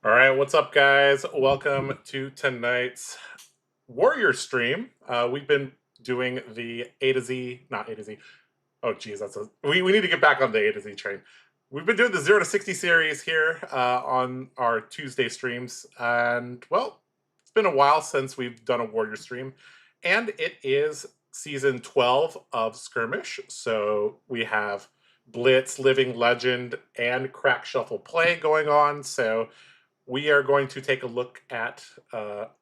All right, what's up, guys? Welcome to tonight's Warrior stream. We've been doing the A to Z, not A to Z. Oh, geez, we need to get back on the A to Z train. We've been doing the 0 to 60 series here on our Tuesday streams, and well, it's been a while since we've done a Warrior stream, and it is season 12 of Skirmish. So we have Blitz, Living Legend, and Crack Shuffle Play going on. So we are going to take a look at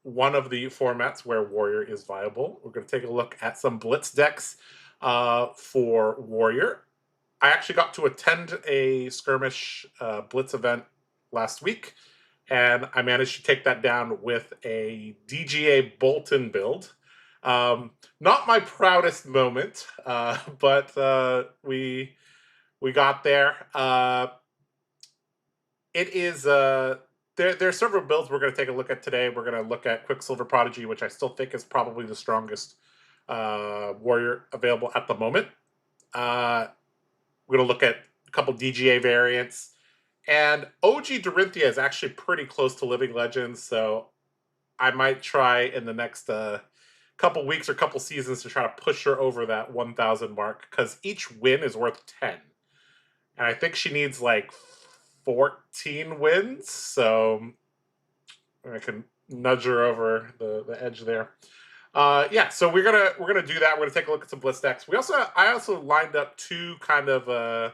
one of the formats where Warrior is viable. We're going to take a look at some Blitz decks for Warrior. I actually got to attend a Skirmish Blitz event last week, and I managed to take that down with a DGA Bolton build. Not my proudest moment, but we got there. It is there are several builds we're going to take a look at today. We're going to look at Quicksilver Prodigy, which I still think is probably the strongest warrior available at the moment. We're going to look at a couple DGA variants. And OG Dorinthia is actually pretty close to Living Legends, so I might try in the next couple weeks or couple seasons to try to push her over that 1,000 mark, because each win is worth 10. And I think she needs like 14 wins, so I can nudge her over the edge there. Yeah, so we're gonna do that. We're gonna take a look at some Blitz decks. I also lined up two kind of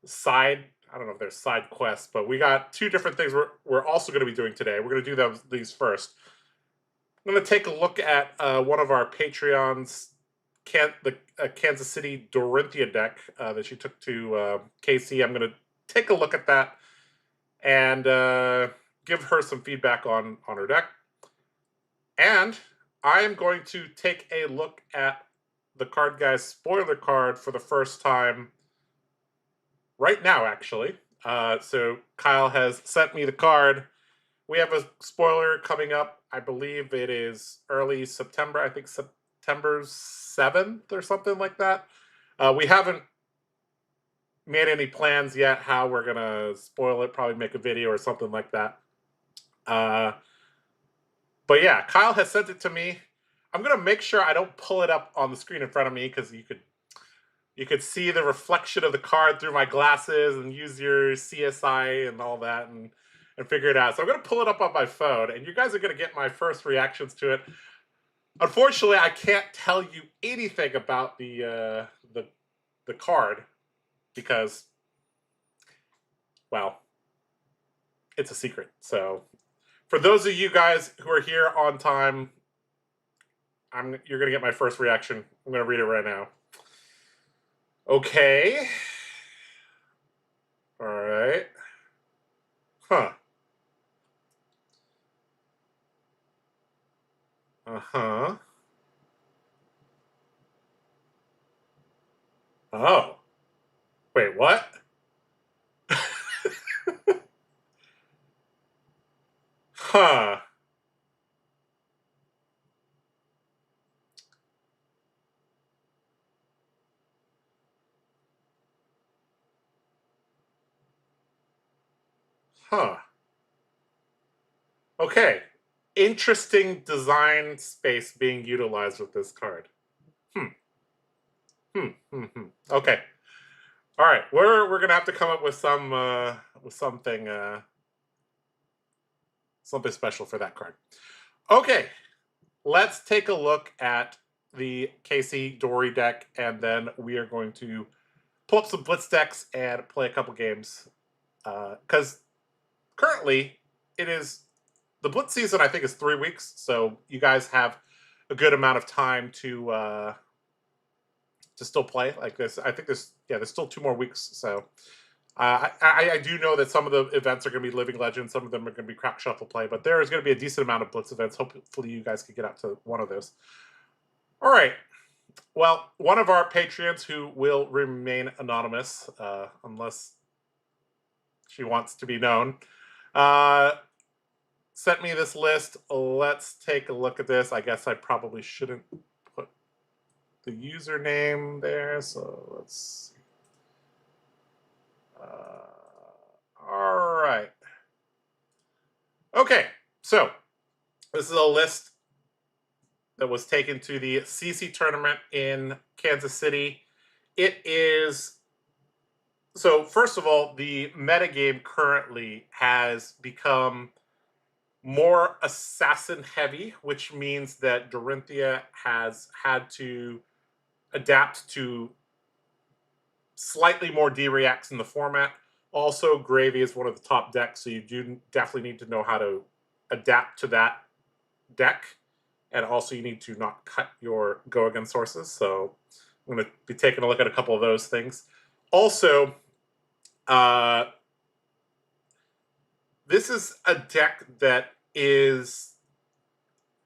side. I don't know if they're side quests, but we got two different things we're also going to be doing today. We're going to do these first. I'm going to take a look at one of our Patreons, the Kansas City Dorinthia deck that she took to KC. I'm going to take a look at that and give her some feedback on her deck. And I am going to take a look at the TheCardGuyz spoiler card for the first time right now, actually. So Kyle has sent me the card. We have a spoiler coming up. I believe it is early September. I think September 7th or something like that. We haven't made any plans yet how we're going to spoil it. Probably make a video or something like that. But yeah, Kyle has sent it to me. I'm going to make sure I don't pull it up on the screen in front of me, because you could see the reflection of the card through my glasses and use your CSI and all that and figure it out. So I'm going to pull it up on my phone, and you guys are going to get my first reactions to it. Unfortunately, I can't tell you anything about the card because, well, it's a secret. So for those of you guys who are here on time, you're going to get my first reaction. I'm going to read it right now. Okay. All right. Huh. Uh-huh. Oh. Wait, what? Huh. Huh. Okay. Interesting design space being utilized with this card. Okay. All right. We're gonna have to come up with something special for that card. Okay. Let's take a look at the City Dory deck, and then we are going to pull up some Blitz decks and play a couple games. Because currently it is the Blitz season, I think, is 3 weeks, so you guys have a good amount of time to still play like this. I think there's still 2 more weeks. So I do know that some of the events are going to be Living Legends, some of them are going to be Crack Shuffle Play, but there is going to be a decent amount of Blitz events. Hopefully you guys can get out to one of those. All right. Well, one of our Patreons, who will remain anonymous unless she wants to be known, sent me this list. Let's take a look at this. I guess I probably shouldn't put the username there, so let's see. All right. So this is a list that was taken to the CC tournament in Kansas City. It is, so first of all, the metagame currently has become more assassin heavy, which means that Dorinthia has had to adapt to slightly more D-reacts in the format. Also, Gravy is one of the top decks, so you do definitely need to know how to adapt to that deck. And also you need to not cut your go against sources. So I'm going to be taking a look at a couple of those things. Also, this is a deck that is,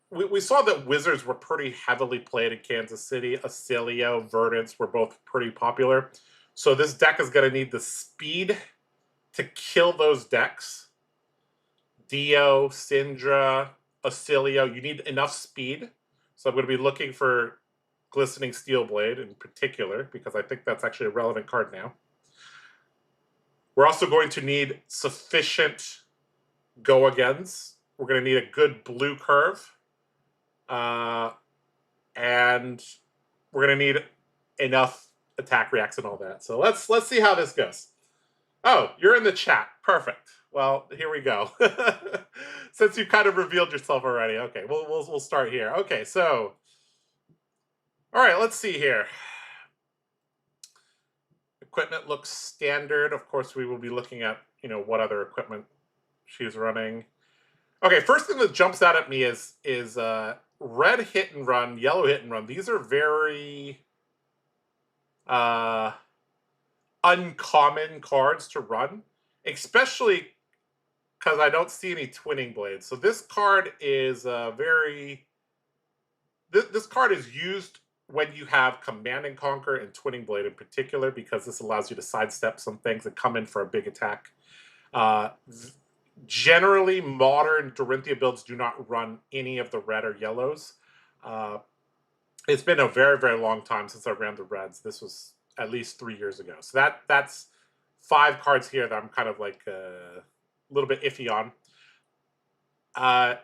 we saw that Wizards were pretty heavily played in Kansas City. Acilio, Verdance were both pretty popular. So this deck is going to need the speed to kill those decks. Dio, Syndra, Acilio, you need enough speed. So I'm going to be looking for Glistening Steelblade in particular, because I think that's actually a relevant card now. We're also going to need sufficient go-agains. We're going to need a good blue curve. And we're going to need enough attack reacts and all that. So let's see how this goes. Oh, you're in the chat. Perfect. Well, here we go. Since you kind of revealed yourself already. Okay, we'll start here. Okay, so all right, let's see here. Equipment looks standard. Of course, we will be looking at, you know, what other equipment she's running. Okay, first thing that jumps out at me is red hit and run, yellow hit and run. These are very uncommon cards to run, especially because I don't see any Twinning Blades. So this card is this card is used when you have Command and Conquer and Twinning Blade in particular, because this allows you to sidestep some things that come in for a big attack. Generally, modern Dorinthia builds do not run any of the red or yellows. It's been a very, very long time since I ran the reds. This was at least 3 years ago. So that's 5 cards here that I'm kind of like a little bit iffy on.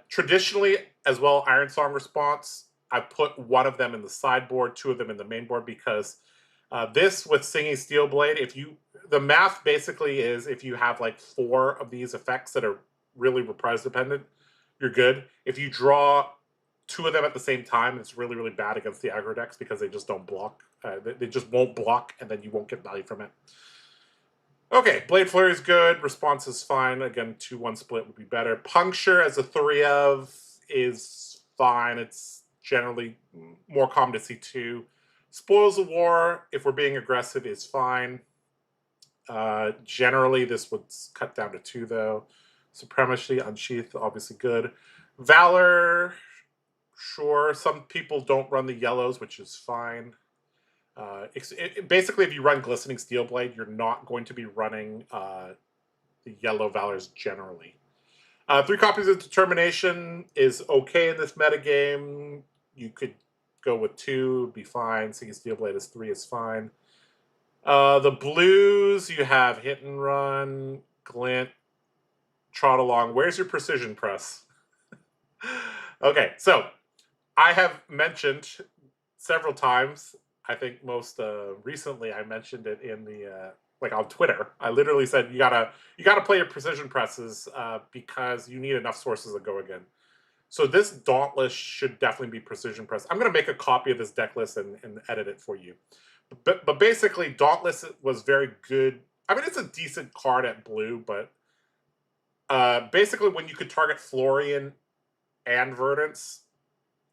Traditionally, as well, Iron Song Response, I put one of them in the sideboard, 2 of them in the main board, because this with Singing Steelblade, the math basically is if you have like 4 of these effects that are really reprise dependent, you're good. If you draw 2 of them at the same time, it's really, really bad against the aggro decks because they just don't block. They just won't block, and then you won't get value from it. Okay, Blade Flurry is good. Response is fine. Again, 2-1 split would be better. Puncture as a 3 of is fine. It's generally more common to see 2. Spoils of War, if we're being aggressive, is fine. Generally, this would cut down to 2, though. Supremacy, Unsheath, obviously good. Valor, sure. Some people don't run the yellows, which is fine. Basically, if you run Glistening Steelblade, you're not going to be running the yellow Valors generally. 3 copies of Determination is okay in this metagame. You could go with 2, would be fine. Singing Steelblade is 3 is fine. The blues, you have Hit and Run, Glint, Trot Along. Where's your Precision Press? Okay, so I have mentioned several times, I think most recently I mentioned it in the like on Twitter. I literally said you gotta play your precision presses because you need enough sources to go again. So this Dauntless should definitely be precision press. I'm gonna make a copy of this deck list and edit it for you. But basically, Dauntless was very good. I mean, it's a decent card at blue, but basically when you could target Florian and Verdance,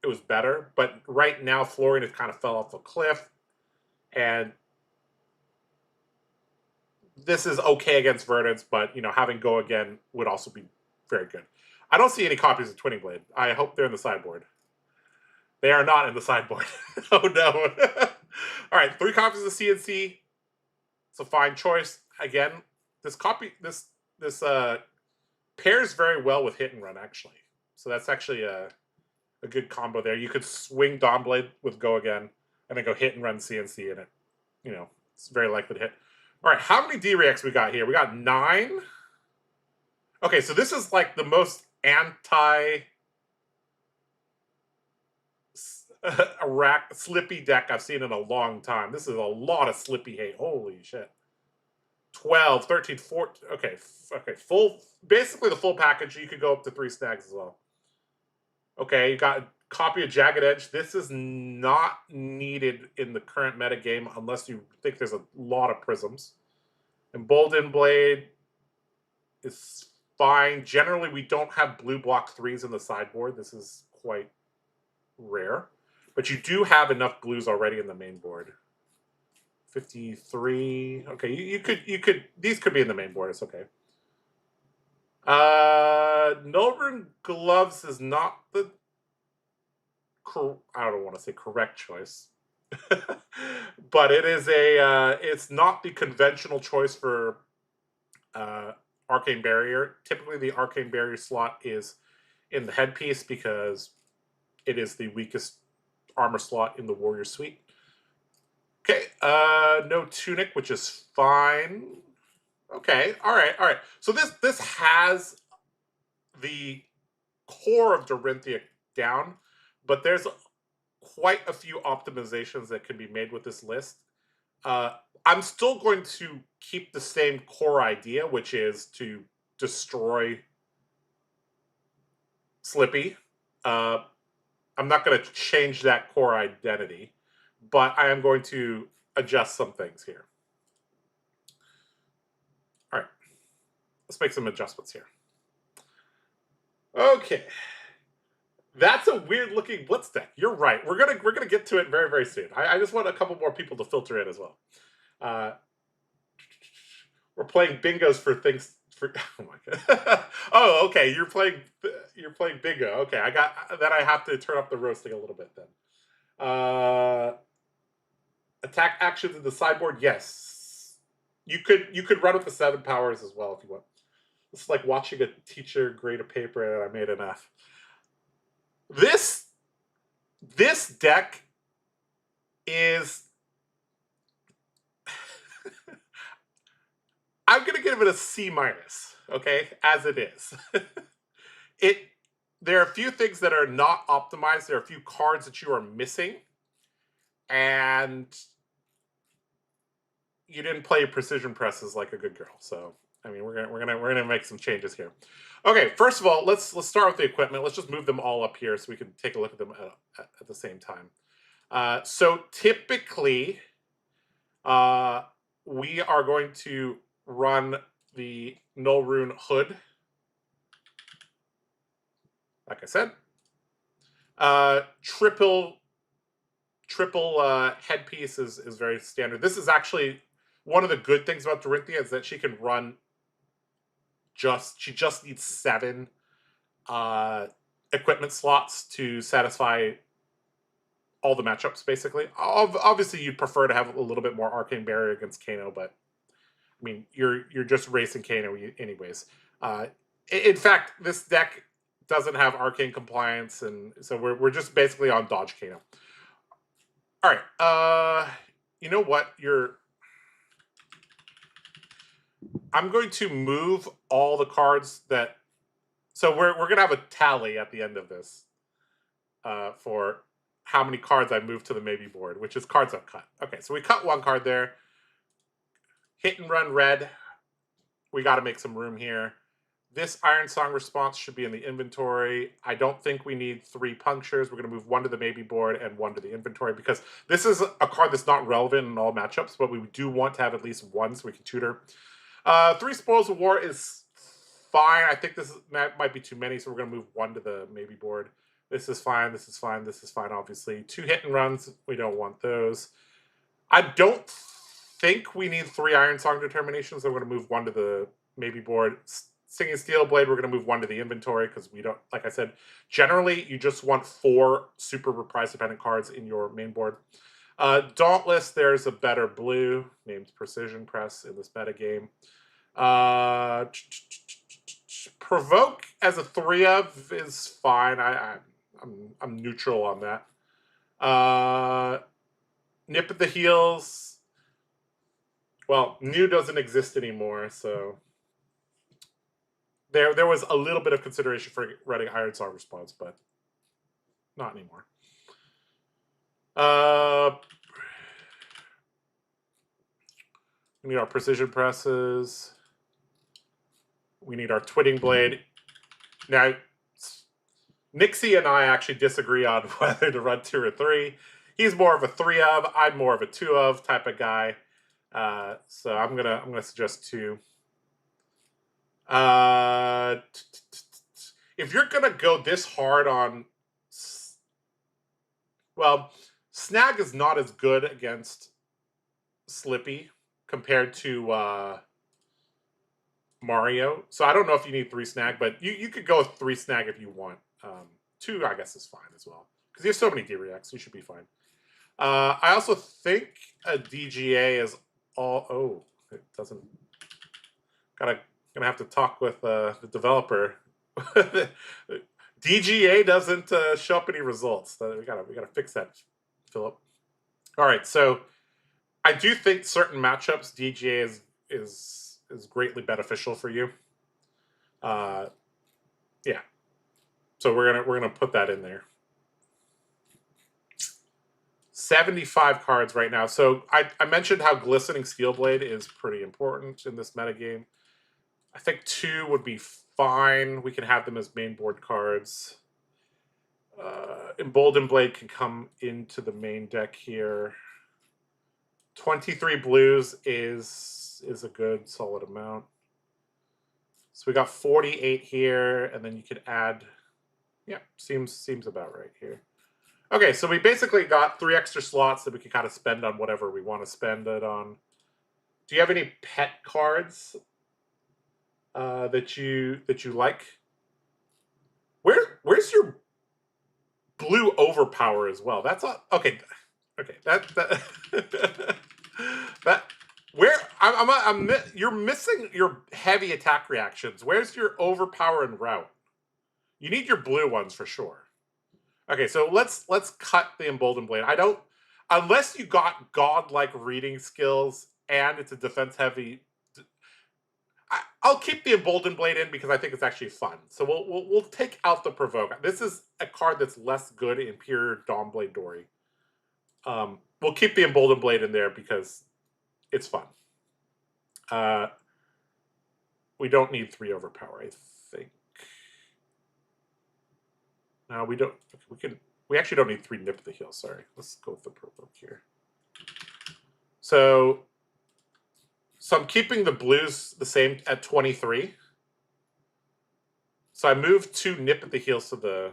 it was better. But right now, Florian has kind of fell off a cliff, and this is okay against Verdance, but you know, having Go Again would also be very good. I don't see any copies of Twinning Blade. I hope they're in the sideboard. They are not in the sideboard. Oh no. All right, 3 copies of CNC. It's a fine choice. Again, this pairs very well with Hit and Run, actually. So that's actually a good combo there. You could swing Dawnblade with Go Again, and then go Hit and Run CNC in it. You know, it's very likely to hit. All right, how many D-Reacts we got here? We got 9. Okay, so this is like the most anti slippy deck I've seen in a long time. This is a lot of slippy hate. Holy shit. 12, 13, 14. Okay, okay, basically the full package. You could go up to 3 snags as well. Okay, you got a copy of Jagged Edge. This is not needed in the current metagame unless you think there's a lot of prisms. Emboldened Blade is fine. Generally, we don't have blue block 3s in the sideboard. This is quite rare. But you do have enough blues already in the main board. 53. Okay, you could these could be in the main board. It's okay. Nullrune Gloves is not the I don't want to say correct choice. But it is it's not the conventional choice for Arcane Barrier. Typically the Arcane Barrier slot is in the headpiece because it is the weakest armor slot in the Warrior Suite. Okay, no Tunic, which is fine. Okay, all right. So this has the core of Dorinthia down, but there's quite a few optimizations that can be made with this list. I'm still going to keep the same core idea, which is to destroy Slippy. I'm not going to change that core identity, but I am going to adjust some things here. All right, let's make some adjustments here. Okay, that's a weird looking Blitz deck. You're right. We're gonna get to it very soon. I just want a couple more people to filter in as well. We're playing bingos for things. Oh my god. Oh, okay. You're playing bingo. Okay, I got that. I have to turn up the roasting a little bit then. Attack actions in the sideboard. Yes, you could run with the 7 powers as well if you want. It's like watching a teacher grade a paper and I made an F. This deck is I'm gonna give it a C-, okay, as it is. There are a few things that are not optimized. There are a few cards that you are missing, and you didn't play precision presses like a good girl. So I mean, we're gonna make some changes here. Okay, first of all, let's start with the equipment. Let's just move them all up here so we can take a look at them at the same time. So typically, we are going to run the Nullrune Hood. Like I said, triple headpiece is very standard. This is actually one of the good things about Dorinthia is that she can run she just needs 7 equipment slots to satisfy all the matchups, basically. Obviously, you'd prefer to have a little bit more Arcane Barrier against Kano, but I mean, you're just racing Kano anyways. In fact, this deck doesn't have Arcane Compliance, and so we're just basically on dodge Kano. All right, you know what? I'm going to move all the cards that. So we're gonna have a tally at the end of this for how many cards I moved to the maybe board, which is cards I've cut. Okay, so we cut 1 card there. Hit and run red. We got to make some room here. This Iron Song response should be in the inventory. I don't think we need 3 punctures. We're going to move 1 to the maybe board and 1 to the inventory because this is a card that's not relevant in all matchups, but we do want to have at least 1 so we can tutor. 3 Spoils of War is fine. I think this might be too many, so we're going to move 1 to the maybe board. This is fine. This is fine. This is fine, obviously. 2 hit and runs. We don't want those. I don't think we need 3 Iron Song determinations, so we're going to move 1 to the maybe board. Singing Steel Blade, we're going to move 1 to the inventory because we don't, like I said, generally you just want 4 super reprise dependent cards in your main board. Dauntless, there's a better blue named Precision Press in this metagame. Provoke as a 3 of is fine. I'm neutral on that. Nip at the Heels. Well, new doesn't exist anymore, so there was a little bit of consideration for running Iron Saw response, but not anymore. We need our precision presses. We need our twitting blade. Now, Nixie and I actually disagree on whether to run 2 or 3. He's more of a 3 of. I'm more of a 2 of type of guy. So I'm gonna suggest 2. If you're gonna go this hard on, well, Snag is not as good against Slippy compared to Mario. So I don't know if you need 3 Snag, but you could go with 3 Snag if you want. 2, I guess, is fine as well. Because you have so many D-Reacts, you should be fine. I also think a DGA is all... Oh, it doesn't... Gonna have to talk with the developer. DGA doesn't show up any results. We gotta fix that, Philip. All right, so I do think certain matchups DGA is greatly beneficial for you. Yeah. So we're gonna put that in there. 75 cards right now. So I mentioned how Glistening Steelblade is pretty important in this metagame. I think 2 would be fine. We can have them as main board cards. Emboldened Blade can come into the main deck here. 23 blues is a good solid amount. So we got 48 here, and then you could add... Yeah, seems about right here. Okay, so we basically got 3 extra slots that we can kind of spend on whatever we want to spend it on. Do you have any pet cards that you like? Where's your blue overpower as well? That's all. Okay. That you're missing your heavy attack reactions. Where's your overpower and route? You need your blue ones for sure. Okay, so let's cut the Emboldened Blade. I don't, unless you got godlike reading skills and it's a defense heavy. I'll keep the Emboldened Blade in because I think it's actually fun. So we'll take out the Provoke. This is a card that's less good in pure Dawnblade Dory. We'll keep the Emboldened Blade in there because it's fun. We don't need 3 overpower, I think. No, we don't. We actually don't need 3 Nip the Heel. Sorry, let's go with the Provoke here. So I'm keeping the blues the same at 23. So I moved 2 Nip at the Heels to the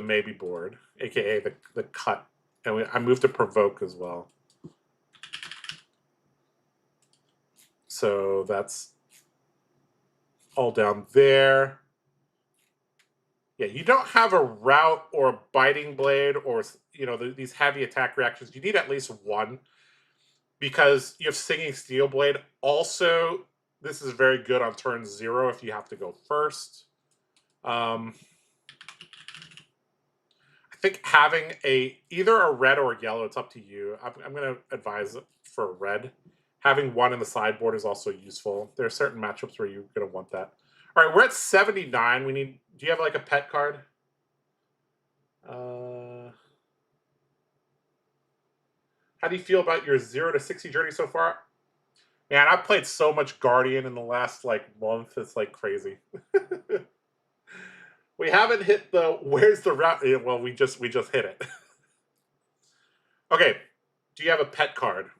maybe board, aka the cut, and I moved to Provoke as well. So that's all down there. Yeah, you don't have a route or a biting blade or these heavy attack reactions. You need at least 1 because you have Singing Steel Blade. Also, this is very good on turn 0 if you have to go first. I think having either a red or a yellow, it's up to you. I'm going to advise for a red. Having 1 in the sideboard is also useful. There are certain matchups where you're going to want that. All right, we're at 79. Do you have like a pet card? How do you feel about your 0 to 60 journey so far? Man, I've played so much Guardian in the last month. It's like crazy. We haven't hit the where's the route? Well, we just hit it. Okay, do you have a pet card?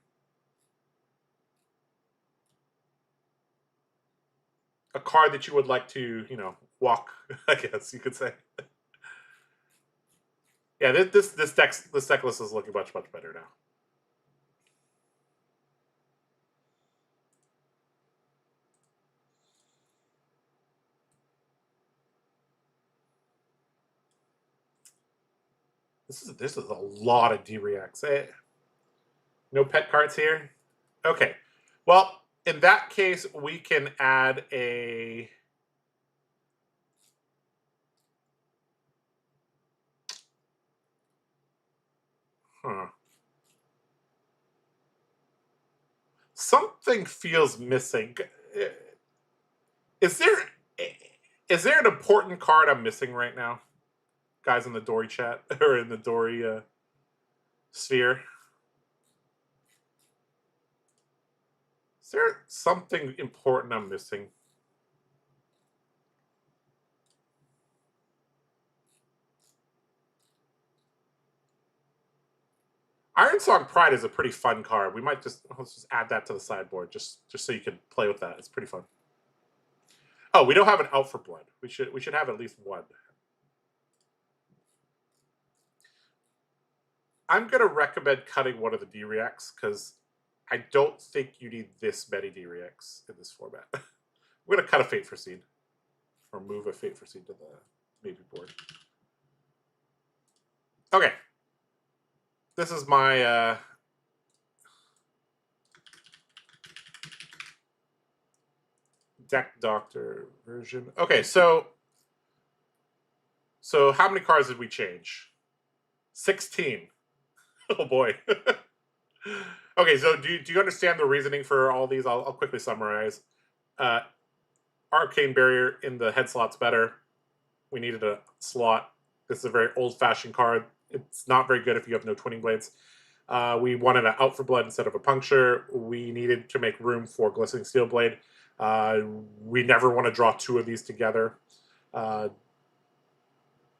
A card that you would like to, walk, I guess you could say. Yeah, this deck list is looking much better now. This is a lot of D-Reacts. No pet cards here? Okay. Well, in that case, we can add a... Something feels missing. Is there an important card I'm missing right now, guys, in the Dory chat or in the Dory sphere? Is there something important I'm missing? Iron Song Pride is a pretty fun card. We might let's just add that to the sideboard just so you can play with that. It's pretty fun. Oh, we don't have an out for blood. We should have at least one. I'm gonna recommend cutting one of the D-Reacts because I don't think you need this many D-Reacts in this format. We're gonna cut a Fate for Seed. Or move a Fate for Seed to the maybe board. Okay. This is my Deck Doctor version. Okay, so how many cards did we change? 16. Oh boy. Okay, so do you understand the reasoning for all these? I'll quickly summarize. Arcane Barrier in the head slot's better. We needed a slot. This is a very old-fashioned card. It's not very good if you have no Twinning Blades. We wanted an out for blood instead of a puncture. We needed to make room for Glistening Steel Blade. We never want to draw two of these together.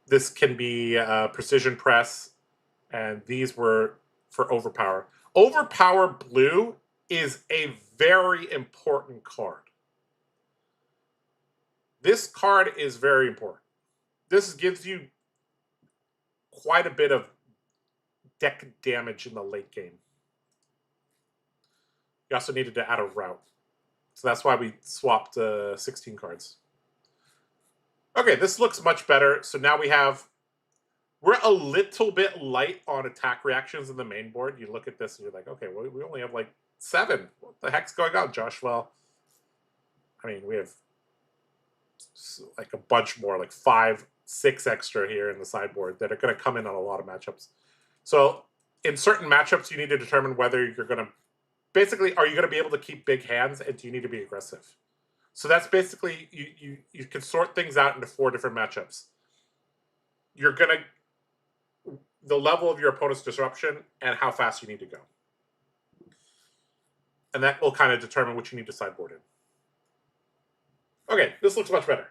This can be Precision Press, and these were for Overpower. Overpower Blue is a very important card. This card is very important. This gives you quite a bit of deck damage in the late game. You also needed to add a route. So that's why we swapped 16 cards. Okay, this looks much better. So now we're a little bit light on attack reactions in the main board. You look at this and you're like, okay, well, we only have like 7. What the heck's going on, Josh? Well, I mean, we have like a bunch more, like 5, 6 extra here in the sideboard that are going to come in on a lot of matchups. So in certain matchups, you need to determine whether you're going to, basically, are you going to be able to keep big hands, and do you need to be aggressive? So that's basically, you can sort things out into 4 different matchups. You're going to, the level of your opponent's disruption and how fast you need to go. And that will kind of determine what you need to sideboard in. Okay, this looks much better.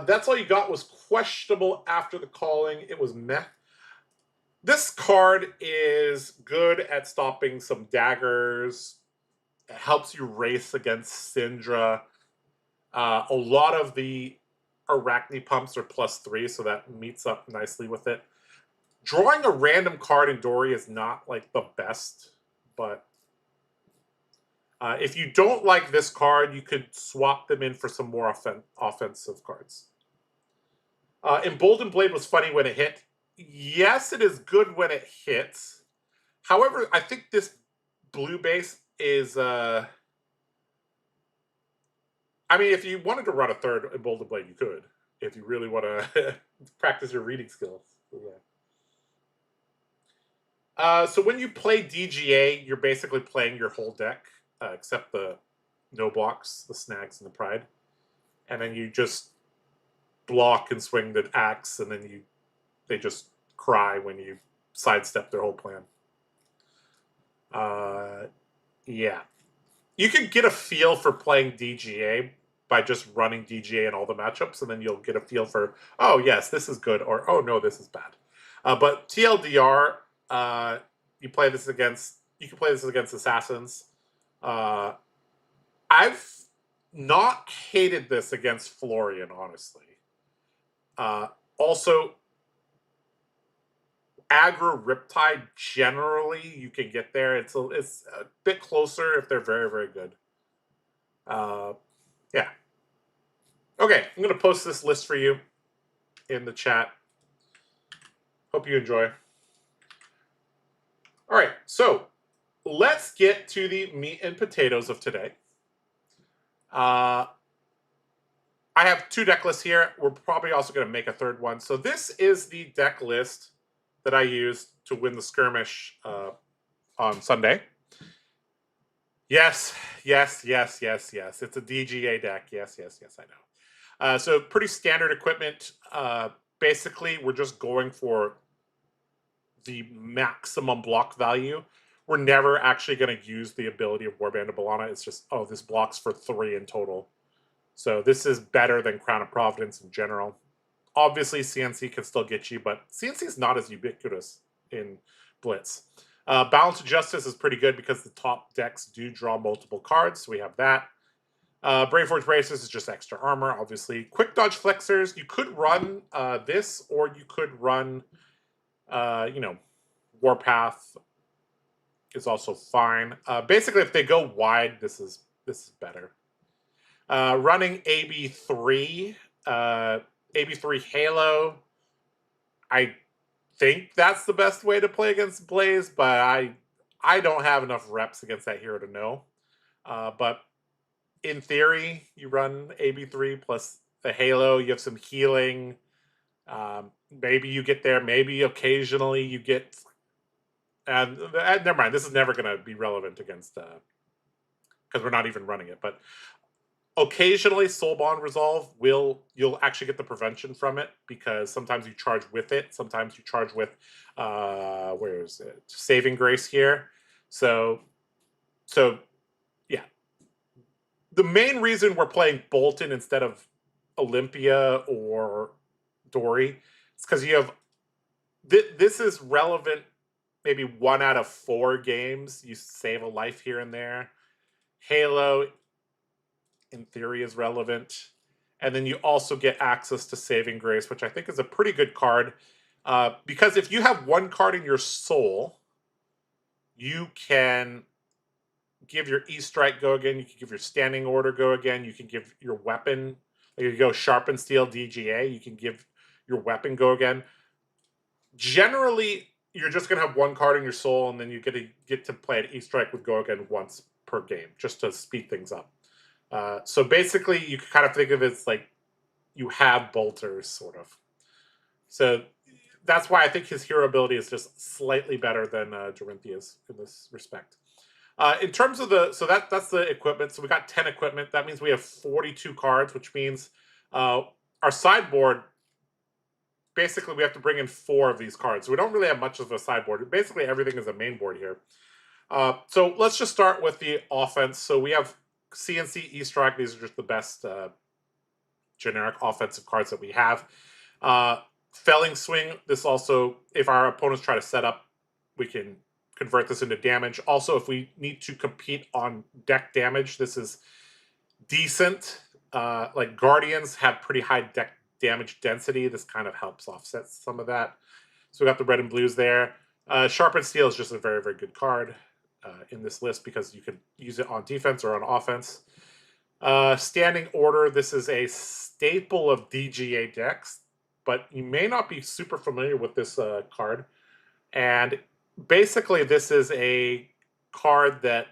That's all you got was questionable after the calling. It was meh. This card is good at stopping some daggers. It helps you race against Syndra. A lot of the Arachne pumps are +3, so that meets up nicely with it. Drawing a random card in Dory is not like the best, but if you don't like this card, you could swap them in for some more offensive cards. Emboldened Blade was funny when it hit. Yes, it is good when it hits. However, I think this blue base is... I mean, if you wanted to run a third Emboldened Blade, you could. If you really want to practice your reading skills. Yeah. So when you play DGA, you're basically playing your whole deck, except the no blocks, the snags, and the pride. And then you just block and swing the axe, and then they just cry when you sidestep their whole plan. Yeah. You can get a feel for playing DGA by just running DGA in all the matchups, and then you'll get a feel for, oh, yes, this is good, or, oh, no, this is bad. But TLDR, you can play this against assassins. I've not hated this against Florian, honestly. Also, aggro Riptide, generally, you can get there. It's a bit closer if they're very, very good. Yeah. Okay, I'm going to post this list for you in the chat. Hope you enjoy. All right, so let's get to the meat and potatoes of today. I have 2 deck lists here. We're probably also going to make a third one. So this is the deck list that I used to win the skirmish on Sunday. Yes, yes, yes, yes, yes. It's a DGA deck. Yes, yes, yes, I know. So pretty standard equipment. Basically, we're just going for the maximum block value. We're never actually going to use the ability of Warband of Bolana. It's just, oh, this blocks for 3 in total. So this is better than Crown of Providence in general. Obviously, CNC can still get you, but CNC is not as ubiquitous in Blitz. Balance of Justice is pretty good because the top decks do draw multiple cards, so we have that. Brainforge Braces is just extra armor, obviously. Quick Dodge Flexors, you could run this, or you could run, Warpath is also fine. Basically, if they go wide, this is better. Running AB3, AB3 Halo, I think that's the best way to play against Blaze, but I don't have enough reps against that hero to know. But in theory, you run AB3 plus the Halo, you have some healing. Maybe you get there, maybe occasionally you get... And never mind, this is never going to be relevant against... because we're not even running it, but occasionally Soul Bond Resolve you'll actually get the prevention from it, because sometimes you charge with it, sometimes you charge with where is it, Saving Grace here. So yeah, the main reason we're playing Bolton instead of Olympia or Dory is because you have this is relevant maybe 1 out of 4 games. You save a life here and there. Halo in theory is relevant. And then you also get access to Saving Grace, which I think is a pretty good card. Because if you have 1 card in your soul, you can give your E-Strike go again. You can give your Standing Order go again. You can give your weapon. You go Sharpen Steel DGA. You can give your weapon go again. Generally, you're just going to have 1 card in your soul, and then you get to play an E-Strike with go again once per game, just to speed things up. So basically, you can kind of think of it as like you have bolters, sort of. So that's why I think his hero ability is just slightly better than Dorinthia's in this respect. In terms of that's the equipment. So we got 10 equipment. That means we have 42 cards, which means our sideboard, basically we have to bring in 4 of these cards. So we don't really have much of a sideboard. Basically everything is a main board here. So let's just start with the offense. So we have CNC, E-Strike. These are just the best generic offensive cards that we have. Felling Swing. This also, if our opponents try to set up, we can convert this into damage. Also, if we need to compete on deck damage, this is decent. Like Guardians have pretty high deck damage density. This kind of helps offset some of that. So we got the red and blues there. Sharpened Steel is just a very, very good card in this list because you can use it on defense or on offense. Standing Order, this is a staple of DGA decks, but you may not be super familiar with this card. And basically, this is a card that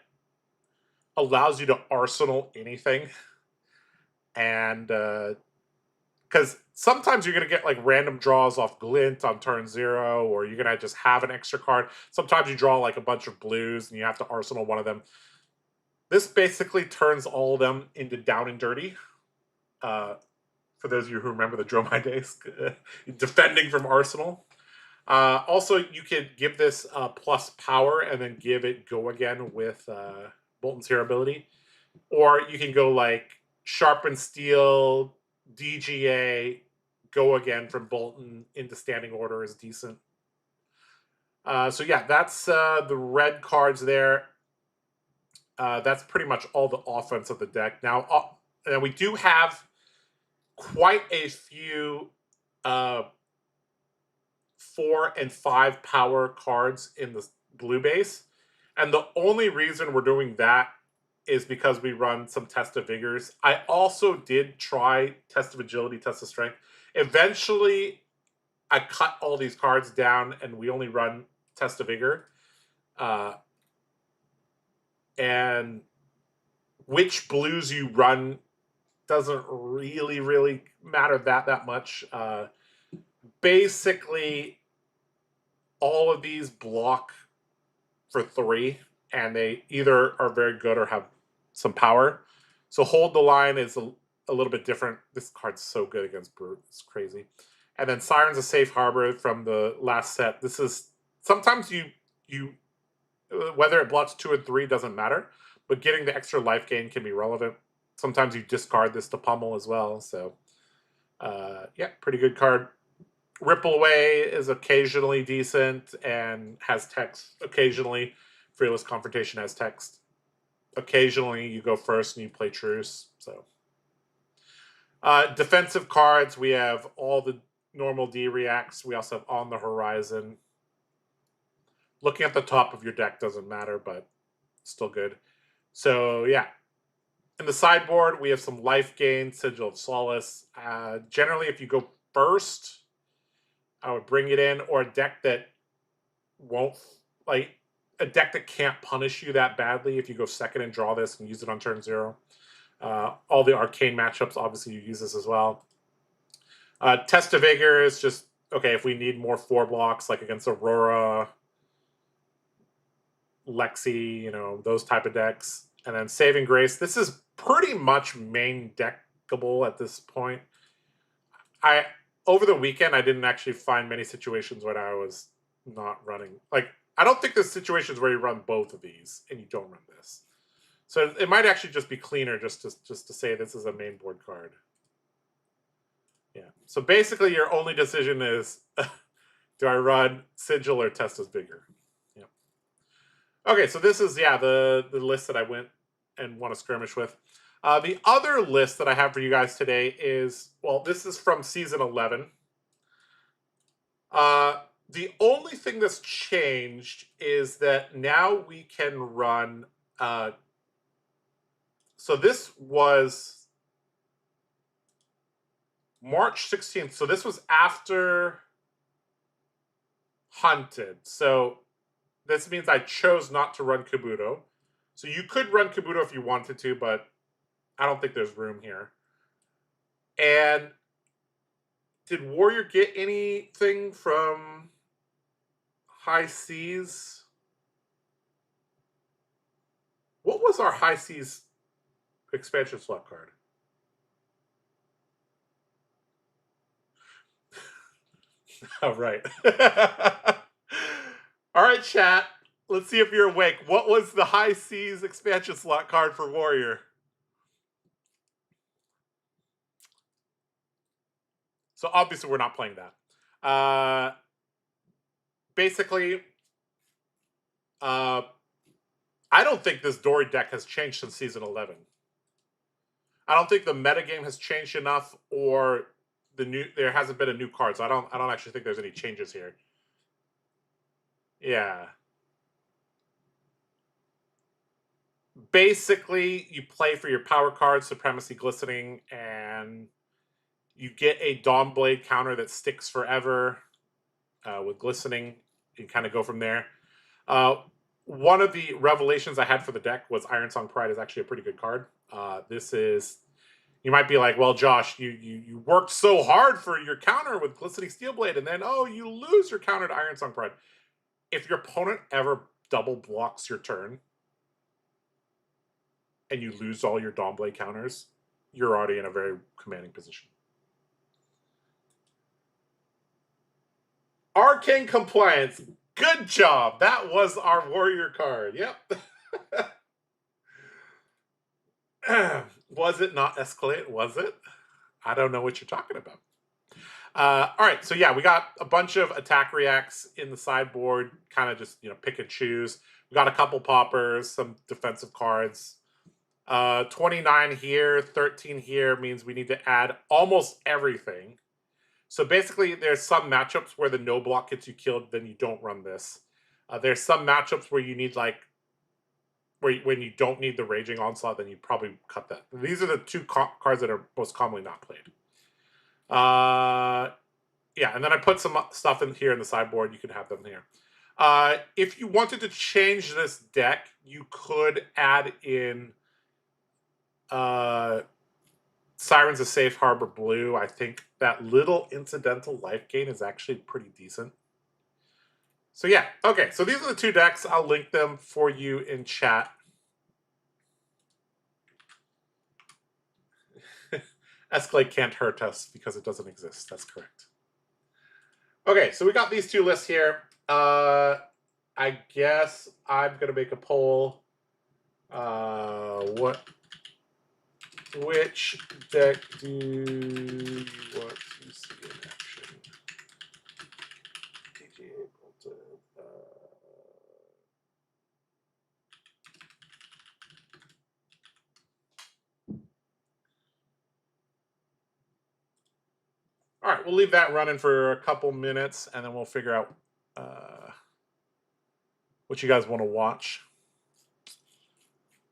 allows you to arsenal anything. And because sometimes you're going to get like random draws off Glint on turn 0, or you're going to just have an extra card. Sometimes you draw like a bunch of blues and you have to arsenal one of them. This basically turns all of them into down and dirty. For those of you who remember the Dromai days, defending from Arsenal. Also, you could give this plus power and then give it go again with Bolton's hero ability. Or you can go like Sharpen Steel, DGA, go again from Bolton into Standing Order is decent. So yeah, that's the red cards there. That's pretty much all the offense of the deck. Now, we do have quite a few 4 and 5 power cards in the blue base. And the only reason we're doing that is because we run some Test of Vigors. I also did try Test of Agility, Test of Strength. Eventually, I cut all these cards down and we only run Test of Vigor. And which blues you run doesn't really matter that much. Basically, all of these block for 3. and they either are very good or have some power. So Hold the Line is a little bit different. This card's so good against Brute. It's crazy. And then Siren's a Safe Harbor from the last set. This is sometimes you whether it blocks 2 and 3 doesn't matter, but getting the extra life gain can be relevant. Sometimes you discard this to pummel as well. So yeah, pretty good card. Ripple Away is occasionally decent and has text occasionally. Fearless Confrontation has text. Occasionally you go first and you play Truce. So defensive cards, we have all the normal D reacts. We also have On the Horizon. Looking at the top of your deck doesn't matter, but still good. So yeah. In the sideboard, we have some life gain, Sigil of Solace. Generally, if you go first, I would bring it in, or a deck that won't, like, a deck that can't punish you that badly if you go second and draw this and use it on turn 0. All the arcane matchups, obviously, you use this as well. Test of Vigor is just, okay, if we need more 4 blocks, like against Aurora, Lexi, you know, those type of decks. And then Saving Grace. This is pretty much main deckable at this point. Over the weekend, I didn't actually find many situations where I was not running. Like, I don't think there's situations where you run both of these and you don't run this. So it might actually just be cleaner just to say this is a main board card. Yeah. So basically, your only decision is, do I run Sigil or Test of Vigor? Yeah. Okay, so this is, yeah, the list that I went and won a skirmish with. The other list that I have for you guys today is, well, this is from Season 11. The only thing that's changed is that now we can run... so this was March 16th. So this was after Hunted. So this means I chose not to run Kabuto. So you could run Kabuto if you wanted to, but I don't think there's room here. And did Warrior get anything from High Seas? What was our High Seas expansion slot card? Oh, right. All right, chat. Let's see if you're awake. What was the High Seas expansion slot card for Warrior? So obviously we're not playing that. Basically, I don't think this Dory deck has changed since Season 11. I don't think the metagame has changed enough, or there hasn't been a new card. So I don't actually think there's any changes here. Yeah. Basically, you play for your power card, Supremacy Glistening, and you get a Dawnblade counter that sticks forever with Glistening. You kind of go from there. One of the revelations I had for the deck was Ironsong Pride is actually a pretty good card. This is, you might be like, well, Josh, you worked so hard for your counter with Glistening Steelblade, and then, oh, you lose your counter to Ironsong Pride. If your opponent ever double blocks your turn, and you lose all your Dawnblade counters, you're already in a very commanding position. Arcane Compliance. Good job. That was our Warrior card. Yep. Was it not Escalate? Was it? I don't know what you're talking about. All right. So yeah, we got a bunch of attack reacts in the sideboard. Kind of just, pick and choose. We got a couple poppers, some defensive cards. 29 here, 13 here means we need to add almost everything. So basically, there's some matchups where the no block gets you killed, then you don't run this. There's some matchups where you need, when you don't need the Raging Onslaught, then you probably cut that. These are the two cards that are most commonly not played. Yeah, and then I put some stuff in here in the sideboard. You can have them here. If you wanted to change this deck, you could add in Siren's a Safe Harbor Blue. I think that little incidental life gain is actually pretty decent. So yeah, okay. So these are the two decks. I'll link them for you in chat. Escalate can't hurt us because it doesn't exist. That's correct. Okay, so we got these two lists here. I guess I'm gonna make a poll. Which deck do you want to see in action? DGA Bolton. All right, we'll leave that running for a couple minutes, and then we'll figure out what you guys want to watch.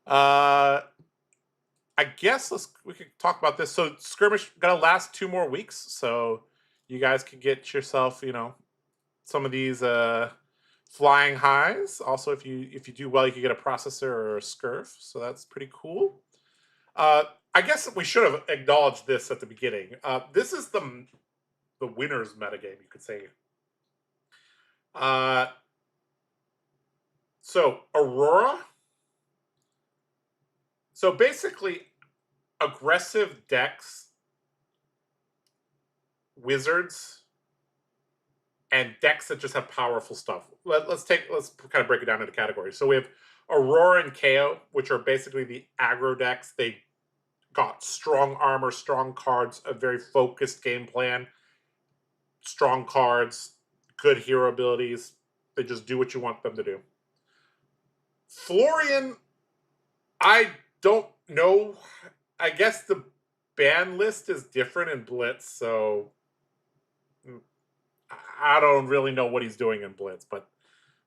I guess we could talk about this. So skirmish gonna last 2 more weeks, so you guys can get yourself, some of these flying highs. Also, if you do well, you can get a processor or a scurf. So that's pretty cool. I guess we should have acknowledged this at the beginning. This is the winner's metagame, you could say. So Aurora. So basically, aggressive decks, wizards, and decks that just have powerful stuff. Let's kind of break it down into categories. So we have Aurora and KO, which are basically the aggro decks. They got strong armor, strong cards, a very focused game plan, strong cards, good hero abilities. They just do what you want them to do. Florian, I don't know. I guess the ban list is different in Blitz, so I don't really know what he's doing in Blitz, but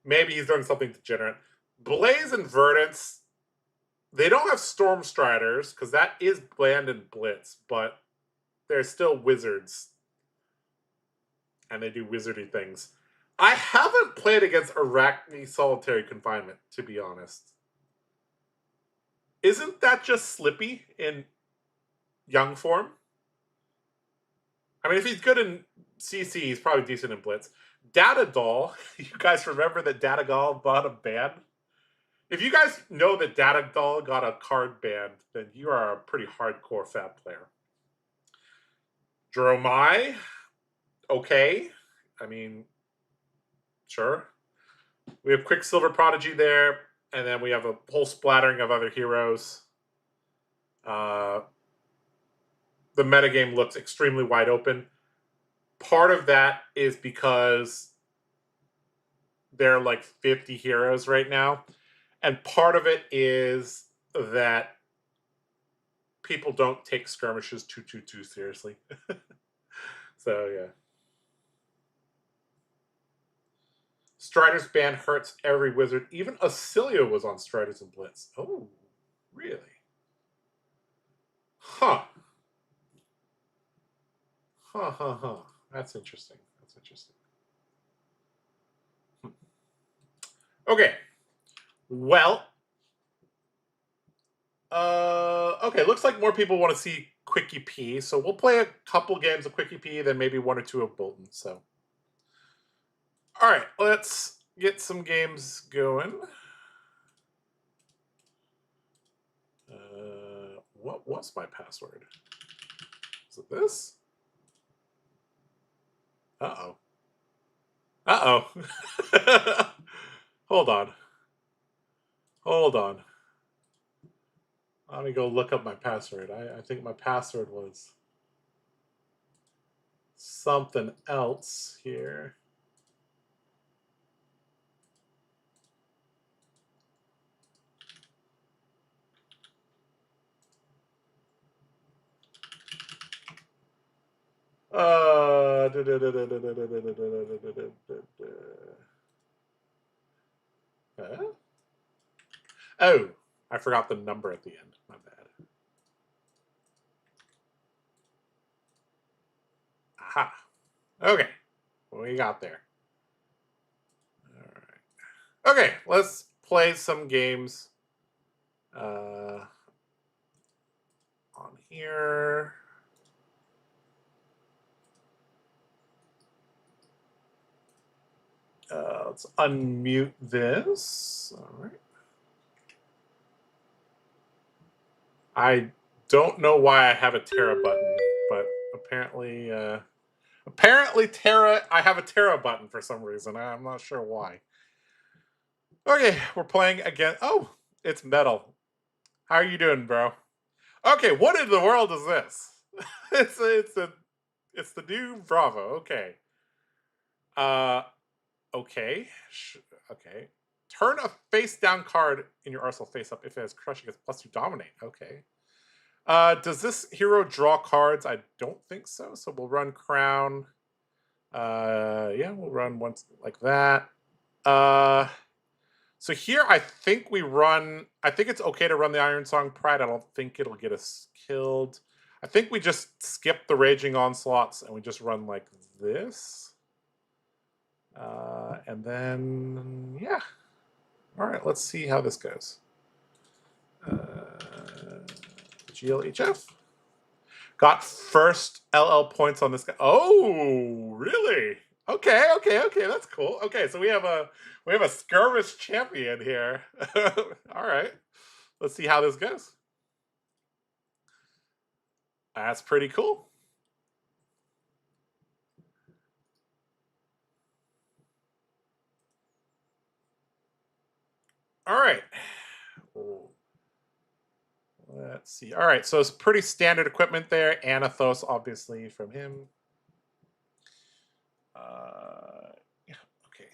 maybe he's doing something degenerate. Blaze and Verdance, they don't have Storm Striders, because that is banned in Blitz, but they're still wizards. And they do wizardy things. I haven't played against Arachne Solitary Confinement, to be honest. Isn't that just Slippy in young form? I mean, if he's good in CC, he's probably decent in Blitz. Data Doll, you guys remember that Data Doll bought a ban? If you guys know that Data Doll got a card banned, then you are a pretty hardcore Fab player. Dromai, okay. I mean, sure. We have Quicksilver Prodigy there, and then we have a whole splattering of other heroes. The metagame looks extremely wide open. Part of that is because there are like 50 heroes right now. And part of it is that people don't take skirmishes too seriously. So, yeah. Strider's ban hurts every wizard. Even Acilio was on Striders and Blitz. Oh, really? Huh. Huh. That's interesting. Okay. Well, okay, looks like more people want to see Quickie P, so we'll play a couple games of Quickie P, then maybe 1 or 2 of Bolton. So, all right, let's get some games going. What was my password? Is it this? Uh-oh. Hold on. Let me go look up my password. I think my password was something else here. Huh? Oh, I forgot the number at the end. My bad. Aha. Okay. What we got there? All right. Okay, let's play some games on here. let's unmute this. All right. I don't know why I have a Terra button, but apparently, Terra. I have a Terra button for some reason. I'm not sure why. Okay, we're playing again. Oh, it's Metal. How are you doing, bro? Okay, what in the world is this? it's the new Bravo. Okay. Okay. Okay. Turn a face down card in your arsenal face up if it has crush. It gets +2 dominate. Okay. Does this hero draw cards? I don't think so. So we'll run Crown. Yeah, we'll run once like that. So here I think we run. I think it's okay to run the Iron Song Pride. I don't think it'll get us killed. I think we just skip the Raging Onslaughts and we just run like this. And then, yeah. All right, let's see how this goes. GLHF. Got first LL points on this guy. Oh, really? Okay, that's cool. Okay, so we have a skirmish champion here. All right. Let's see how this goes. That's pretty cool. All right. Let's see. All right, so it's pretty standard equipment there. Anathos, obviously, from him. Yeah, okay.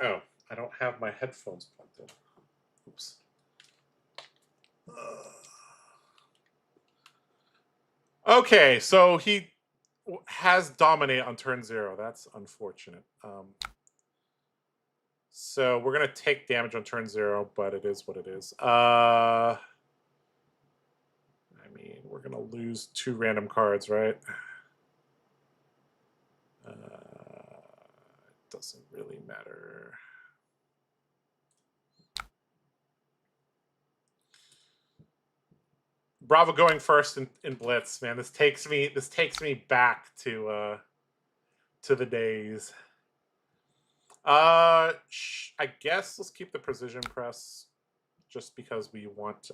Oh, I don't have my headphones plugged in. Oops. Okay, so he has dominate on turn 0. That's unfortunate. So we're gonna take damage on turn 0, but it is what it is. I mean, we're gonna lose 2 random cards, right? It doesn't really matter. Bravo going first in Blitz, man. This takes me back to the days. I guess let's keep the precision press just because we want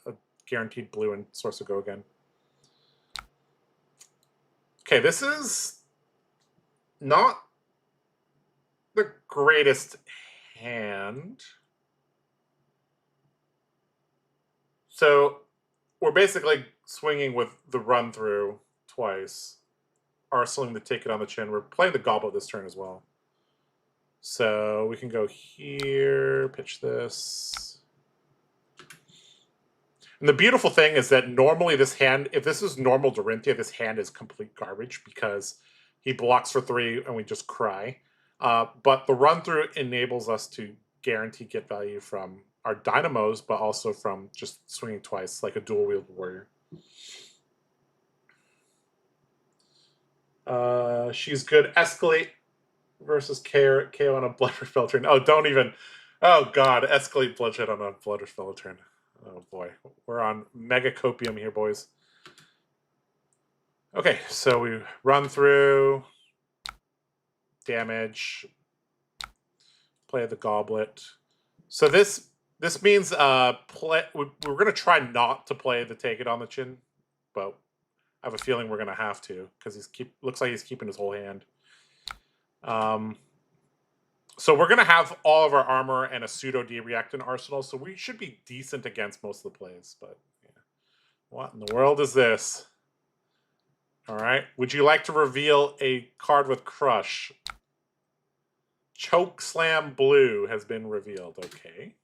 a guaranteed blue and Source of Go again. Okay, this is not the greatest hand. So we're basically swinging with the run through twice, arsenaling to take it on the chin. We're playing the Goblet this turn as well. So we can go here, pitch this. And the beautiful thing is that normally this hand, if this is normal Dorinthia, this hand is complete garbage because he blocks for 3 and we just cry. But the run through enables us to guarantee get value from our dynamos, but also from just swinging twice like a dual wield warrior. She's good. Escalate versus KO on a Bloodrush turn. Oh, don't even. Oh, God. Escalate Bloodshed on a Bloodrush turn. Oh, boy. We're on Mega Copium here, boys. Okay, so we run through. Damage. Play the Goblet. So this means we're going to try not to play the Take It on the Chin, but I have a feeling we're going to have to because looks like he's keeping his whole hand. So we're going to have all of our armor and a pseudo D-React in arsenal, so we should be decent against most of the plays. But yeah. What in the world is this? All right. Would you like to reveal a card with Crush? Choke Slam Blue has been revealed. Okay.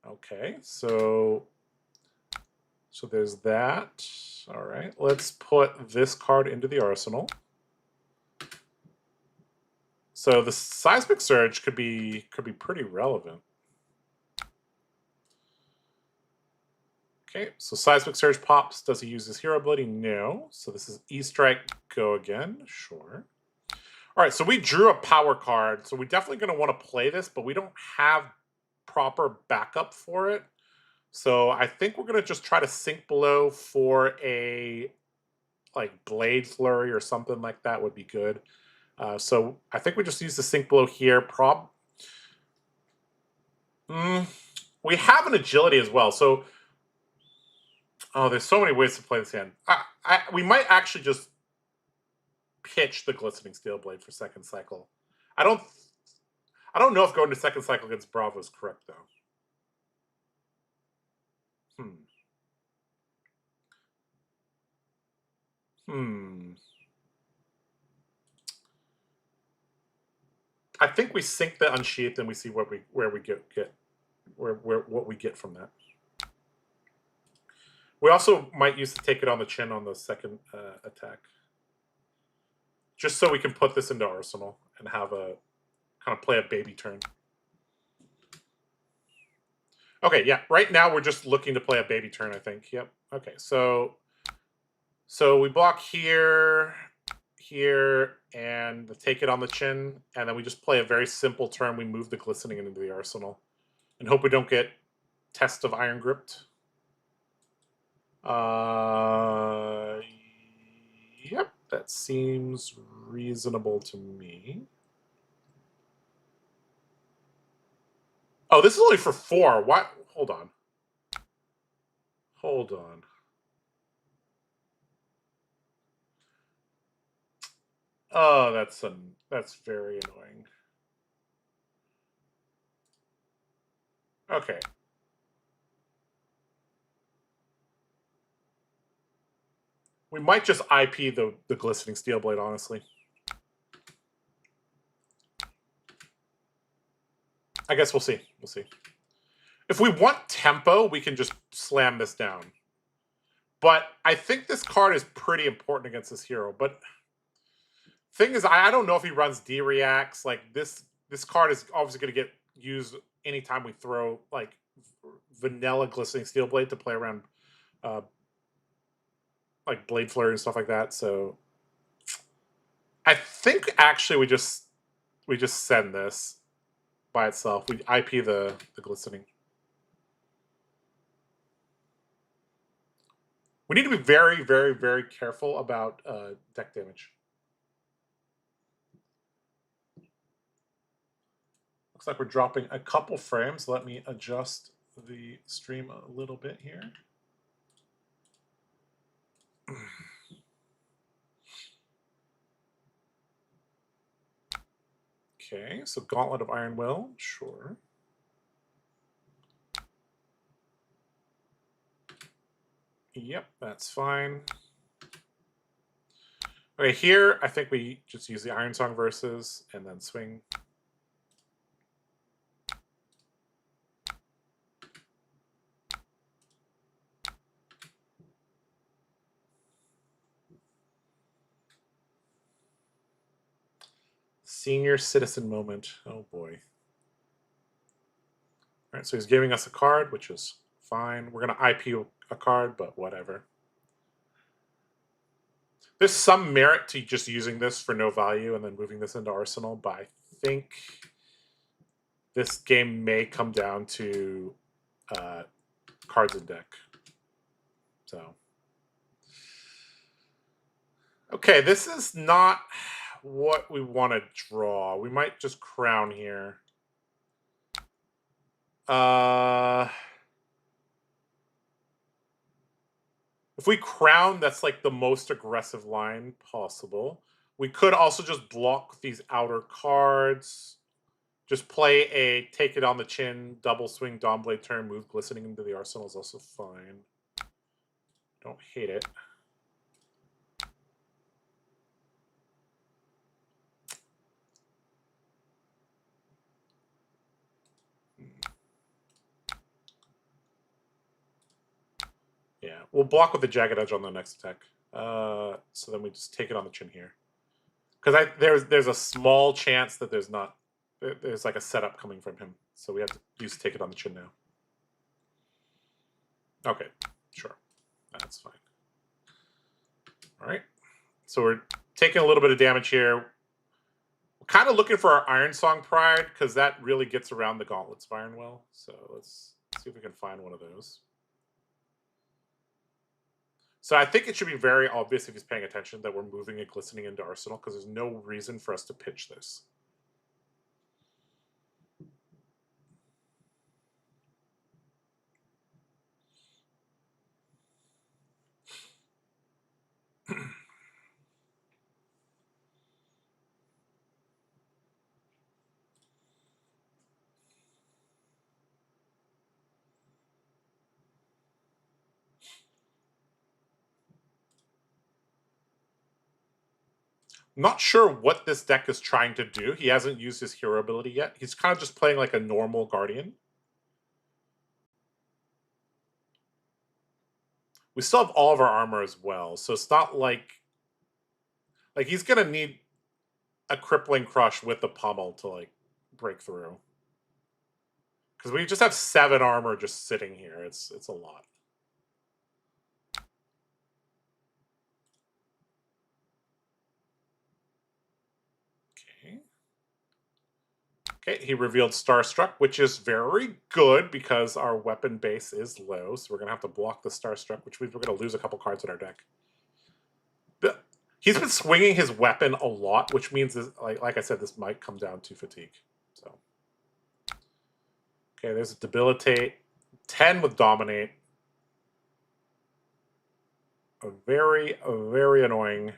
Okay, so there's that. All right, let's put this card into the arsenal. So the Seismic Surge could be pretty relevant. Okay, so Seismic Surge pops. Does he use his hero ability? No. So this is E-Strike, go again. Sure. All right, so we drew a power card. So we're definitely going to want to play this, but we don't have proper backup for it. So I think we're going to just try to sink below for a like Blade Flurry or something like that would be good. So I think we just use the sink below here. We have an agility as well. So, there's so many ways to play this hand. We might actually just pitch the Glistening Steel Blade for second cycle. I don't know if going to second cycle against Bravo is correct though. I think we sink the Unsheathed and we see what what we get from that. We also might use to take it on the chin on the second attack, just so we can put this into Arsenal and have a kind of play a baby turn. Okay, yeah. Right now we're just looking to play a baby turn, I think. Yep. Okay, so we block here, and take it on the chin, and then we just play a very simple turn. We move the Glistening into the Arsenal, and hope we don't get Test of Iron Gripped. Yep, that seems reasonable to me. Oh, this is only for 4. What? Hold on. Hold on. Oh, that's very annoying. Okay. We might just IP the Glistening Steel Blade, honestly. I guess we'll see. We'll see. If we want tempo, we can just slam this down. But I think this card is pretty important against this hero. But thing is, I don't know if he runs D-Reacts. Like, this card is obviously going to get used anytime we throw, like, vanilla Glistening Steel Blade to play around, like, Blade Flurry and stuff like that. So I think, actually, we just send this by itself. We IP the Glistening. We need to be very, very, very careful about deck damage. Looks like we're dropping a couple frames. Let me adjust the stream a little bit here. Okay, so Gauntlet of Iron Will, sure. Yep, that's fine. Okay, here I think we just use the Iron Song versus and then swing. Senior Citizen moment. Oh boy. All right, so he's giving us a card, which is fine. We're going to IP a card, but whatever. There's some merit to just using this for no value and then moving this into Arsenal, but I think this game may come down to cards in deck. So, okay, this is not what we want to draw. We might just crown here. If we crown, that's like the most aggressive line possible. We could also just block these outer cards. Just play a take it on the chin, double swing, Dawnblade turn, move Glistening into the Arsenal is also fine. Don't hate it. Yeah, we'll block with the Jagged Edge on the next attack. So then we just take it on the chin here. Because there's a small chance that there's like a setup coming from him. So we have to use take it on the chin now. Okay, sure. That's fine. All right. So we're taking a little bit of damage here. We're kind of looking for our Iron Song Pride because that really gets around the Gauntlets of Iron Will. So let's see if we can find one of those. So I think it should be very obvious if he's paying attention that we're moving a Glistening into Arsenal, because there's no reason for us to pitch this. Not sure what this deck is trying to do. He hasn't used his hero ability yet. He's kind of just playing like a normal Guardian. We still have all of our armor as well, so it's not like he's gonna need a crippling crush with the pummel to like break through. Because we just have 7 armor just sitting here. It's a lot. Okay, he revealed Starstruck, which is very good because our weapon base is low, so we're going to have to block the Starstruck, which means we're going to lose a couple cards in our deck. He's been swinging his weapon a lot, which means, this, like I said, this might come down to fatigue. So, okay, there's a Debilitate. 10 with Dominate. Very annoying.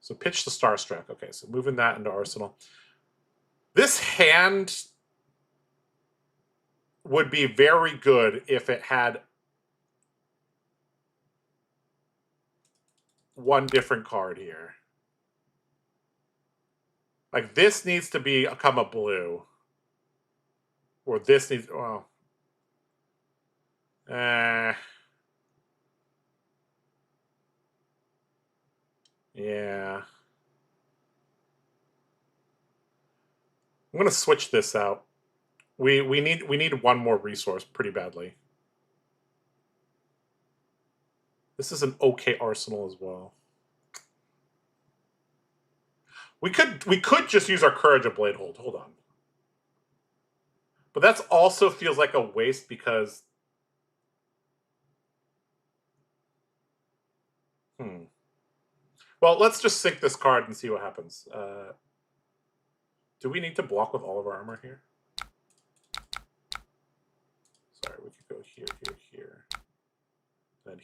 So pitch the Starstruck. Okay, so moving that into Arsenal. This hand would be very good if it had one different card here. Like, this needs to become a blue. Or this needs... Well... Yeah. I'm going to switch this out. We need one more resource pretty badly. This is an okay Arsenal as well. We could just use our Courage of Blade Hold. Hold on. But that also feels like a waste because... Well, let's just sink this card and see what happens. Do we need to block with all of our armor here? Sorry, we could go here, here. Then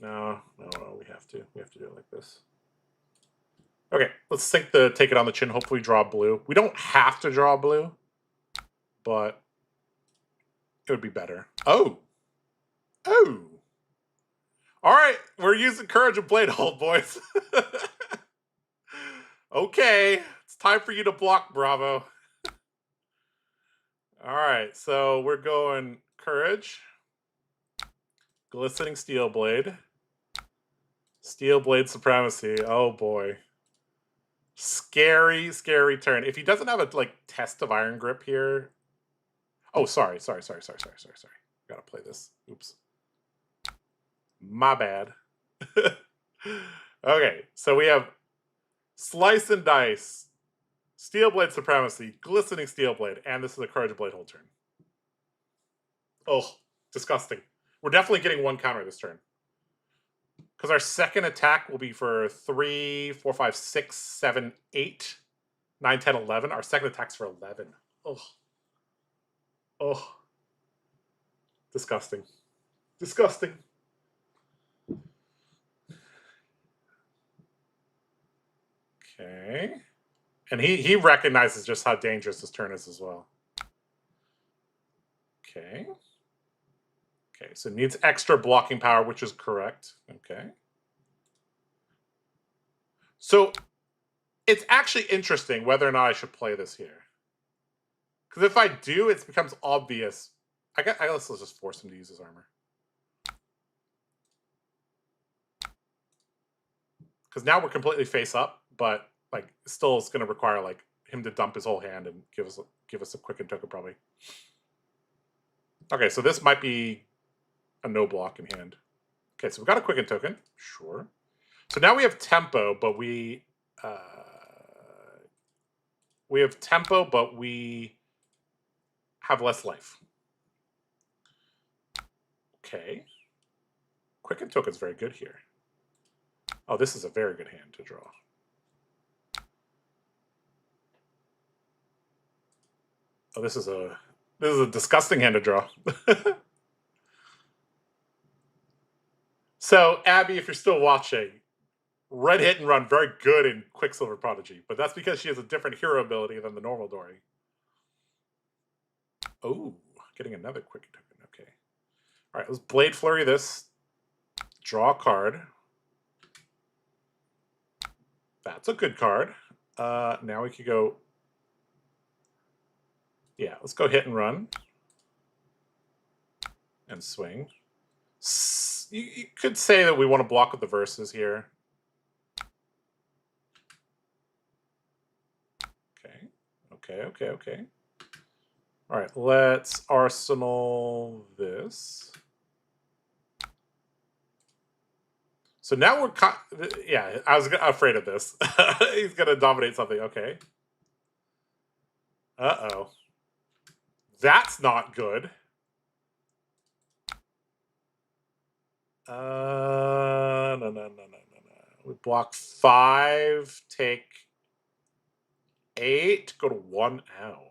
no, we have to. We have to do it like this. Okay, let's sink take it on the chin. Hopefully draw blue. We don't have to draw blue, but it would be better. Oh. All right, we're using Courage of Blade Hold, boys. Okay, it's time for you to block, Bravo. All right, so we're going Courage, Glistening Steel Blade, Steel Blade Supremacy. Oh boy, scary turn. If he doesn't have a Test of Iron Grip here. Oh, sorry. Gotta play this. Oops. My bad. Okay, so we have Slice and Dice, Steel Blade Supremacy, Glistening Steel Blade, and this is a Courage of Blade Hold turn. Oh, disgusting. We're definitely getting one counter this turn. Because our second attack will be for 3, 4, 5, 6, 7, 8, 9, 10, 11. Our second attack's for 11. Oh. Disgusting. Okay. And he recognizes just how dangerous this turn is as well. Okay. Okay, so it needs extra blocking power, which is correct. Okay. So it's actually interesting whether or not I should play this here. Because if I do, it becomes obvious. I guess let's just force him to use his armor. Because now we're completely face up, but still it's going to require him to dump his whole hand and give us a quicken token probably. Okay, so this might be a no block in hand. Okay, so we got a quicken token, sure. So now we have tempo, but we have less life. Okay. Quicken Token's very good here. Oh, this is a very good hand to draw. Oh, this is a disgusting hand to draw. So, Abby, if you're still watching, red hit and run very good in Quicksilver Prodigy, but that's because she has a different hero ability than the normal Dory. Oh, getting another Quicken Token. Okay. All right, let's Blade Flurry this. Draw a card. That's a good card. Now we could go... Yeah, let's go hit and run. And swing. You could say that we want to block with the verses here. Okay. All right, let's Arsenal this. So now we're... Yeah, I was afraid of this. He's going to dominate something. Okay. Uh-oh. That's not good. No. We block 5, take 8, go to 1. Ow.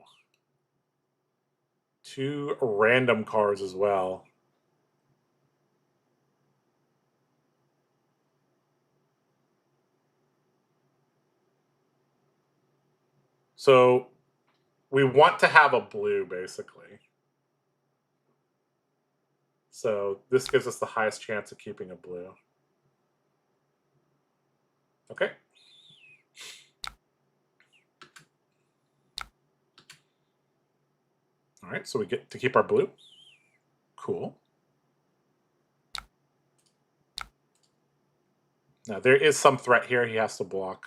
2 random cards as well. So we want to have a blue, basically. So this gives us the highest chance of keeping a blue. Okay. All right, so we get to keep our blue. Cool. Now there is some threat here he has to block.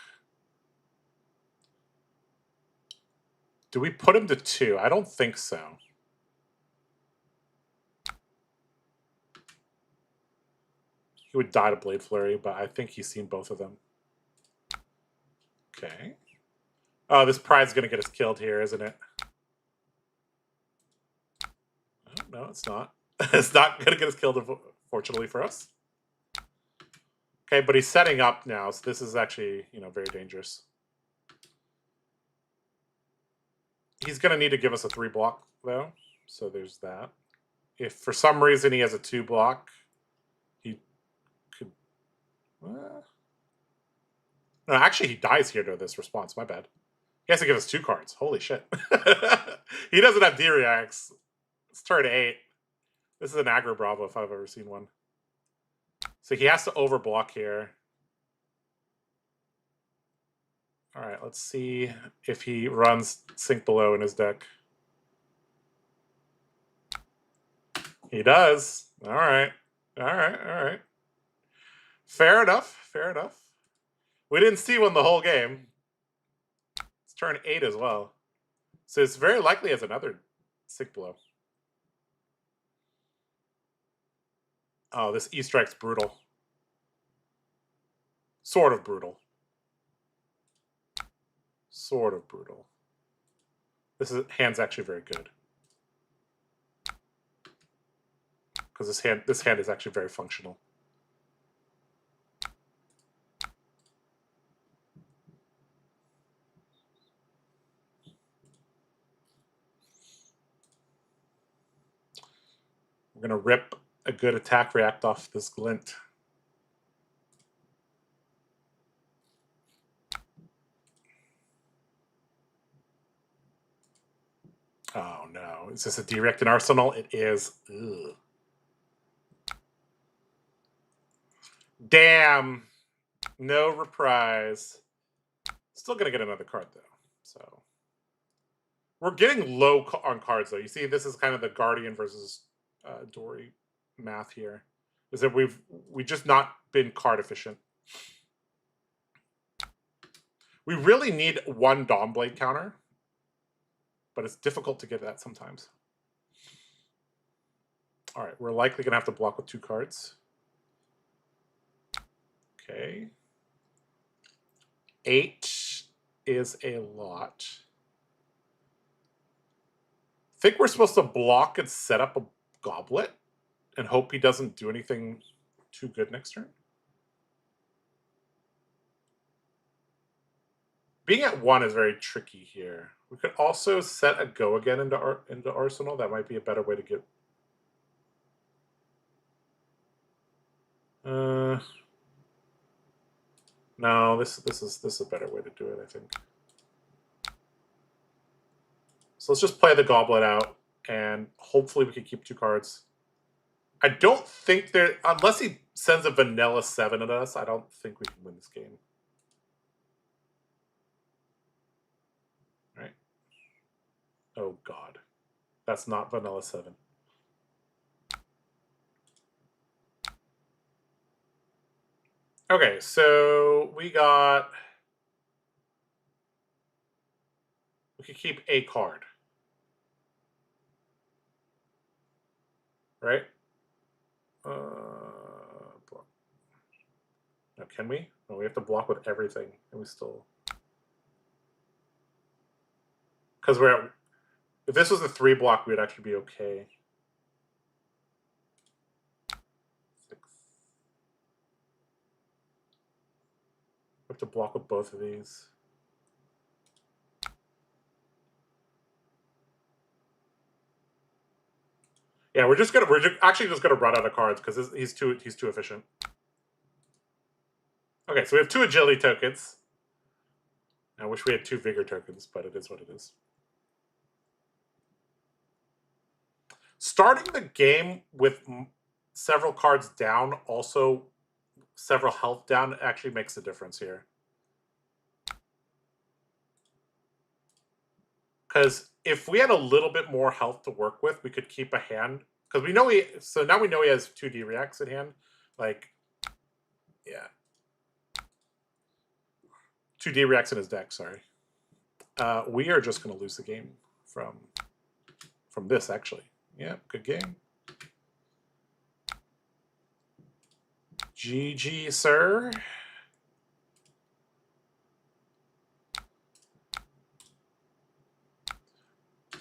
Do we put him to 2? I don't think so. He would die to Blade Flurry, but I think he's seen both of them. Okay. Oh, this pride's going to get us killed here, isn't it? Oh, no, it's not. It's not going to get us killed, fortunately for us. Okay, but he's setting up now, so this is actually, very dangerous. He's going to need to give us a 3 block, though. So there's that. If for some reason he has a 2 block, he could... No, actually, he dies here to this response. My bad. He has to give us 2 cards. Holy shit. He doesn't have D-Reacts. It's turn 8. This is an aggro Bravo if I've ever seen one. So he has to overblock here. All right, let's see if he runs Sink Below in his deck. He does. All right. Fair enough. We didn't see one the whole game. It's turn 8 as well. So it's very likely as another Sink Below. Oh, this E-Strike's brutal. Sort of brutal. This hand's actually very good. Because this hand is actually very functional. We're going to rip a good attack react off this glint. Oh no. Is this a direct in Arsenal? It is. Ugh. Damn. No reprise. Still going to get another card though. So we're getting low on cards though. You see, this is kind of the Guardian versus Dory math here. Is that we've just not been card efficient. We really need 1 Dawnblade counter, but it's difficult to get that sometimes. All right, we're likely going to have to block with 2 cards. Okay. 8 is a lot. I think we're supposed to block and set up a goblet and hope he doesn't do anything too good next turn. Being at 1 is very tricky here. We could also set a go again into Arsenal. That might be a better way to get. No, this is a better way to do it, I think. So let's just play the Goblet out, and hopefully we can keep 2 cards. I don't think there, unless he sends a vanilla 7 at us, I don't think we can win this game. Right? Oh God, that's not vanilla 7. Okay, so we could keep a card, right? No, can we? No, we have to block with everything, and we still. Because we're at, if this was a 3 block, we'd actually be okay. 6. We have to block with both of these. Yeah, we're actually just gonna run out of cards because he's too efficient. Okay, so we have 2 agility tokens. I wish we had 2 vigor tokens, but it is what it is. Starting the game with several cards down, also several health down, actually makes a difference here. Because if we had a little bit more health to work with, we could keep a hand. Because we know so now we know he has 2 D-Reacts in hand. Like, yeah. 2 D-Reacts in his deck, sorry. We are just going to lose the game from this, actually. Yeah, good game. GG, sir.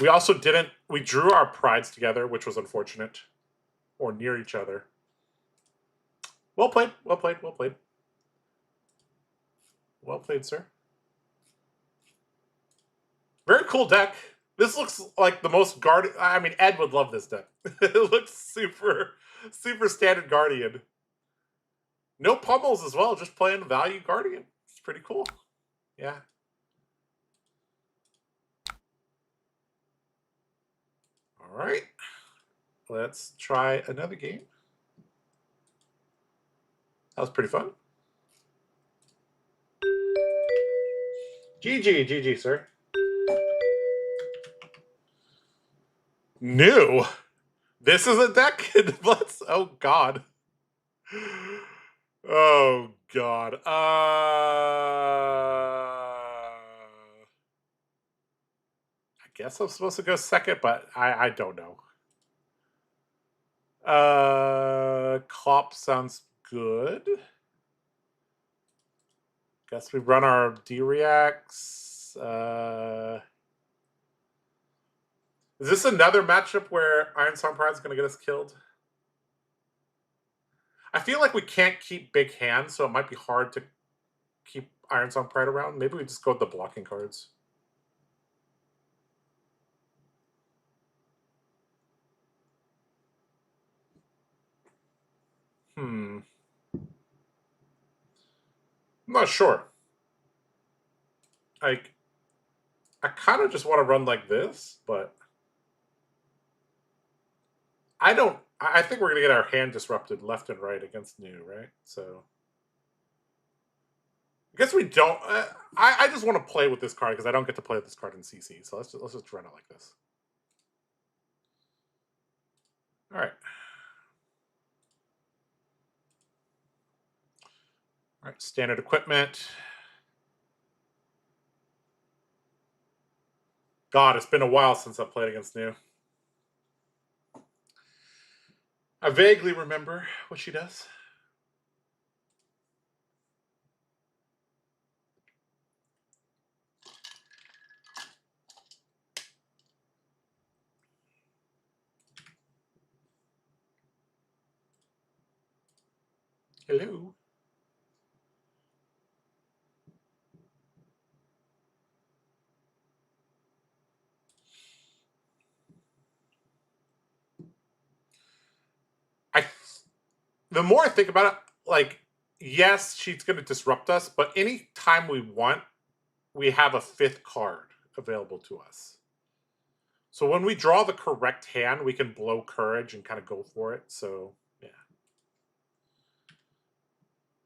We also didn't... We drew our prides together, which was unfortunate. Or near each other. Well played, well played, well played. Well played, sir. Very cool deck. This looks like the most Guardian... I mean, Ed would love this deck. It looks super standard Guardian. No pummels as well, just playing value Guardian. It's pretty cool. Yeah. All right. Let's try another game. That was pretty fun. GG, sir. New. This is a deck in Blitz. Oh God. Oh God. I guess I'm supposed to go second, but I don't know. Clop sounds good. Guess we run our D-Reacts. Is this another matchup where Iron Song Pride is going to get us killed? I feel like we can't keep big hands, so it might be hard to keep Iron Song Pride around. Maybe we just go with the blocking cards. I'm not sure. Like, I kind of just want to run like this, but I don't. I think we're going to get our hand disrupted left and right against New, right? So I guess we don't. I just want to play with this card because I don't get to play with this card in CC. So let's just run it like this. All right. All right. Standard equipment. God, it's been a while since I played against New. I vaguely remember what she does. Hello. The more I think about it, like, yes, she's going to disrupt us, but any time we want, we have a 5th card available to us. So when we draw the correct hand, we can blow courage and kind of go for it. So, yeah.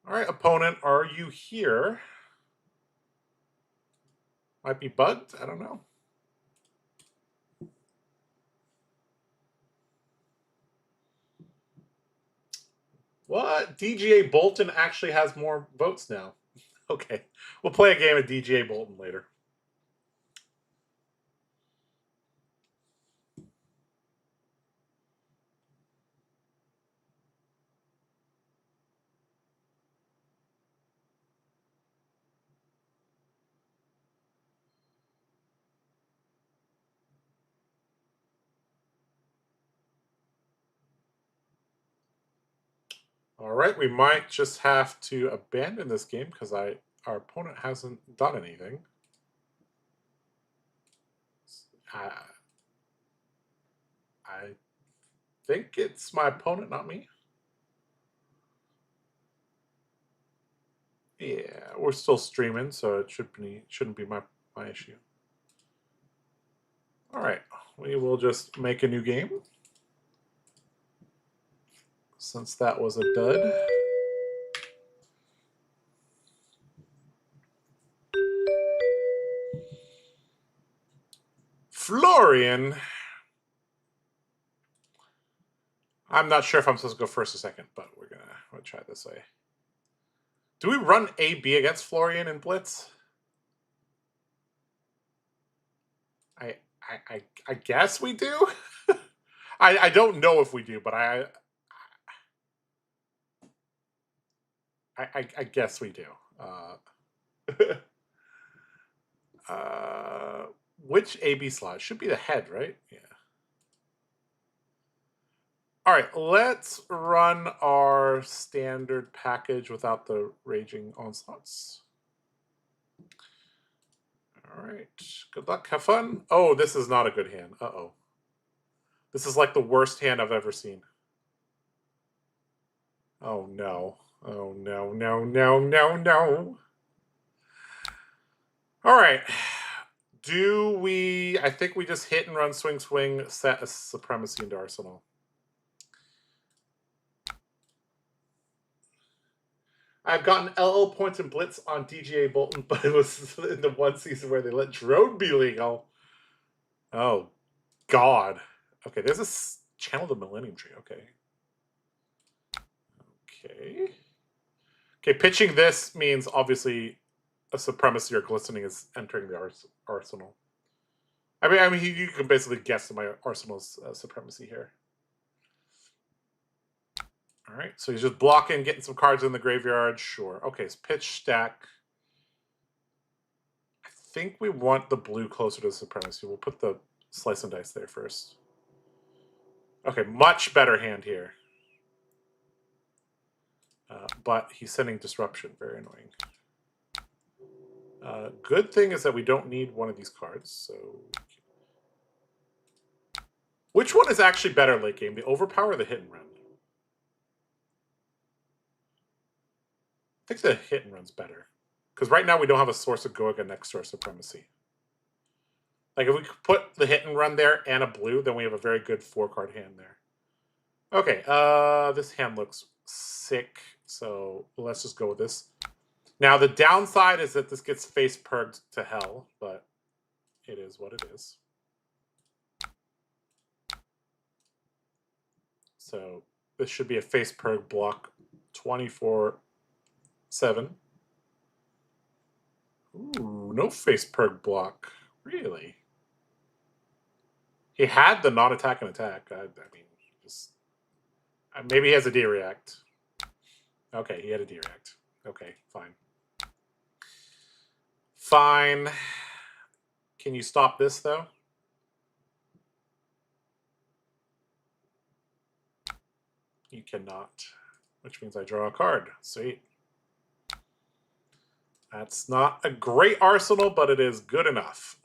All right, opponent, are you here? Might be bugged. I don't know. What? DGA Bolton actually has more votes now. Okay. We'll play a game of DGA Bolton later. All right, we might just have to abandon this game because our opponent hasn't done anything. I think it's my opponent, not me. Yeah, we're still streaming, so it shouldn't be my issue. All right, we will just make a new game since that was a dud. Florian. I'm not sure if I'm supposed to go first or second, but we're gonna try this way. Do we run AB against Florian in Blitz? I guess we do. I don't know if we do, but I guess we do. Which AB slot? Should be the head, right? Yeah. All right, let's run our standard package without the raging onslaughts. All right, good luck, have fun. Oh, this is not a good hand. Uh-oh. This is like the worst hand I've ever seen. Oh, no. Oh, no, no, no, no, no. All right. Do we... I think we just hit and run, swing, swing, set a supremacy into Arsenal. I've gotten LL points in Blitz on DGA Bolton, but it was in the one season where they let drone be legal. Oh, God. Okay, there's a Channel the Millennium Tree. Okay. Okay. Okay, pitching this means obviously a supremacy or glistening is entering the arsenal. I mean, you can basically guess my arsenal's supremacy here. All right, so he's just blocking, getting some cards in the graveyard. Sure. Okay, so pitch, stack. I think we want the blue closer to the supremacy. We'll put the slice and dice there first. Okay, much better hand here. But he's sending disruption. Very annoying. Good thing is that we don't need one of these cards, so... Which one is actually better late game, the overpower or the hit and run? I think the hit and run's better. Because right now we don't have a source of Goga next to our supremacy. Like if we could put the hit and run there and a blue, then we have a very good 4-card hand there. Okay, this hand looks sick, so let's just go with this. Now the downside is that this gets face perked to hell, but it is what it is. So this should be a face perk block 24/7. Ooh, no face perk block. Really? He had the non-attack and attack. I mean, just maybe he has a D-react. Okay, he had a D-react. Okay, fine. Fine. Can you stop this, though? You cannot. which means I draw a card. Sweet. That's not a great arsenal, but it is good enough.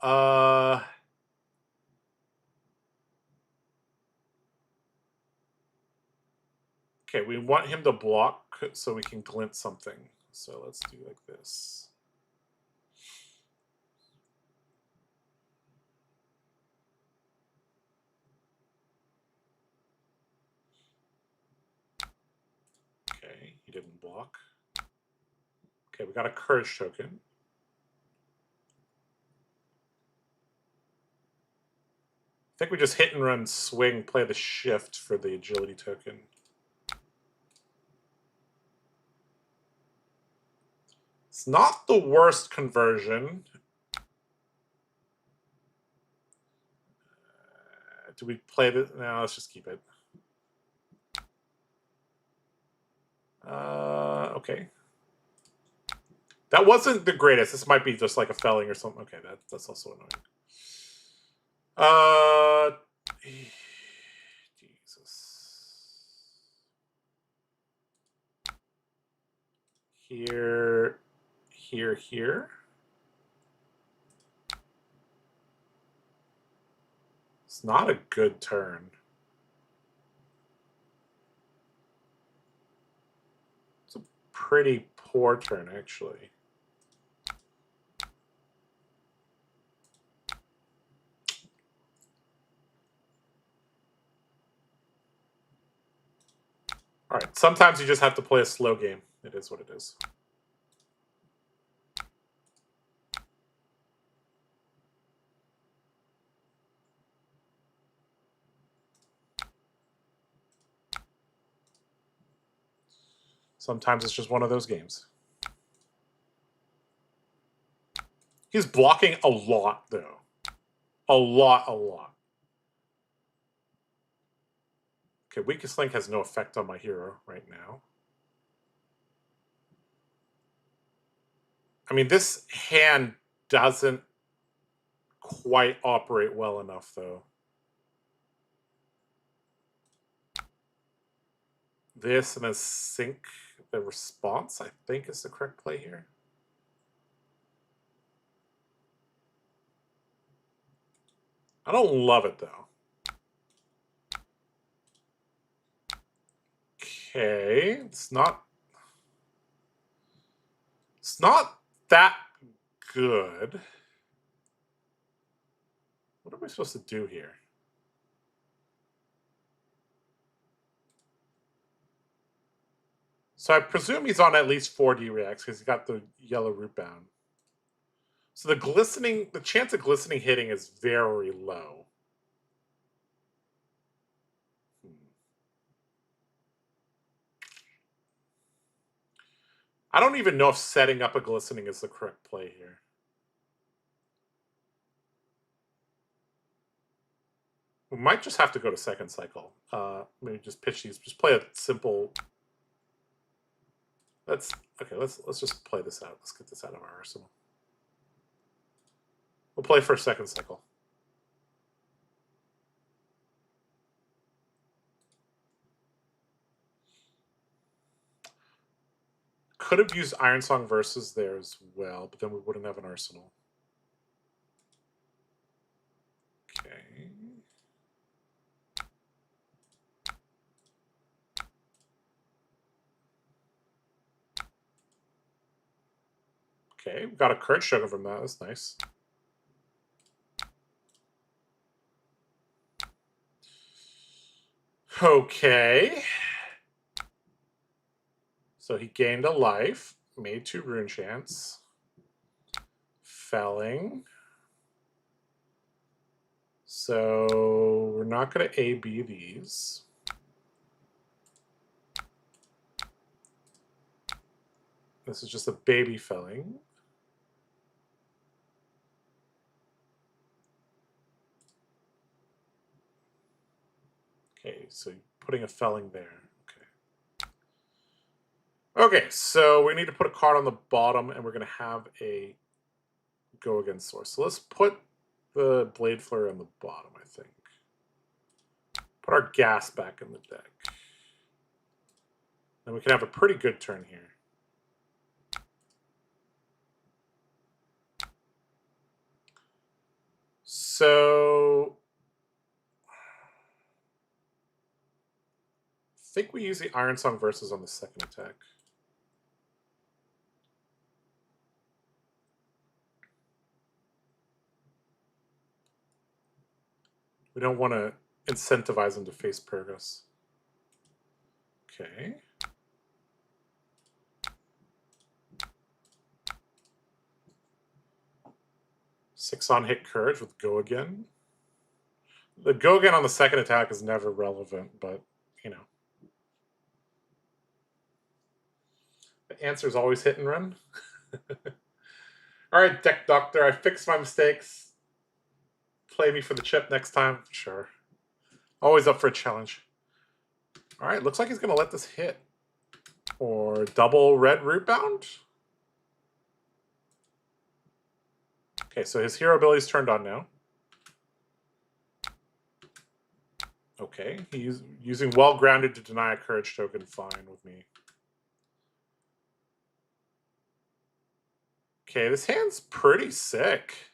Okay, we want him to block so we can glint something. So let's do like this. Okay, he didn't block. Okay, we got a courage token. I think we just hit and run, swing, play the shift for the agility token. It's not the worst conversion. Do we play this? No, let's just keep it. Okay. That wasn't the greatest. This might be just like a felling or something. Okay, that's also annoying. Jesus. Here. It's not a good turn. It's a pretty poor turn, actually. All right, sometimes you just have to play a slow game. It is what it is. Sometimes it's just one of those games. He's blocking a lot, though. A lot. Okay, Weakest Link has no effect on my hero right now. I mean, this hand doesn't quite operate well enough, though. This and a sync the response, I think, is the correct play here. I don't love it, though. Okay, it's not that good. What are we supposed to do here? So I presume he's on at least 4D reacts because he's got the yellow root bound. So the chance of glistening hitting is very low. I don't even know if setting up a glistening is the correct play here. We might just have to go to second cycle. Maybe just pitch these. Just play a simple. Let's just play this out. Let's get this out of our arsenal. We'll play for a second cycle. Could have used Iron Song Versus there as well, but then we wouldn't have an arsenal. Okay. Okay, we got a Courage Token from that. That's nice. Okay. So he gained a life, made 2 rune chance. Felling. So we're not going to A-B these. This is just a baby felling. Okay, so putting a felling there. Okay, so we need to put a card on the bottom, and we're going to have a go against source. So let's put the Blade Flare on the bottom, I think. Put our gas back in the deck. then we can have a pretty good turn here. So I think we use the Iron Song versus on the second attack. We don't want to incentivize him to face Purgus. Okay. Six on hit courage with go again. The go again on the second attack is never relevant, but you know. The answer is always hit and run. All right, Deck Doctor, I fixed my mistakes. Play me for the chip next time. Sure. Always up for a challenge. All right, looks like he's going to let this hit. Or double red Rootbound. Okay, so his hero ability's turned on now. Okay, he's using Well Grounded to deny a courage token. Fine with me. Okay, this hand's pretty sick.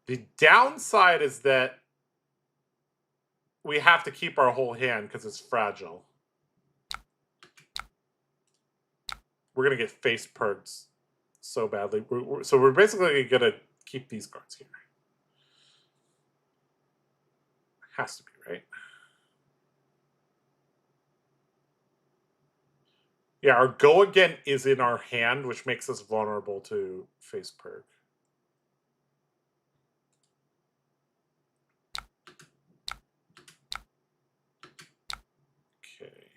The downside is that we have to keep our whole hand because it's fragile. We're going to get face perks so badly. So we're basically going to keep these cards here. Has to be, right? Yeah, our go again is in our hand, which makes us vulnerable to face perk. Okay.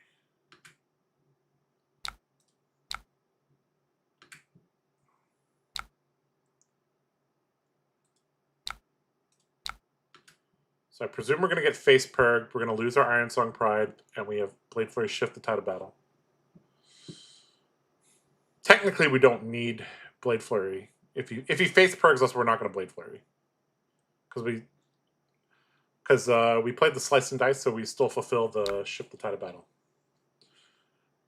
So I presume we're going to get face perk. We're going to lose our Iron Song Pride, and we have Blade Flurry shift the tide of battle. Technically, we don't need Blade Flurry. If he face perks us, we're not going to Blade Flurry. Because we played the Slice and Dice, so we still fulfill the shift the tide of battle.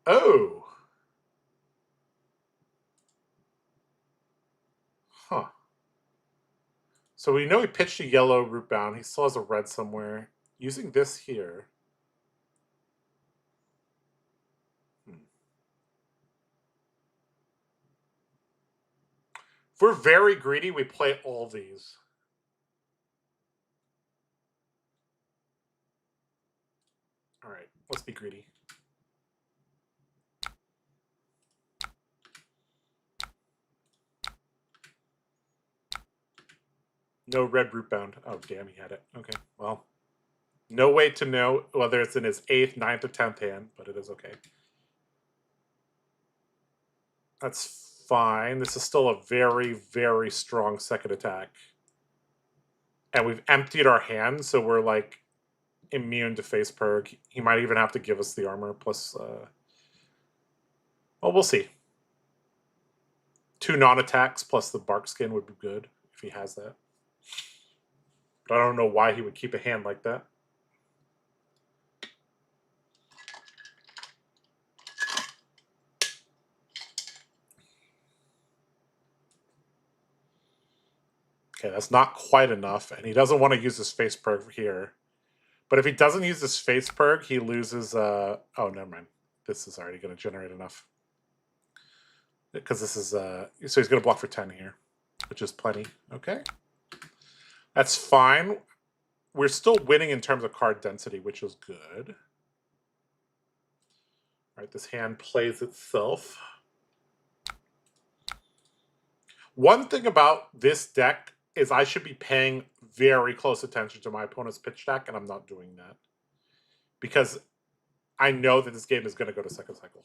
Oh! Huh. So we know he pitched a yellow Rootbound. He still has a red somewhere. Using this here. If we're very greedy, we play all these. All right, let's be greedy. No red Rootbound. Oh, damn, he had it. Okay, well. No way to know whether it's in his 8th, 9th, or 10th hand, but it is okay. That's fine. This is still a very, very strong second attack. And we've emptied our hand, so we're, like, immune to face perk. He might even have to give us the armor, plus... well, we'll see. 2 non-attacks plus the bark skin would be good, if he has that. But I don't know why he would keep a hand like that. Okay, that's not quite enough, and he doesn't want to use his face perk here. But if he doesn't use his face perk, he loses... oh, never mind. This is already going to generate enough. Because this is... so he's going to block for 10 here, which is plenty. Okay. That's fine. We're still winning in terms of card density, which is good. All right, this hand plays itself. One thing about this deck is I should be paying very close attention to my opponent's pitch stack, and I'm not doing that. Because I know that this game is going to go to second cycle.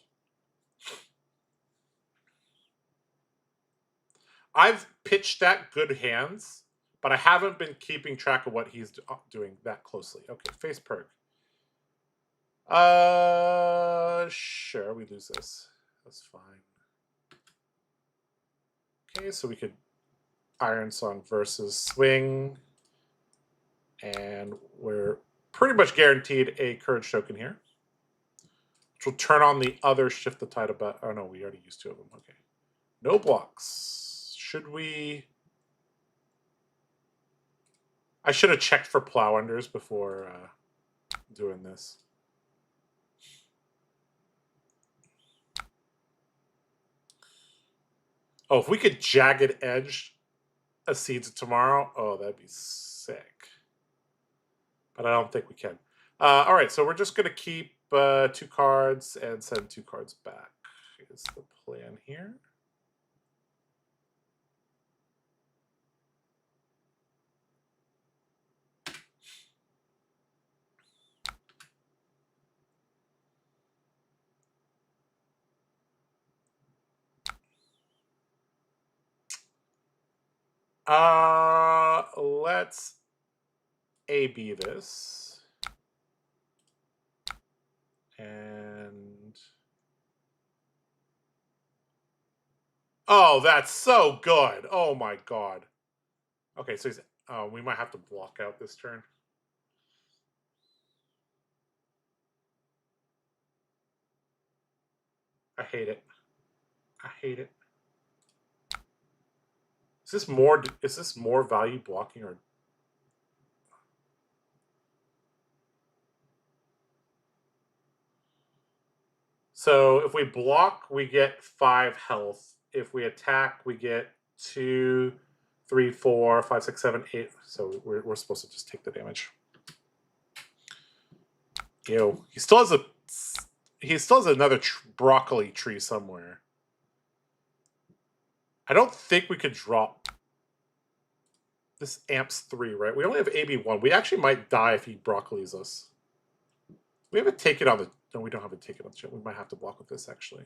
I've pitch stacked good hands, but I haven't been keeping track of what he's doing that closely. Okay, face perk. Sure, we lose this. That's fine. Okay, so we could Iron Song versus swing. And we're pretty much guaranteed a courage token here. we'll turn on the other shift the tide about. Oh no, we already used 2 of them. Okay. No blocks. Should we? I should have checked for plow unders before doing this. Oh, if we could jagged edge a Seeds of Tomorrow, oh, that'd be sick. But I don't think we can. All right, so we're just going to keep 2 cards and send 2 cards back is the plan here. Let's AB this. And oh, that's so good. Oh my god. Okay, so he's we might have to block out this turn. I hate it. I hate it. Is this more value blocking or so if we block, we get 5 health. If we attack, we get 2, 3, 4, 5, 6, 7, 8. So we're supposed to just take the damage. Ew. He still has another broccoli tree somewhere. I don't think we could drop. This amps 3, right? We only have AB1. We actually might die if he broccolis us. We have a take it on the. No, we don't have a take it on the ship. We might have to block with this actually.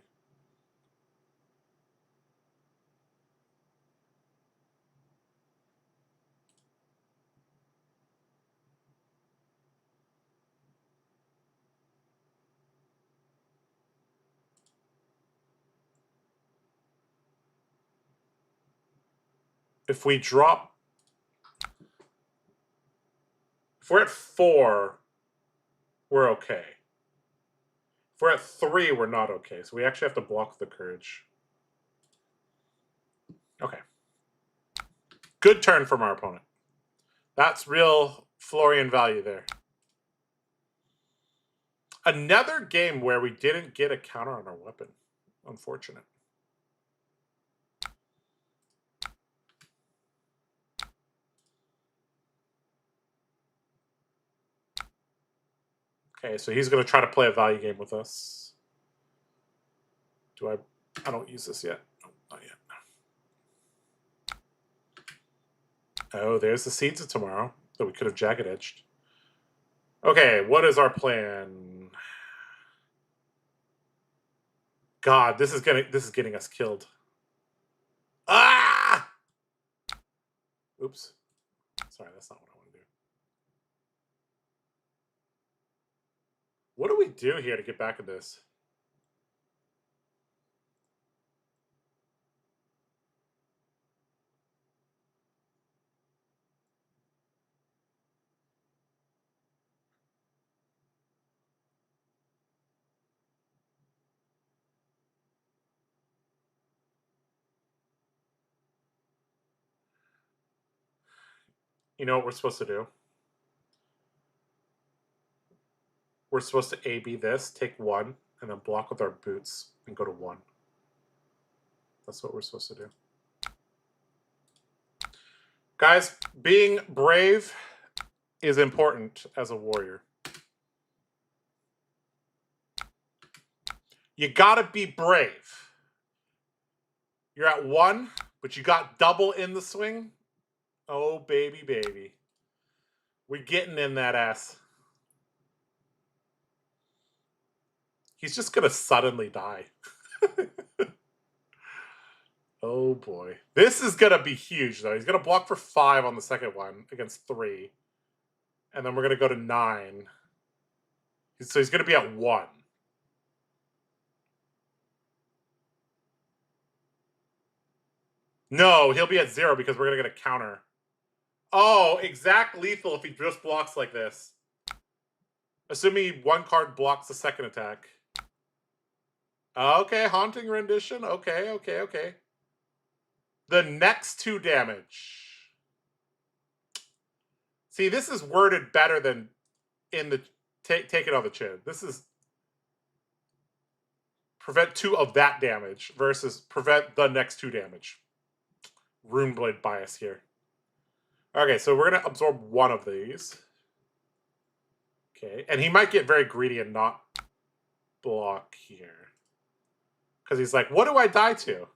If we drop. If we're at 4, we're okay. If we're at 3, we're not okay. So we actually have to block the courage. Okay. Good turn from our opponent. That's real Florian value there. Another game where we didn't get a counter on our weapon. Unfortunate. Okay, so he's going to try to play a value game with us. I don't use this yet. Oh, not yet. Oh, there's the Seeds of Tomorrow that we could have jagged edged. Okay, what is our plan? God, this is getting us killed. Ah! Oops. Sorry, that's not what I want to do. What do we do here to get back at this? You know what we're supposed to do? We're supposed to AB this, take 1, and then block with our boots and go to 1. That's what we're supposed to do. Guys, being brave is important as a warrior. You gotta be brave. You're at 1, but you got double in the swing. Oh, baby, baby. We're getting in that ass. He's just gonna suddenly die. Oh boy. This is gonna be huge though. He's gonna block for 5 on the second one against 3. And then we're gonna go to 9. So he's gonna be at 1. No, he'll be at 0 because we're gonna get a counter. Oh, exact lethal if he just blocks like this. Assuming 1 card blocks the second attack. Okay, Haunting Rendition. Okay, okay, okay. The next 2 damage. See, this is worded better than in the take it on the chin. This is prevent 2 of that damage versus prevent the next 2 damage. Runeblade bias here. Okay, so we're going to absorb 1 of these. Okay, and he might get very greedy and not block here. Because he's like, what do I die to?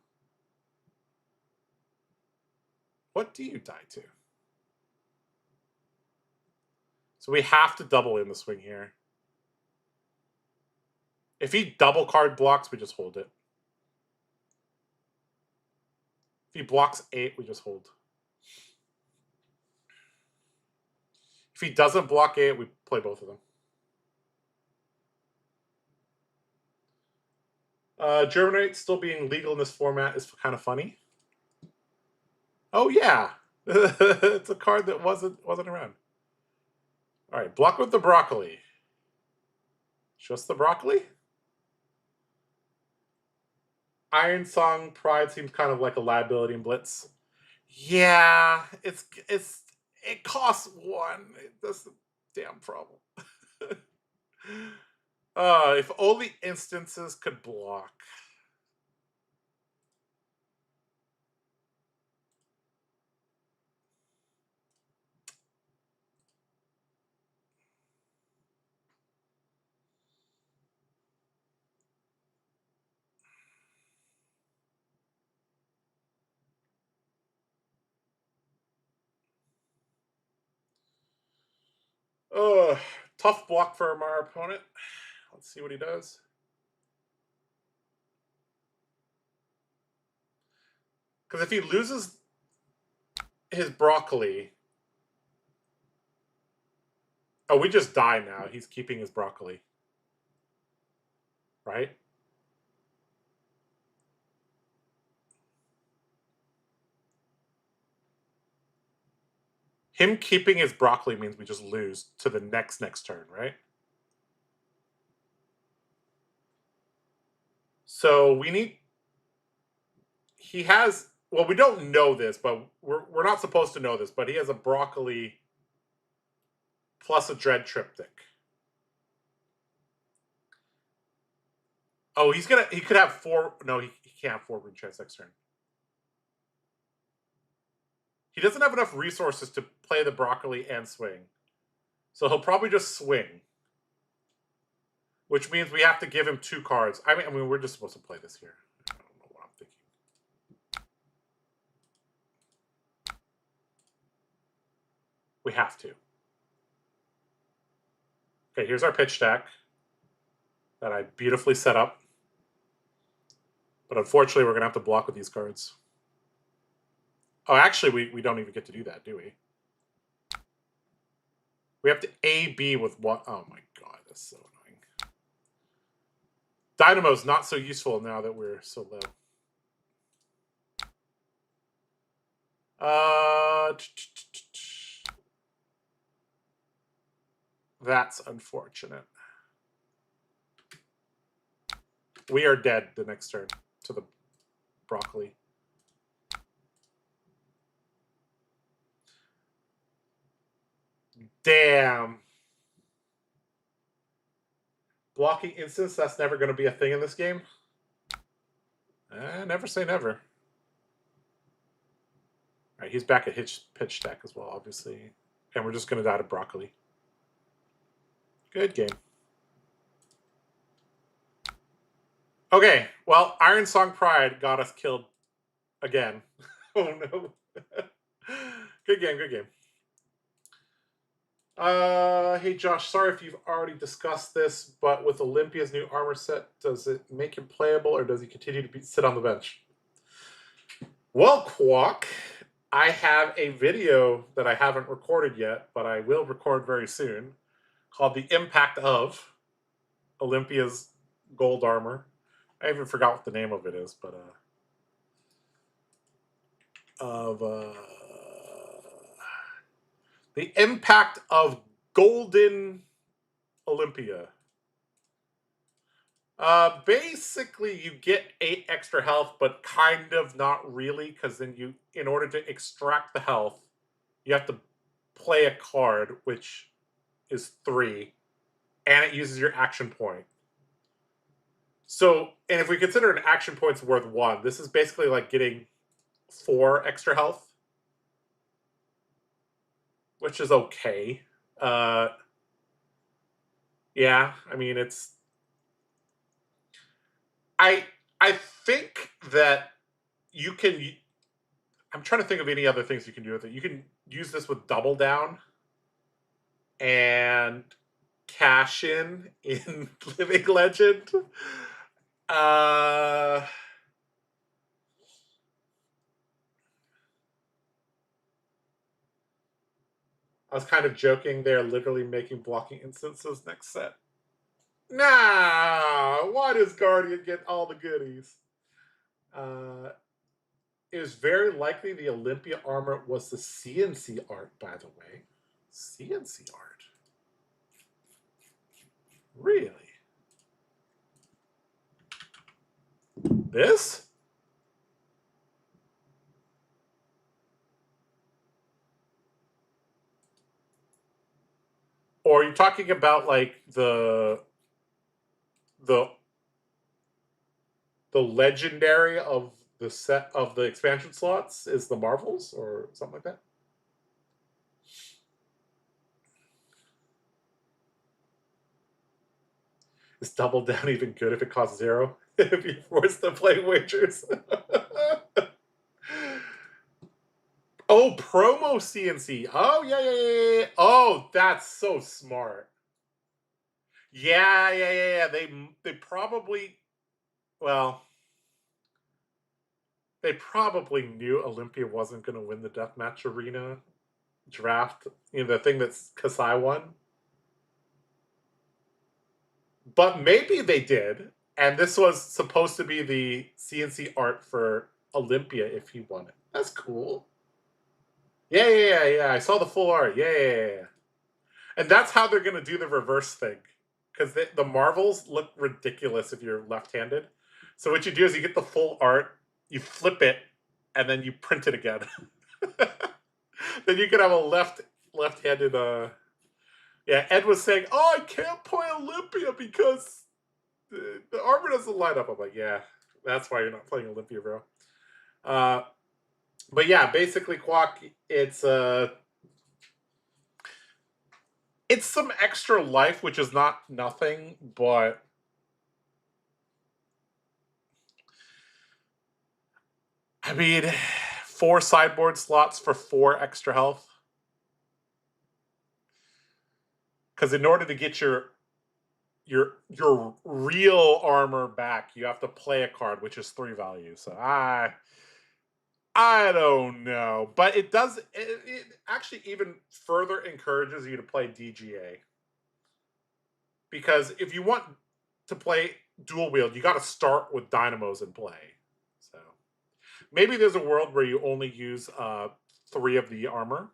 What do you die to? So we have to double in the swing here. If he double card blocks, we just hold it. If he blocks 8, we just hold. If he doesn't block 8, we play both of them. Germinate still being legal in this format is kind of funny. Oh yeah, it's a card that wasn't around. All right, block with the broccoli. Just the broccoli. Iron Song Pride seems kind of like a liability in Blitz. Yeah, it costs 1. That's the damn problem. If only instances could block. Tough block for our opponent. Let's see what he does. Because if he loses his broccoli... Oh, we just die now. He's keeping his broccoli. Right? Him keeping his broccoli means we just lose to the next turn, right? So we need... He has... Well, we don't know this, but we're not supposed to know this, but he has a broccoli plus a dread triptych. Oh, he could have 4... No, he can't have 4 rune chance next turn. He doesn't have enough resources to play the broccoli and swing. So he'll probably just swing. Which means we have to give him 2 cards. I mean, we're just supposed to play this here. I don't know what I'm thinking. We have to. Okay, here's our pitch deck that I beautifully set up. But unfortunately, we're going to have to block with these cards. Oh, actually, we don't even get to do that, do we? We have to A-B with what? Oh my god, that's so annoying. Dynamo's not so useful now that we're so low. That's unfortunate. We are dead the next turn to the broccoli. Damn. Blocking instance, that's never going to be a thing in this game. Never say never. All right, he's back at pitch deck as well, obviously. And we're just going to die to broccoli. Good game. Okay, well, Iron Song Pride got us killed again. Oh, no. Good game, good game. Hey, Josh, sorry if you've already discussed this, but with Olympia's new armor set, does it make him playable, or does he continue to sit on the bench? Well, Quack, I have a video that I haven't recorded yet, but I will record very soon, called The Impact of Olympia's Gold Armor. I even forgot what the name of it is, but The Impact of Golden Olympia. Basically, you get 8 extra health, but kind of not really, because then you, in order to extract the health, you have to play a card, which is 3, and it uses your action point. So, and if we consider an action point's worth 1, this is basically like getting 4 extra health, which is okay. Yeah, I mean, it's... I think that you can... I'm trying to think of any other things you can do with it. You can use this with Double Down and cash in Living Legend. I was kind of joking. They're literally making blocking instances next set. Nah, why does Guardian get all the goodies? It is very likely the Olympia armor was the CNC art, by the way. CNC art? Really? This? Or are you talking about like the legendary of the set of the expansion slots is the Marvels or something like that? Is Double Down even good if it costs 0? If you're forced to play wagers? Oh, promo CNC. Oh, yeah. Oh, that's so smart. Yeah. They probably... Well... They probably knew Olympia wasn't going to win the Deathmatch Arena draft. You know, the thing that Kasai won. But maybe they did. And this was supposed to be the CNC art for Olympia if he won it. That's cool. Yeah. I saw the full art. Yeah. And that's how they're going to do the reverse thing. Because the Marvels look ridiculous if you're left-handed. So what you do is you get the full art, you flip it, and then you print it again. Then you could have a left-handed... Yeah, Ed was saying, oh, I can't play Olympia because the armor doesn't line up. I'm like, yeah, that's why you're not playing Olympia, bro. But yeah, basically, Quack, it's some extra life, which is not nothing, but... I mean, 4 sideboard slots for 4 extra health. Because in order to get your real armor back, you have to play a card, which is 3 value. So I don't know. But it does... It actually even further encourages you to play DGA. Because if you want to play dual wield, you got to start with Dynamos in play. So maybe there's a world where you only use 3 of the armor.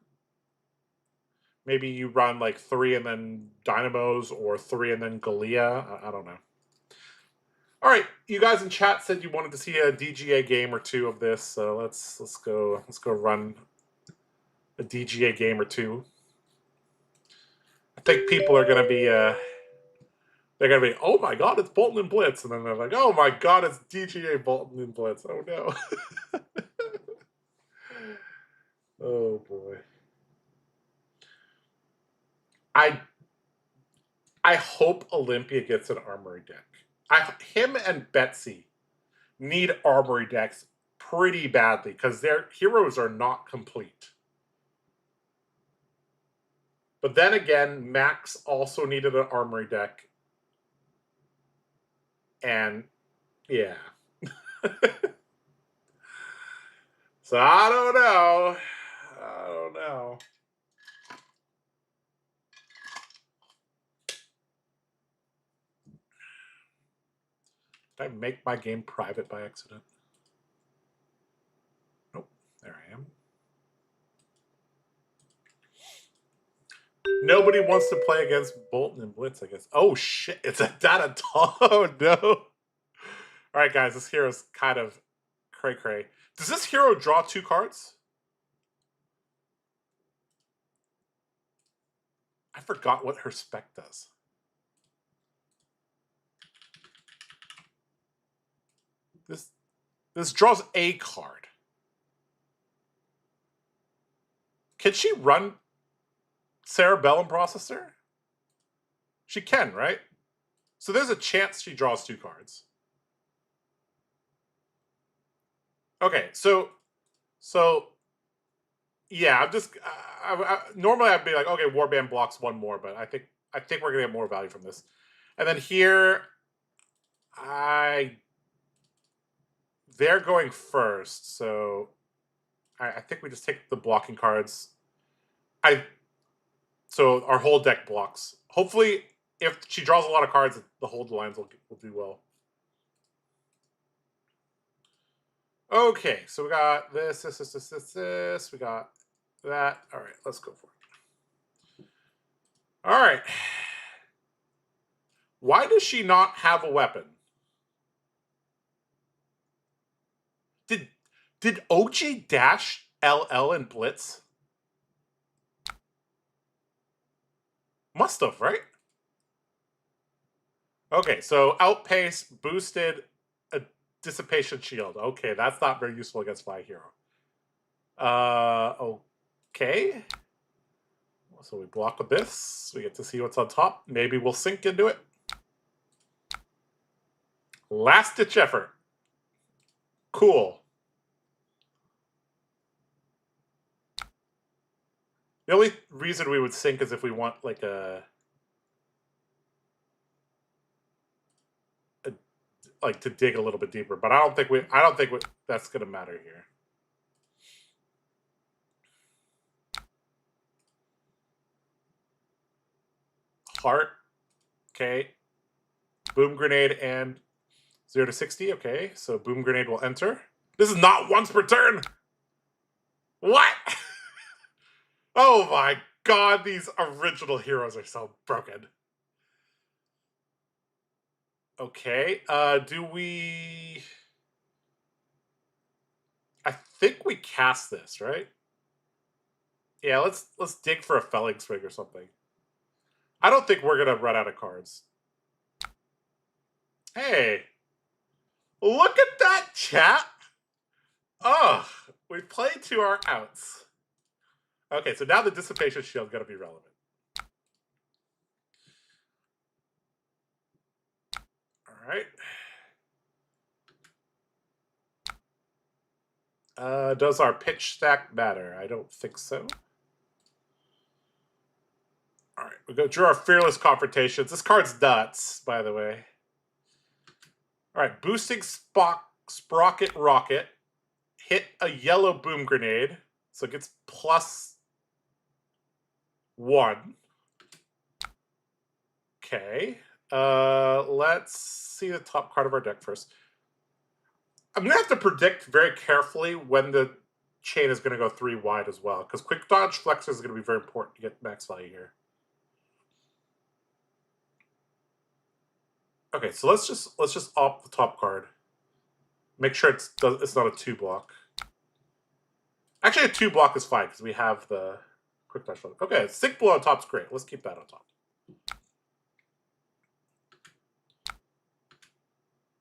Maybe you run like 3 and then Dynamos, or 3 and then Galia. I don't know. All right, you guys in chat said you wanted to see a DGA game or 2 of this, so let's go run a DGA game or 2. I think people are gonna be they're gonna be, oh my god, it's Bolton and Blitz, and then they're like, oh my god, it's DGA Bolton and Blitz. Oh no. Oh boy. I hope Olympia gets an armory deck. Him and Betsy need armory decks pretty badly because their heroes are not complete. But then again, Max also needed an armory deck. And yeah. So I don't know. Did I make my game private by accident? Nope. There I am. Nobody wants to play against Bolton and Blitz, I guess. Oh, shit. It's a data tall. Oh, no. All right, guys. This hero's kind of cray-cray. Does this hero draw 2 cards? I forgot what her spec does. This draws a card. Can she run Cerebellum Processor? She can, right? So there's a chance she draws 2 cards. Okay, so yeah, I'm just normally I'd be like, okay, Warband blocks 1 more, but I think we're gonna get more value from this. And then here, they're going first, so I think we just take the blocking cards. So our whole deck blocks. Hopefully, if she draws a lot of cards, the hold lines will do well. Okay, so we got this. We got that. All right, let's go for it. All right. Why does she not have a weapon? Did OG dash LL and Blitz? Must have, right? Okay, okay, outpace, boosted, a dissipation shield. Okay, that's not very useful against Fly Hero. Okay. So we block with this. We get to see what's on top. Maybe we'll sink into it. Last ditch effort. Cool. The only reason we would sink is if we want like like to dig a little bit deeper, but I don't think that's gonna matter here. Heart. Okay. Boom grenade and 0 to 60. Okay, so boom grenade will enter. This is not once per turn. What? Oh my god, these original heroes are so broken. Okay, do we... I think we cast this, right? Yeah, let's dig for a Felling Swing or something. I don't think we're gonna run out of cards. Hey, look at that, chat. Oh, we played to our outs. Okay, so now the Dissipation Shield's gonna be relevant. All right. Does our pitch stack matter? I don't think so. All right, we go drew our Fearless Confrontations. This card's nuts, by the way. All right, boosting Sprocket Rocket. Hit a yellow boom grenade, so it gets +1. Okay. Let's see the top card of our deck first. I'm gonna have to predict very carefully when the chain is gonna go 3 wide as well, because Quick Dodge Flexor is gonna be very important to get max value here. Okay, so let's just opt the top card. Make sure it's not a 2-block. Actually, a 2-block is fine because we have the Quick Dodge Flexor. Okay, Sink Blow on top's great. Let's keep that on top.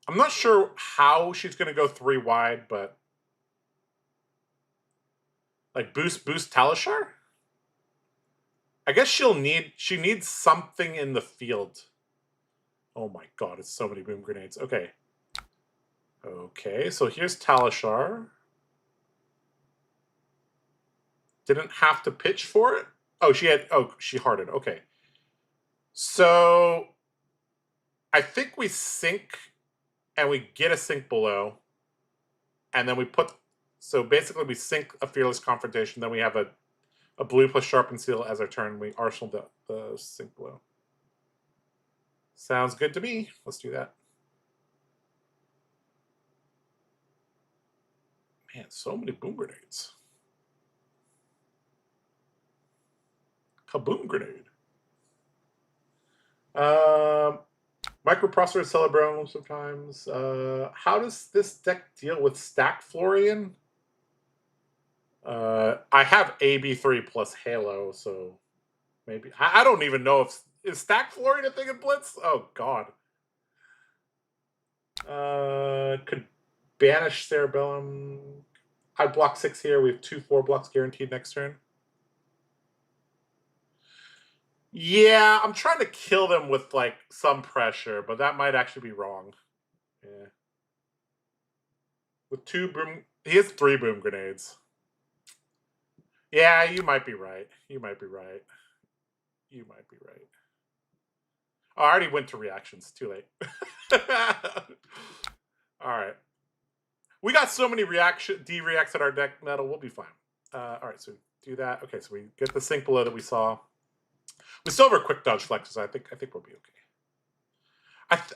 I'm not sure how she's going to go 3 wide, but like boost Talishar? I guess she needs something in the field. Oh my god, it's so many boom grenades. Okay. Okay, so here's Talishar. Didn't have to pitch for it? Oh, she hearted. Okay. So I think we sink and we get a sink below. And then we so basically we sink a Fearless Confrontation, then we have a blue plus Sharpened Seal as our turn. We arsenal the sink below. Sounds good to me. Let's do that. Man, so many boom grenades. Kaboom grenade. Microprocessor Celebrum sometimes. How does this deck deal with Stack Florian? I have AB3 plus Halo, so maybe I don't even know if is Stack Florian a thing in Blitz? Oh god. Could banish Cerebellum. I'd block 6 here. We have 2/4 blocks guaranteed next turn. Yeah, I'm trying to kill them with like some pressure, but that might actually be wrong. Yeah. With 2 boom, he has 3 boom grenades. Yeah, you might be right. You might be right. You might be right. Oh, I already went to reactions. Too late. All right. We got so many D-reacts at our deck metal. We'll be fine. All right, so do that. Okay, so we get the sink below that we saw. We still have our quick dodge flexes. I think we'll be okay.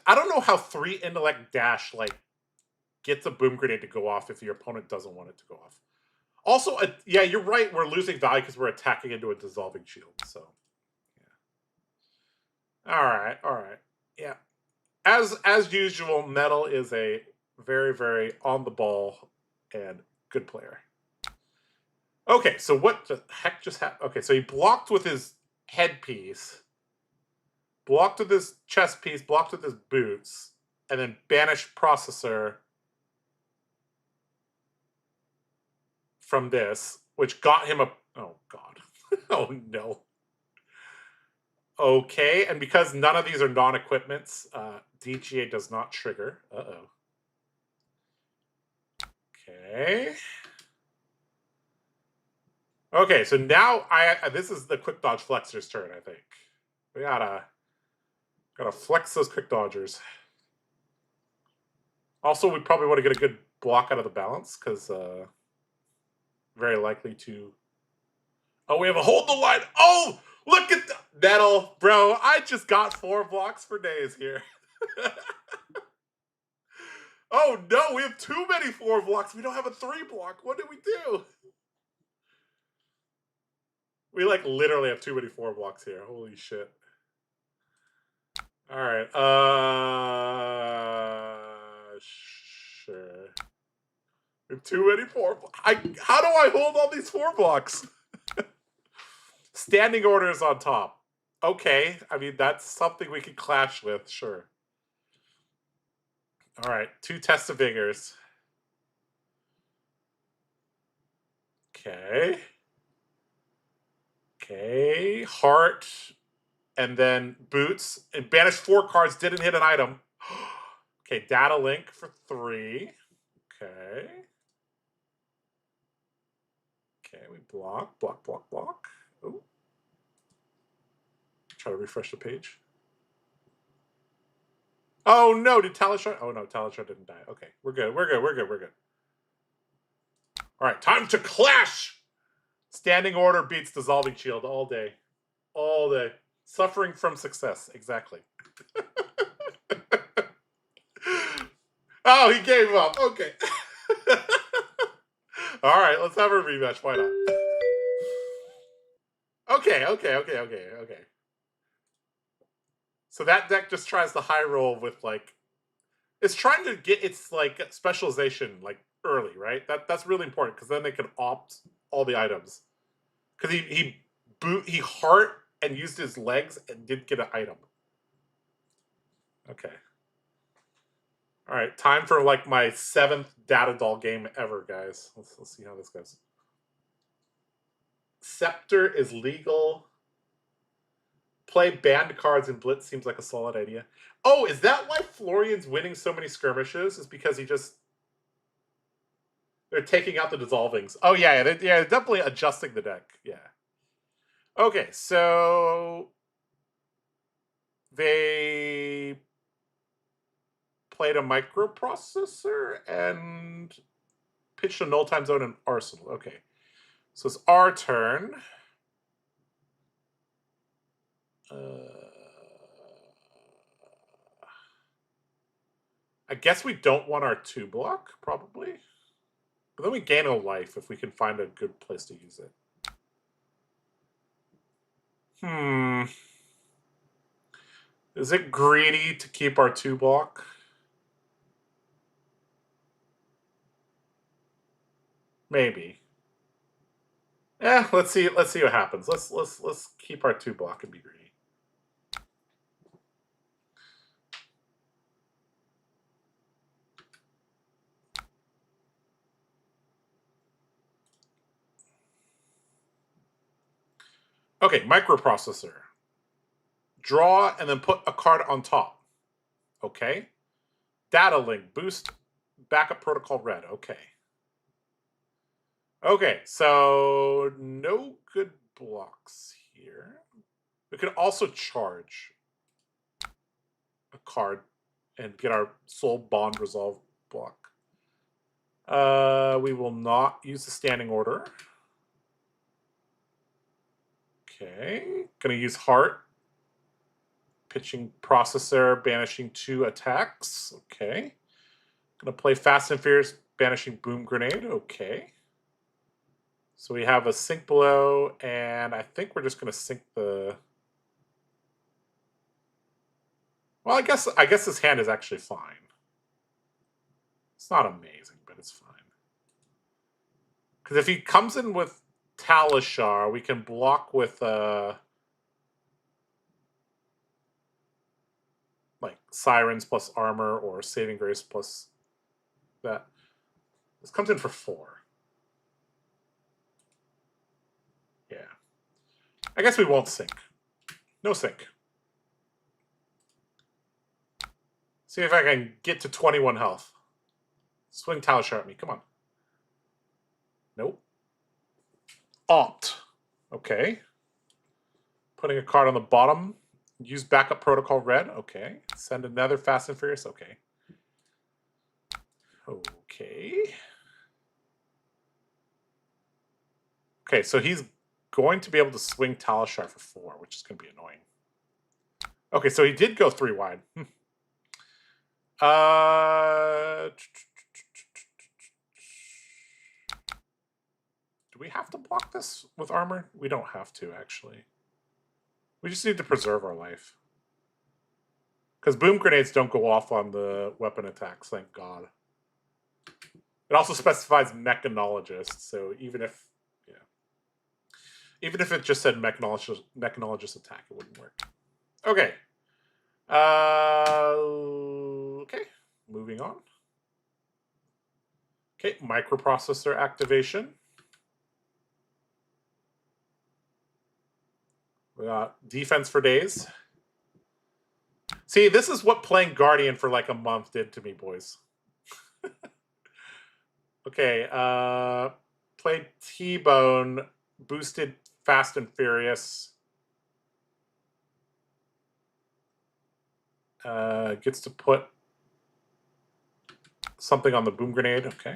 I don't know how 3 intellect dash like gets a boom grenade to go off if your opponent doesn't want it to go off. Also, yeah, you're right. We're losing value because we're attacking into a dissolving shield. So, yeah. All right. Yeah. As usual, Metal is a very, very on the ball and good player. Okay, so what the heck just happened? Okay, so he blocked with his headpiece, blocked with his chest piece, blocked with his boots, and then banished processor from this, which got him a. Oh god. Oh no. Okay, and because none of these are non-equipments, DGA does not trigger. Uh-oh. Okay. Okay, so now this is the quick dodge flexer's turn, I think. We gotta flex those quick dodgers. Also, we probably want to get a good block out of the balance, because very likely to. Oh, we have a hold the line. Oh, look at the Metal, bro. I just got 4 blocks for days here. Oh no, we have too many 4 blocks. We don't have a 3 block. What did we do? We like literally have too many 4 blocks here. Holy shit. All right. Sure. We have too many 4 blocks. How do I hold all these 4 blocks? Standing order is on top. Okay. I mean, that's something we can clash with. Sure. All right. 2 test of vigors. Okay. Okay. Heart. And then boots. And banish 4 cards. Didn't hit an item. Okay. Data link for 3. Okay. Okay. We block. Oh. Try to refresh the page. Oh no, did Talishar? Oh no, Talishar didn't die. Okay, we're good. All right, time to clash! Standing order beats dissolving shield all day. All day. Suffering from success, exactly. Oh, he gave up. Okay. All right, let's have a rematch. Why not? Okay. So that deck just tries to high roll with like, it's trying to get its like specialization like early, right? That's really important because then they can opt all the items. Because he heart and used his legs and didn't get an item. Okay. All right, time for like my 7th data doll game ever, guys. Let's see how this goes. Scepter is legal. Play banned cards in Blitz seems like a solid idea. Oh, is that why Florian's winning so many skirmishes? Is because they're taking out the dissolvings. Oh yeah, they're definitely adjusting the deck. Yeah. Okay, so they played a microprocessor and pitched a null time zone and arsenal. Okay, so it's our turn. I guess we don't want our 2 block, probably. But then we gain a life if we can find a good place to use it. Is it greedy to keep our 2 block? Maybe. Let's see what happens. Let's keep our 2 block and be greedy. Okay, microprocessor. Draw and then put a card on top. Okay. Data link, boost, backup protocol red. Okay. Okay, so no good blocks here. We could also charge a card and get our soul bond resolve block. We will not use the standing order. Okay, gonna use heart. Pitching processor, banishing 2 attacks. Okay. Gonna play Fast and Furious, banishing boom grenade. Okay. So we have a sink below, and I think we're just gonna sink the. Well, I guess this hand is actually fine. It's not amazing, but it's fine. Because if he comes in with Talishar, we can block with like Sirens plus armor or Saving Grace plus that. This comes in for 4. Yeah. I guess we won't sink. No sink. See if I can get to 21 health. Swing Talishar at me. Come on. Nope. Opt. Okay. Putting a card on the bottom. Use backup protocol red. Okay. Send another Fast and Furious. Okay. Okay. Okay, so he's going to be able to swing Talishar for 4, which is going to be annoying. Okay, so he did go 3 wide. Do we have to block this with armor? We don't have to, actually. We just need to preserve our life. Because boom grenades don't go off on the weapon attacks, thank God. It also specifies mechanologist, so even if it just said mechanologist attack, it wouldn't work. Okay. Okay, moving on. Okay, microprocessor activation. We got defense for days. See, this is what playing Guardian for like a month did to me, boys. Okay, played T-Bone, boosted Fast and Furious. Gets to put something on the boom grenade. Okay.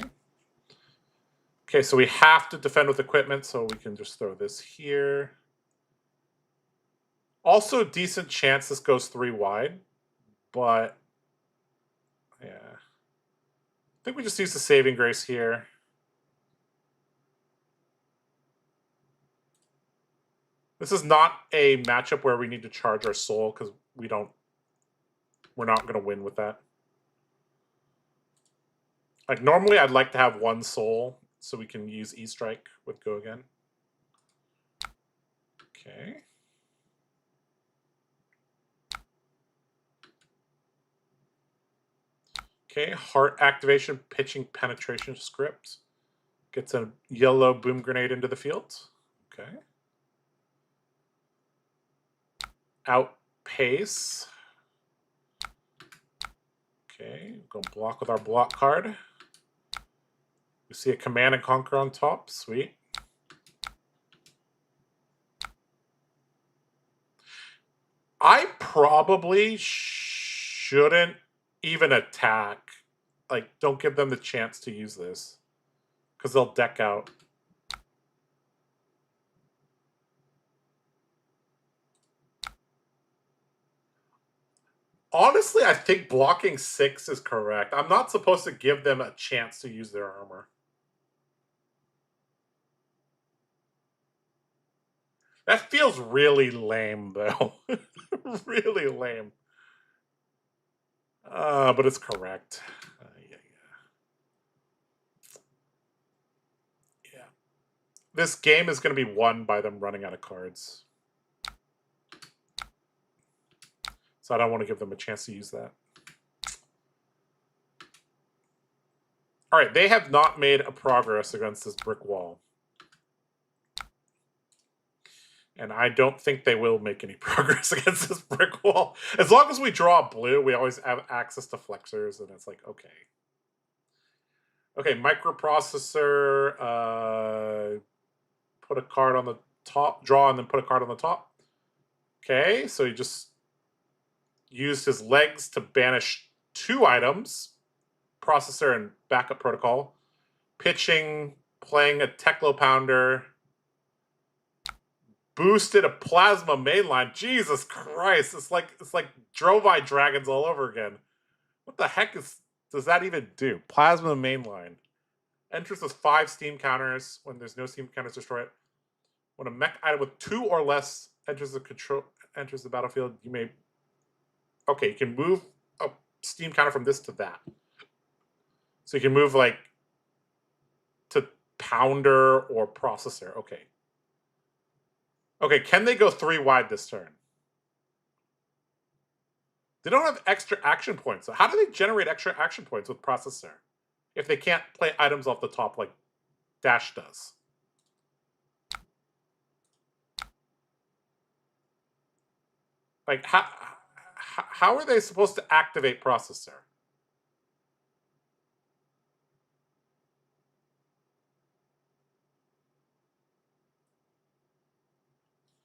Okay, so we have to defend with equipment, so we can just throw this here. Also, decent chance this goes 3 wide, but yeah. I think we just use the saving grace here. This is not a matchup where we need to charge our soul because we're not going to win with that. Like normally I'd like to have 1 soul so we can use E-Strike with Go Again. Okay. Okay, heart activation, pitching penetration script. Gets a yellow boom grenade into the field. Okay. Outpace. Okay, go block with our block card. We see a Command and Conquer on top. Sweet. I probably shouldn't even attack. Like, don't give them the chance to use this. Because they'll deck out. Honestly, I think blocking 6 is correct. I'm not supposed to give them a chance to use their armor. That feels really lame, though. Really lame. But it's correct. Yeah. This game is going to be won by them running out of cards. So I don't want to give them a chance to use that. All right, they have not made a progress against this brick wall. And I don't think they will make any progress against this brick wall. As long as we draw blue, we always have access to flexors, and it's like, okay. Okay, microprocessor, put a card on the top, draw, and then put a card on the top. Okay, so he just used his legs to banish 2 items, processor and backup protocol. Pitching, playing a Teklo Pounder, boosted a plasma mainline. Jesus Christ, it's like Drovai Dragons all over again. What the heck does that even do? Plasma mainline. Enters with 5 steam counters. When there's no steam counters, destroy it. When a mech item with 2 or less enters the battlefield, you may. Okay, you can move a steam counter from this to that. So you can move like to Pounder or Processor. Okay. Okay, can they go 3 wide this turn? They don't have extra action points. So how do they generate extra action points with Processor if they can't play items off the top like Dash does? Like, how are they supposed to activate Processor?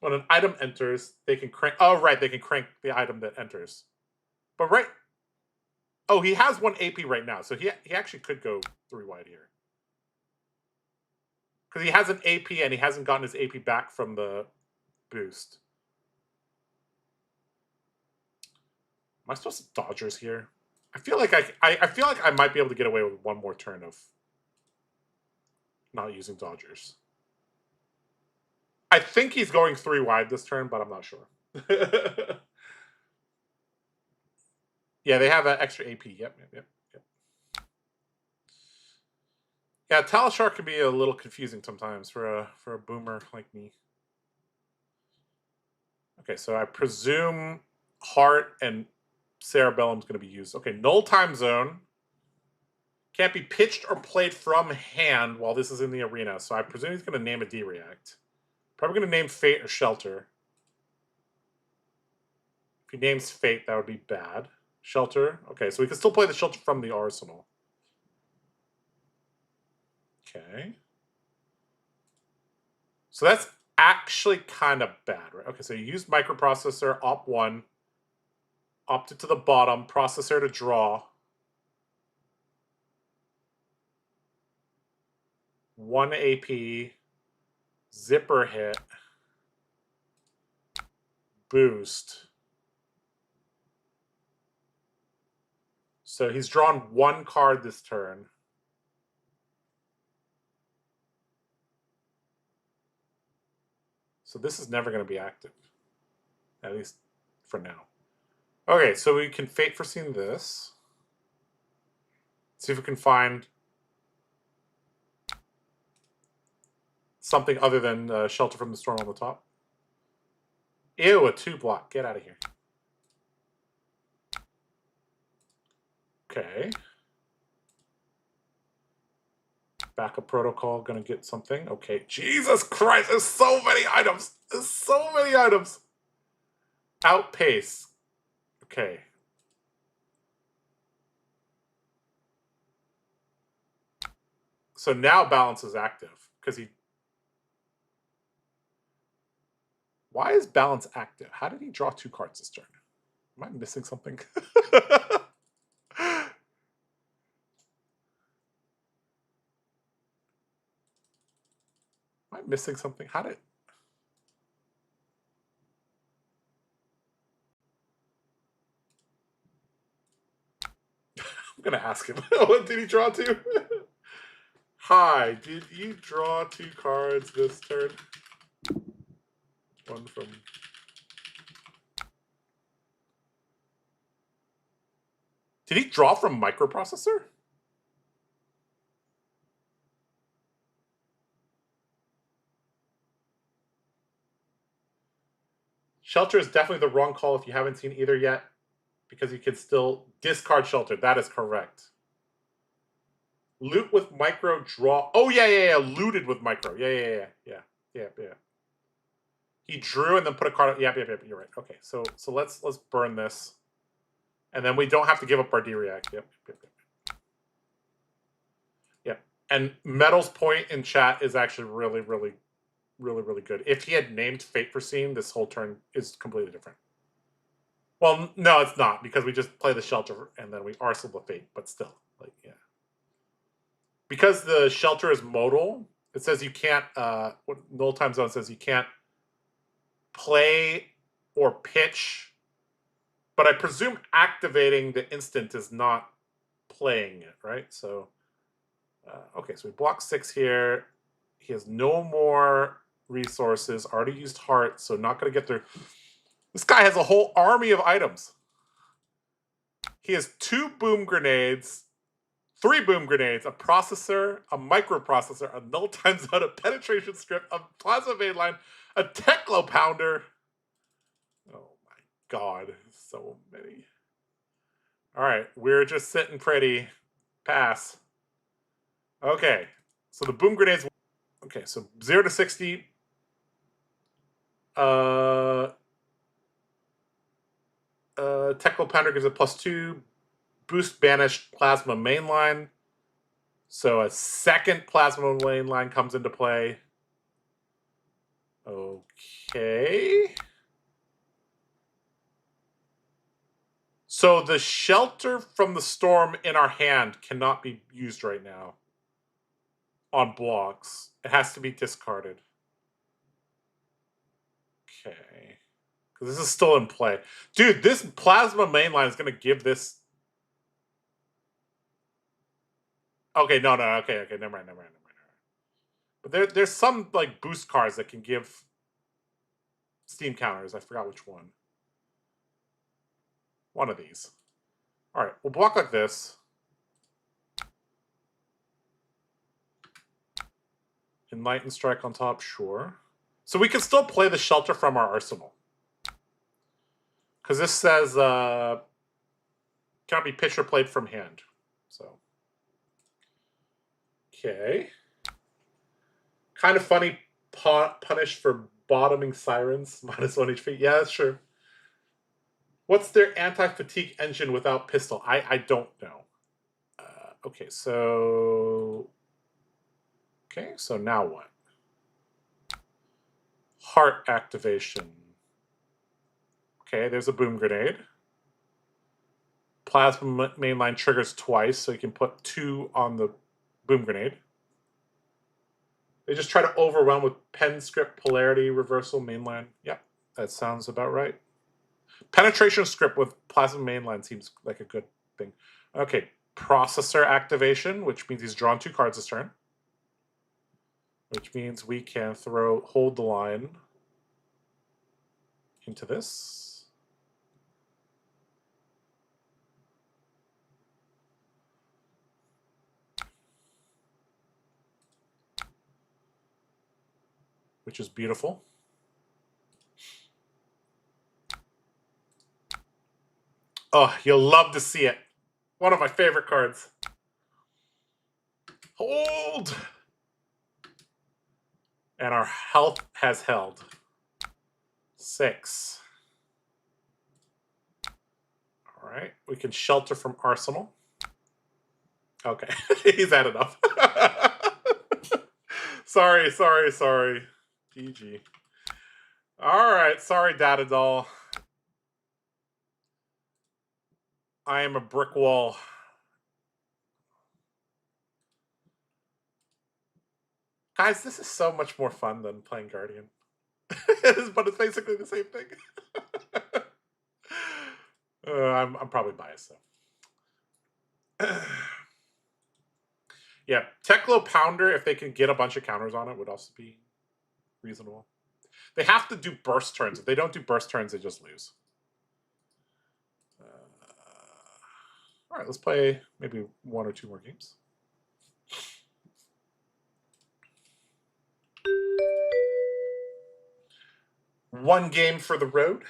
When an item enters, they can crank. Oh, right, they can crank the item that enters. But right. Oh, he has 1 AP right now, so he actually could go 3 wide here. Because he has an AP and he hasn't gotten his AP back from the boost. Am I supposed to Dodgers here? I feel like I feel like I might be able to get away with 1 more turn of not using Dodgers. I think he's going 3 wide this turn, but I'm not sure. Yeah, they have an extra AP. Yep. Yeah, Talishar can be a little confusing sometimes for a boomer like me. Okay, so I presume Heart and Cerebellum's going to be used. Okay, null time zone. Can't be pitched or played from hand while this is in the arena. So I presume he's going to name a D-React. Probably going to name Fate or Shelter. If he names Fate, that would be bad. Shelter. Okay, so we can still play the Shelter from the arsenal. Okay. So that's actually kind of bad, right? Okay, so you used microprocessor, op1, opted to the bottom, processor to draw. 1 AP, zipper hit, boost. So he's drawn 1 card this turn. So this is never going to be active, at least for now. Okay, so we can Fate Foreseen this. See if we can find something other than Shelter from the Storm on the top. Ew, a 2-block. Get out of here. Okay. Backup protocol, gonna get something. Okay, Jesus Christ, there's so many items. There's so many items. Outpace. Okay. So now balance is active because he. Why is balance active? How did he draw 2 cards this turn? Am I missing something? Am I missing something? How did? I'm gonna ask him. What did he draw 2? Hi, did you draw 2 cards this turn? One from. Did he draw from microprocessor? Shelter is definitely the wrong call if you haven't seen either yet, because you can still discard Shelter. That is correct. Loot with micro, draw. Oh, yeah. Looted with micro. Yeah. He drew and then put a card. Yeah. You're right. Okay, so let's burn this, and then we don't have to give up our D-React. Yep. And Metal's point in chat is actually really good. If he had named Fate Foreseen, this whole turn is completely different. Well, no, it's not, because we just play the Shelter and then we arsenal the Fate, but still, like, yeah. Because the Shelter is modal, it says you can't, what Null Time Zone says you can't play or pitch, but I presume activating the instant is not playing it, right? So, okay, so we block 6 here. He has no more resources, already used heart, so not going to get there. This guy has a whole army of items. He has 2 boom grenades, 3 boom grenades, a processor, a microprocessor, a null time zone, a penetration script, a plasma mainline, a Teclo pounder. Oh my god, so many. All right, we're just sitting pretty. Pass. Okay, so the boom grenades. Okay, so 0 to 60. Teclo pounder gives a +2. Boost banished plasma mainline. So a second plasma mainline comes into play. Okay. So the Shelter from the Storm in our hand cannot be used right now on blocks. It has to be discarded. Okay. Because this is still in play. Dude, this plasma mainline is going to give this... Okay, no. Okay, never mind. But there's some, like, boost cards that can give steam counters. I forgot which one. One of these. All right, we'll block like this. Enlighten Strike on top, sure. So we can still play the Shelter from our arsenal. Because this says cannot be pitched or played from hand. So, okay. Kind of funny punish for bottoming Sirens, -1 HP. Yeah, that's true. What's their anti-fatigue engine without pistol? I don't know. Okay, so... Okay, so now what? Heart activation. Okay, there's a boom grenade. Plasma mainline triggers twice, so you can put 2 on the boom grenade. They just try to overwhelm with pen script, polarity, reversal, mainline. Yep, that sounds about right. Penetration script with plasma mainline seems like a good thing. Okay, processor activation, which means he's drawn 2 cards this turn. Which means we can hold the line into this. Which is beautiful. Oh, you'll love to see it. One of my favorite cards. Hold! And our health has held. 6. All right, we can Shelter from Arsenal. Okay, he's had enough. Sorry. GG. All right, sorry, Data Doll. I am a brick wall. Guys, this is so much more fun than playing Guardian. But it's basically the same thing. I'm probably biased, though. Yeah, Teclo Pounder, if they can get a bunch of counters on it, would also be reasonable. They have to do burst turns. If they don't do burst turns, they just lose. All right, let's play maybe 1 or 2 more games. One game for the road.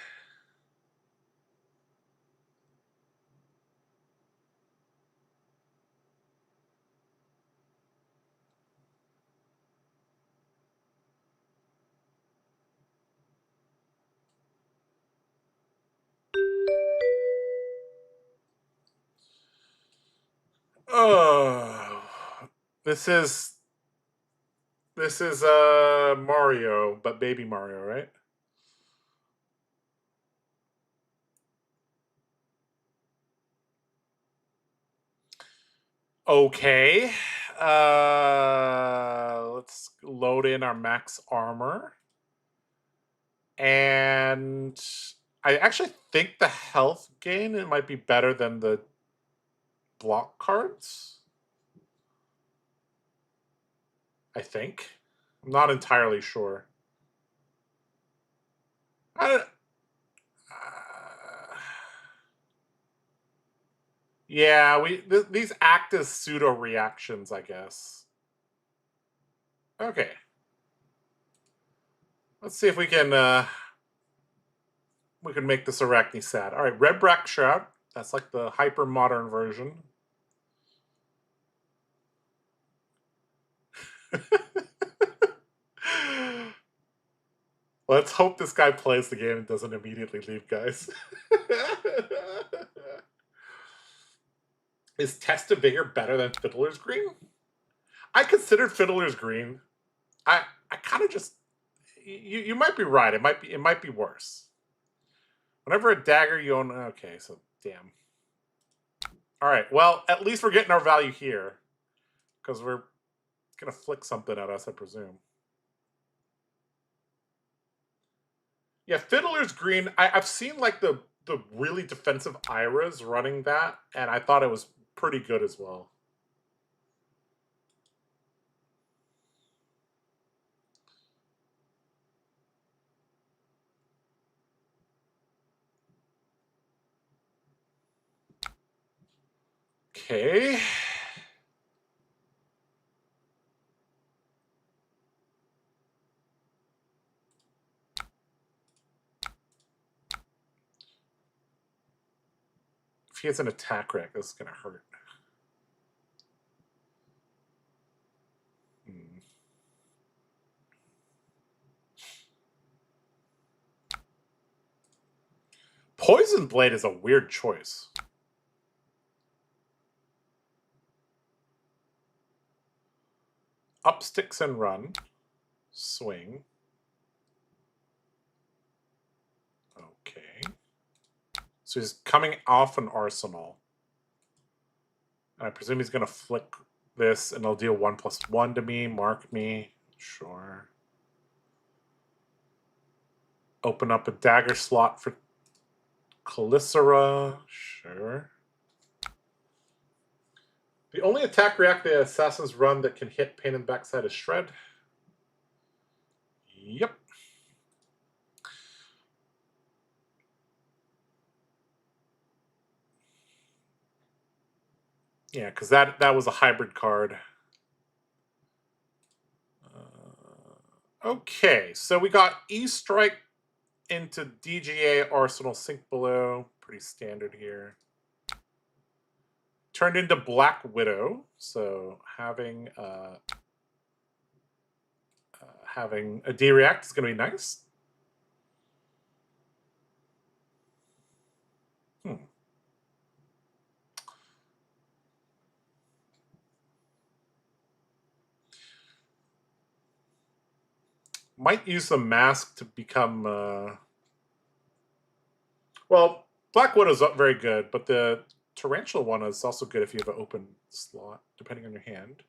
Oh, this is Mario, but baby Mario, right? Okay. Let's load in our max armor. And I actually think the health gain, it might be better than the block cards. I think. I'm not entirely sure. Yeah, these act as pseudo reactions, I guess. Okay. Let's see if we can make this Arachne sad. All right, Red Brack Shroud. That's like the hyper modern version. Let's hope this guy plays the game and doesn't immediately leave, guys. Is Test of Vigor better than Fiddler's Green? I considered Fiddler's Green. I kind of just you might be right. It might be worse. Whenever a dagger you own. Okay, so damn. All right. Well, at least we're getting our value here, because we're gonna flick something at us, I presume. Yeah, Fiddler's Green. I've seen like the really defensive Iras running that, and I thought it was pretty good as well. Okay. If he has an attack rack, this is gonna hurt. Poison Blade is a weird choice. Up sticks and run. Swing. Okay. So he's coming off an arsenal. And I presume he's going to flick this and it'll deal 1+1 to me. Mark me. Sure. Open up a dagger slot for Calicera. Sure. The only attack react the assassins run that can hit pain in the backside is Shred. Yep. Yeah, because that was a hybrid card. Okay, so we got E-Strike into DGA Arsenal Sink Below. Pretty standard here. Turned into Black Widow, so having a D-React is going to be nice. Might use the mask to become... well, Black Widow's very good, but the Tarantula one is also good if you have an open slot, depending on your hand.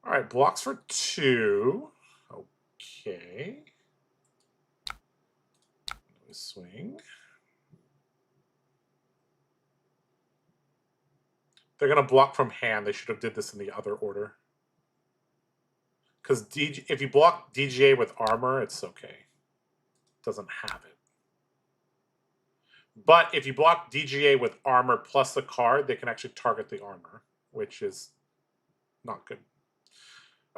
All right, blocks for 2. Okay. Swing. They're going to block from hand. They should have did this in the other order. Because if you block DGA with armor, it's okay. It doesn't have it. But if you block DGA with armor plus the card, they can actually target the armor, which is not good.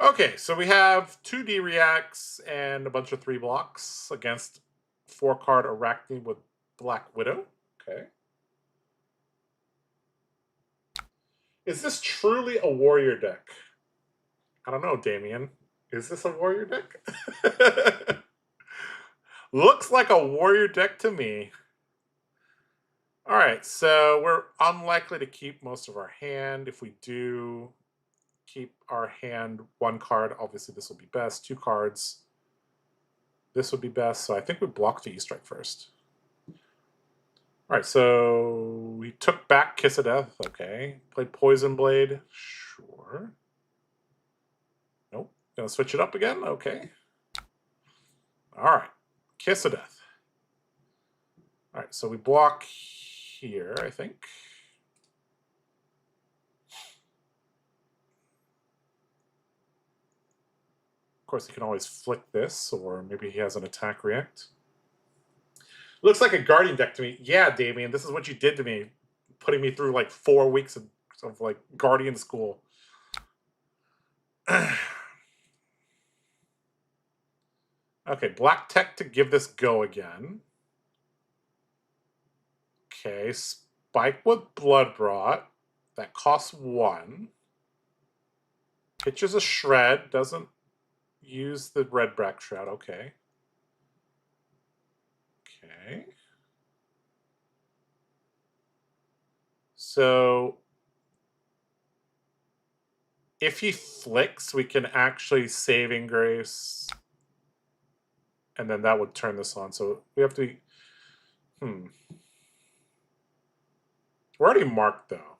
Okay, so we have 2D reacts and a bunch of 3 blocks against 4-card Arachne with Black Widow. Okay. Is this truly a warrior deck? I don't know, Damien. Is this a warrior deck? Looks like a warrior deck to me. All right, so we're unlikely to keep most of our hand. If we do keep our hand 1 card, obviously this will be best. 2 cards, this would be best. So I think we block the E-Strike first. All right, so we took back Kiss of Death. Okay. Played Poison Blade. Sure. Nope. Gonna switch it up again? Okay. All right. Kiss of Death. All right, so we block here, I think. Of course, he can always flick this, or maybe he has an attack react. Looks like a Guardian deck to me. Yeah, Damien, this is what you did to me, putting me through like 4 weeks of like Guardian school. Okay, black tech to give this go again. Okay, spike with Blood Brought. That costs 1. Pitches a Shred, doesn't use the red Brack Shroud. Okay. Okay. So if he flicks, we can actually Saving Grace, and then that would turn this on. So we have to be... We're already marked, though.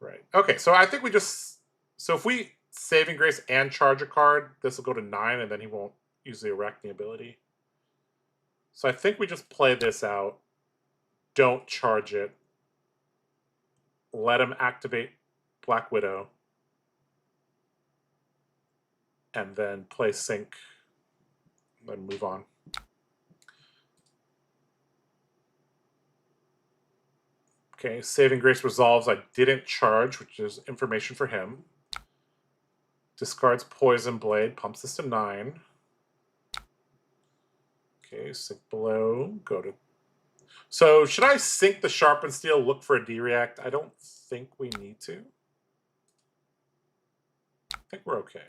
Right. Okay, so I think we just... So if we Saving Grace and charge a card, this will go to 9, and then he won't use the Arachne ability. So I think we just play this out. Don't charge it. Let him activate Black Widow. And then play Sync. Then move on. Okay, Saving Grace resolves. I didn't charge, which is information for him. Discards Poison Blade, pumps this to 9. Okay, Sync below, go to... So, should I sync the Sharpened Steel, look for a D-React? I don't think we need to. I think we're okay.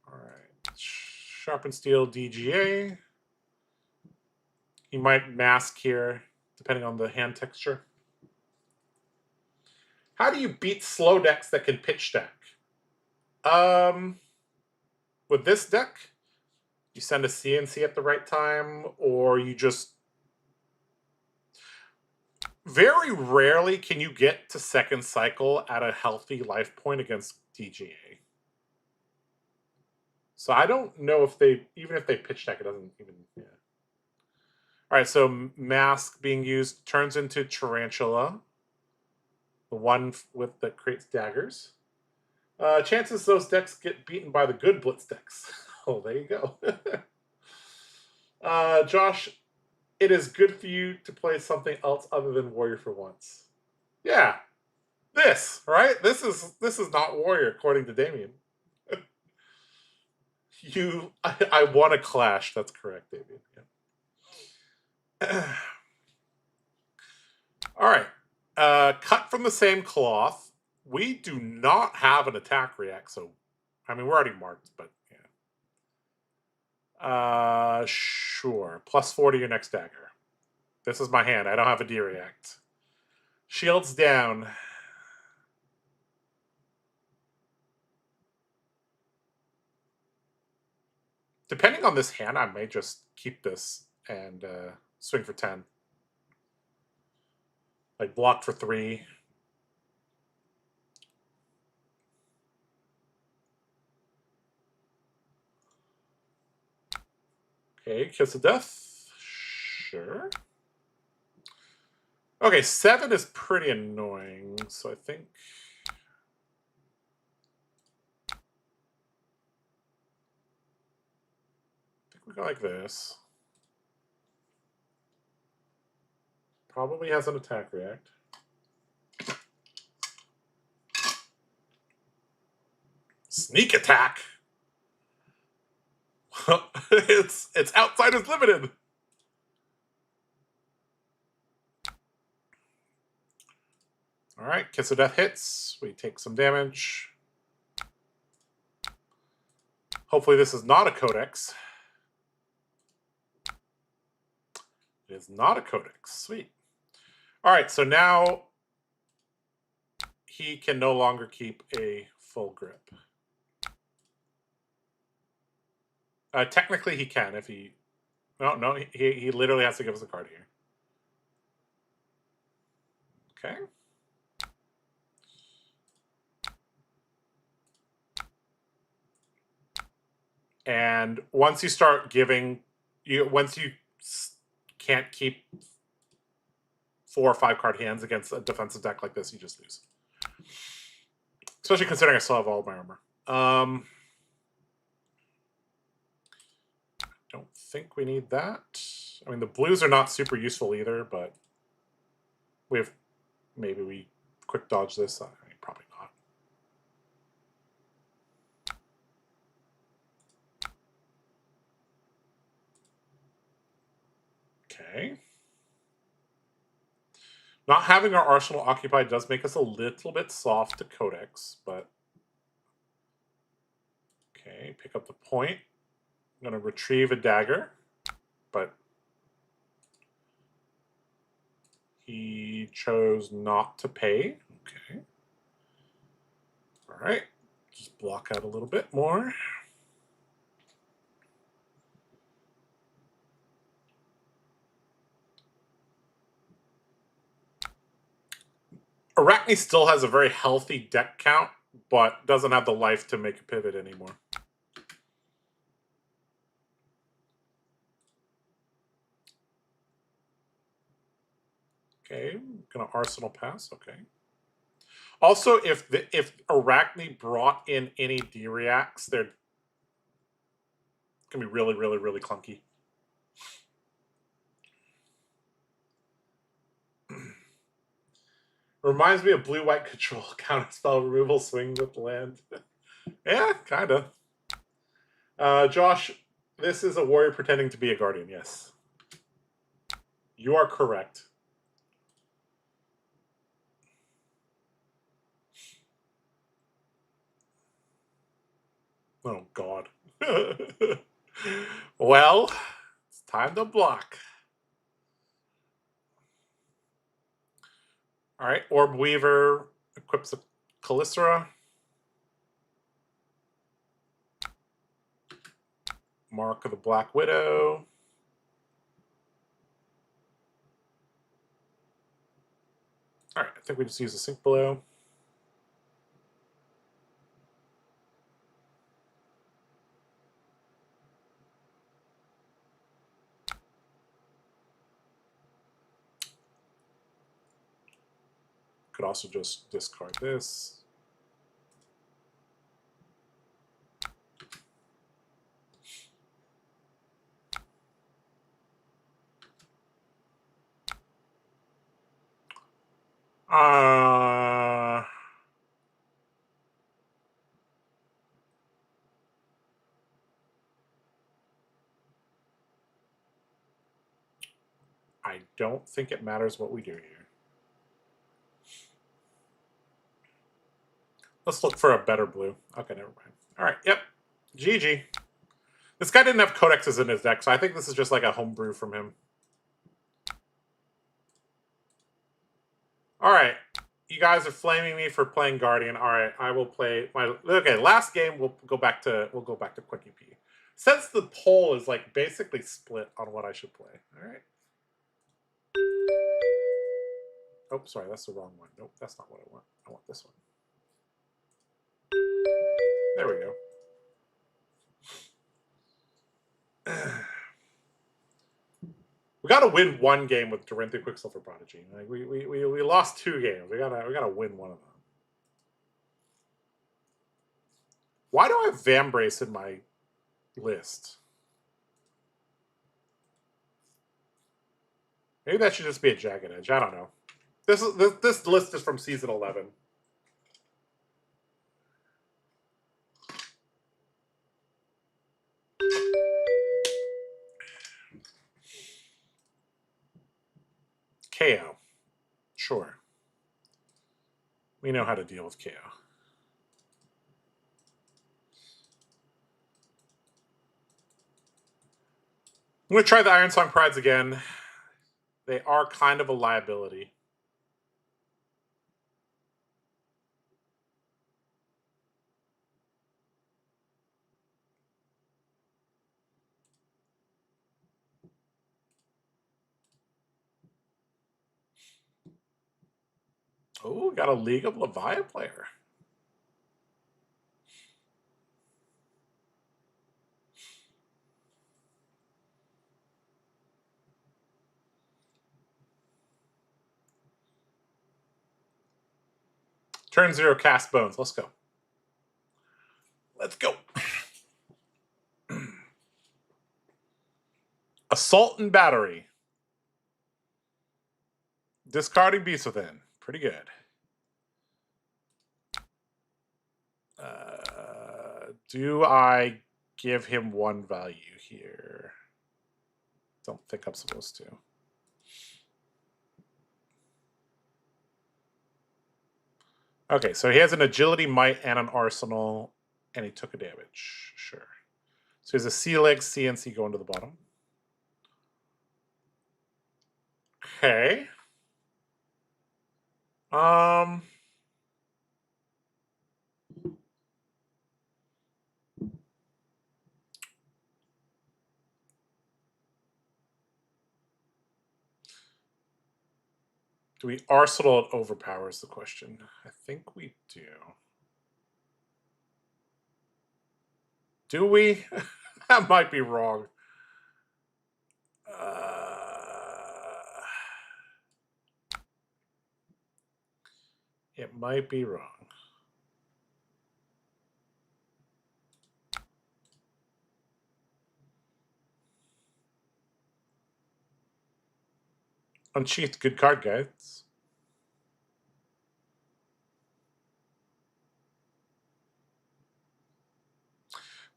Alright, Sharpened Steel, DGA. He might mask here, depending on the hand texture. How do you beat slow decks that can pitch deck? With this deck, you send a CNC at the right time, or you just... Very rarely can you get to second cycle at a healthy life point against DGA. So I don't know if they... Even if they pitch deck, it doesn't even... Yeah. Alright, so Mask being used turns into Tarantula. The one with that creates daggers. Chances those decks get beaten by the good Blitz decks. Oh, there you go. Josh, it is good for you to play something else other than Warrior for once. Yeah, this, right? This is not Warrior, according to Damien. I want a clash. That's correct, Damien. Yeah. All right. Cut from the same cloth. We do not have an attack react, so I mean we're already marked, but yeah. Sure. +4 to your next dagger. This is my hand. I don't have a D react. Shields down. Depending on this hand, I may just keep this and swing for 10. Like block for 3. Okay, Kiss of Death. Sure. Okay, 7 is pretty annoying, so I think... Go like this. Probably has an attack react. Sneak attack. it's Outsiders Limited. All right, Kiss of Death hits. We take some damage. Hopefully this is not a Codex. It is not a Codex. Sweet. All right, so now he can no longer keep a full grip. Technically, he can if he... No, he literally has to give us a card here. Okay. And once you start giving... Once you can't keep 4 or 5 card hands against a defensive deck like this, you just lose. Especially considering I still have all my armor. Don't think we need that. I mean, the blues are not super useful either, but we have... Maybe we quick dodge this. I mean, probably not. Okay. Not having our arsenal occupied does make us a little bit soft to Codex, but... Okay, pick up the point. I'm going to retrieve a dagger, but he chose not to pay. Okay. All right. Just block out a little bit more. Arachne still has a very healthy deck count, but doesn't have the life to make a pivot anymore. Okay, I'm gonna Arsenal pass. Okay. Also, if Arachne brought in any D-reacts, they're gonna be really, really, really clunky. Reminds me of blue-white control counterspell removal swing with land. Yeah, kinda. Josh, this is a warrior pretending to be a guardian. Yes, you are correct. Oh, God. Well, it's time to block. All right, Orb Weaver equips a Calycera. Mark of the Black Widow. All right, I think we just use a Sink Below. Could also just discard this. I don't think it matters what we do here. Let's look for a better blue. Okay, never mind. All right, yep. GG. This guy didn't have codexes in his deck, so I think this is just like a homebrew from him. All right. You guys are flaming me for playing Guardian. All right, I will play my... Okay, last game we'll go back to Quick EP. Since the poll is like basically split on what I should play. All right. Oh, sorry, that's the wrong one. Nope, that's not what I want. I want this one. There we go. We got to win one game with Dorinthia Quicksilver Prodigy. Like we lost 2 games. We gotta win one of them. Why do I have Vambrace in my list? Maybe that should just be a jagged edge. I don't know. This list is from season 11. KO. Sure. We know how to deal with KO. I'm going to try the Iron Song Prides again. They are kind of a liability. Oh, got a League of Leviathan player. Turn 0, cast Bones. Let's go. Let's go. Assault and Battery. Discarding Beast Within. Pretty good. Do I give him 1 value here? Don't think I'm supposed to. Okay, so he has an Agility, Might, and an Arsenal, and he took a damage. Sure. So he has a C-Leg, CNC going to the bottom. Okay. Do we Arsenal it overpower is the question. I think we do. Do we? That might be wrong. It might be wrong. Unsheathed, good card, guys.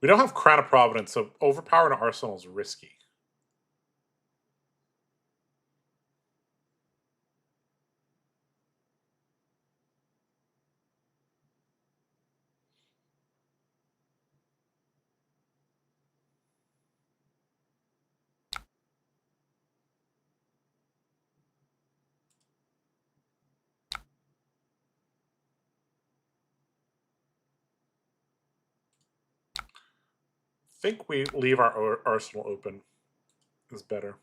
We don't have Crown of Providence, so overpower an Arsenal is risky. I think we leave our Arsenal open is better.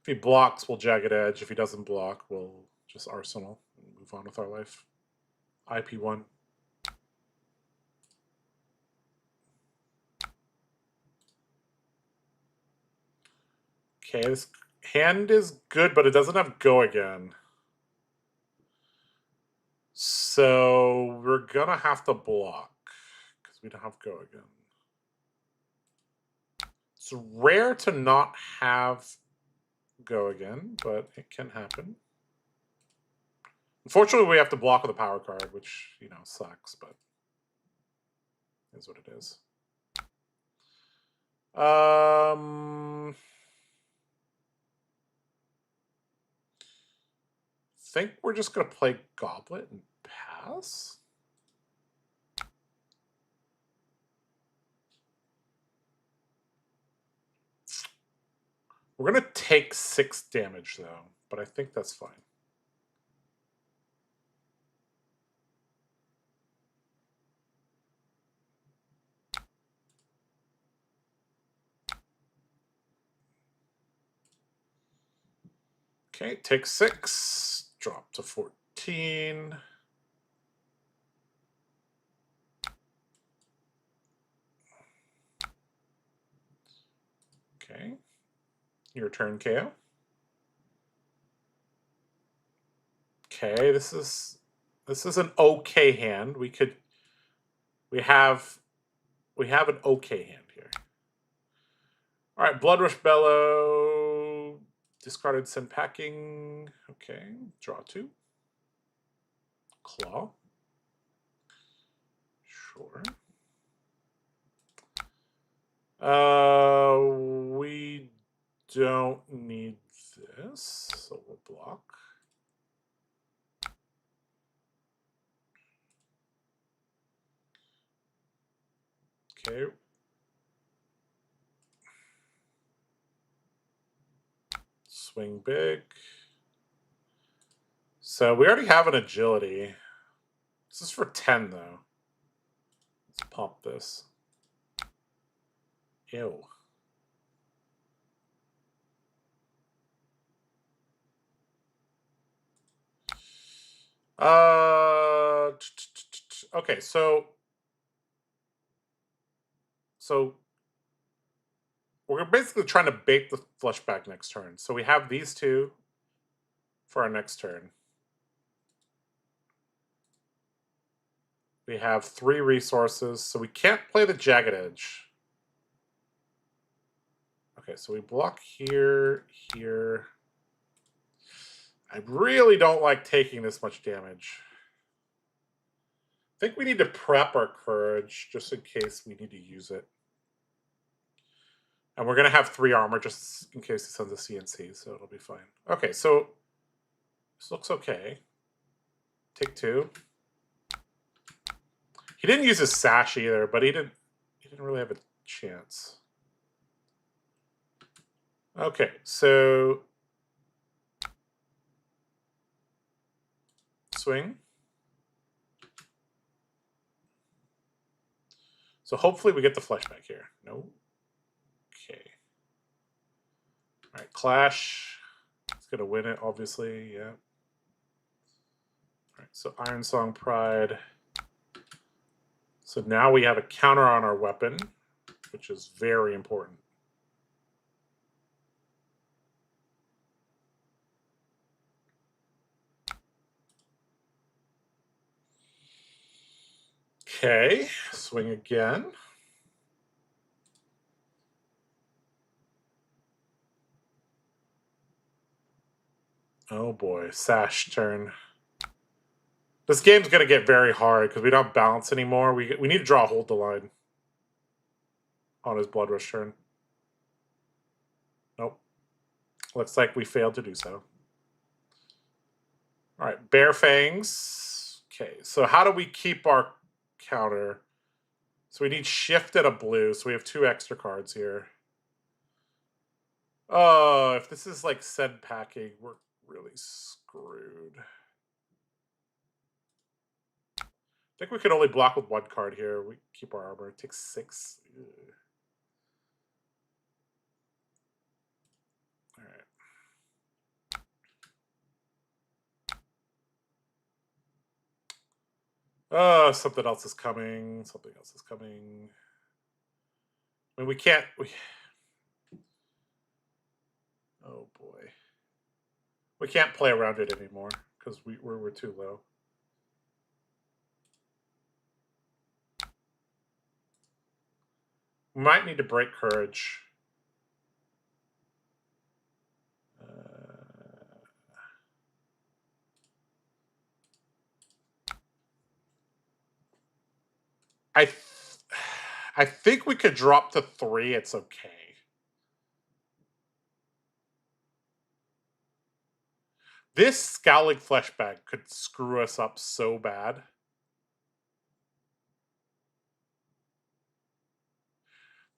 If he blocks, we'll Jagged Edge. If he doesn't block, we'll just Arsenal and move on with our life. IP1. Okay, this hand is good, but it doesn't have Go Again. So we're gonna have to block because we don't have Go Again. It's rare to not have Go Again, but it can happen. Unfortunately, we have to block with a power card, which, you know, sucks, but is what it is. I think we're just going to play Goblet and pass. We're going to take 6 damage, though, but I think that's fine. Okay, take 6, drop to 14. Okay, your turn, KO. Okay, this is an okay hand. We have an okay hand All right, Blood Rush Bellow. Discarded, send packing. Okay, draw 2. Claw. Sure. We don't need this, so we'll block. Okay. Swing big. So we already have an agility. This is for 10, though. Let's pop this. Ew. Okay, so we're basically trying to bait the fleshback next turn. So we have these two for our next turn. We have 3 resources, so we can't play the Jagged Edge. Okay, so we block here, here. I really don't like taking this much damage. I think we need to prep our courage just in case we need to use it. And we're going to have 3 armor just in case he sends a CNC, so it'll be fine. Okay, so this looks okay. Take 2. He didn't use his sash either, but he didn't really have a chance. Okay, so swing. So hopefully we get the fleshback here. No. Okay. All right, clash. It's gonna win it, obviously. Yeah. All right. So Iron Song Pride. So now we have a counter on our weapon, which is very important. Okay, swing again. Oh boy, sash turn. This game's gonna get very hard because we don't balance anymore. We need to draw a hold the line on his Blood Rush turn. Nope. Looks like we failed to do so. All right, Bear Fangs. Okay, so how do we keep our counter? So we need shift and a blue, so we have 2 extra cards here. Oh, if this is like send packing, we're really screwed. I think we can only block with 1 card here. We keep our armor. It takes 6. Ugh. All right. Oh, something else is coming. Something else is coming. I mean, we can't. Oh boy, we can't play around it anymore because we're too low. We might need to break courage. I think we could drop to 3. It's okay. This Scowling Fleshbag could screw us up so bad.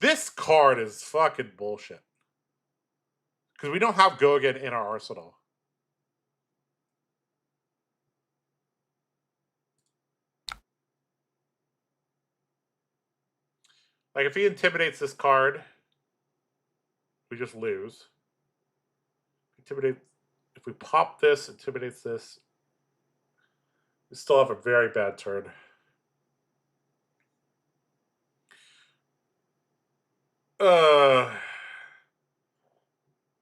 This card is fucking bullshit. Because we don't have Go Again in our arsenal. Like, if he intimidates this card, we just lose. Intimidate. If we pop this, intimidates this, we still have a very bad turn.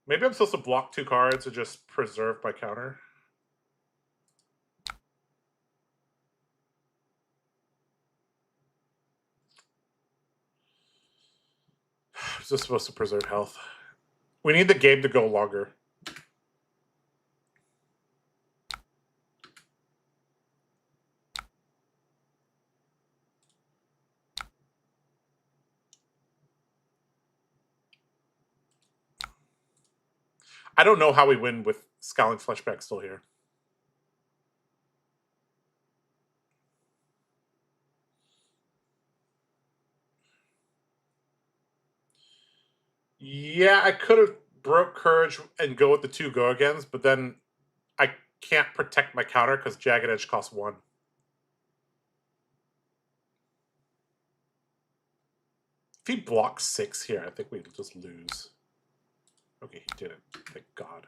Maybe I'm supposed to block 2 cards and just preserve my counter. just supposed to preserve health. We need the game to go longer. I don't know how we win with Scowling Fleshback still here. Yeah, I could have broke Courage and go with the 2 go-agains, but then I can't protect my counter because Jagged Edge costs 1. If he blocks 6 here, I think we'd just lose. Okay, he didn't. Thank God.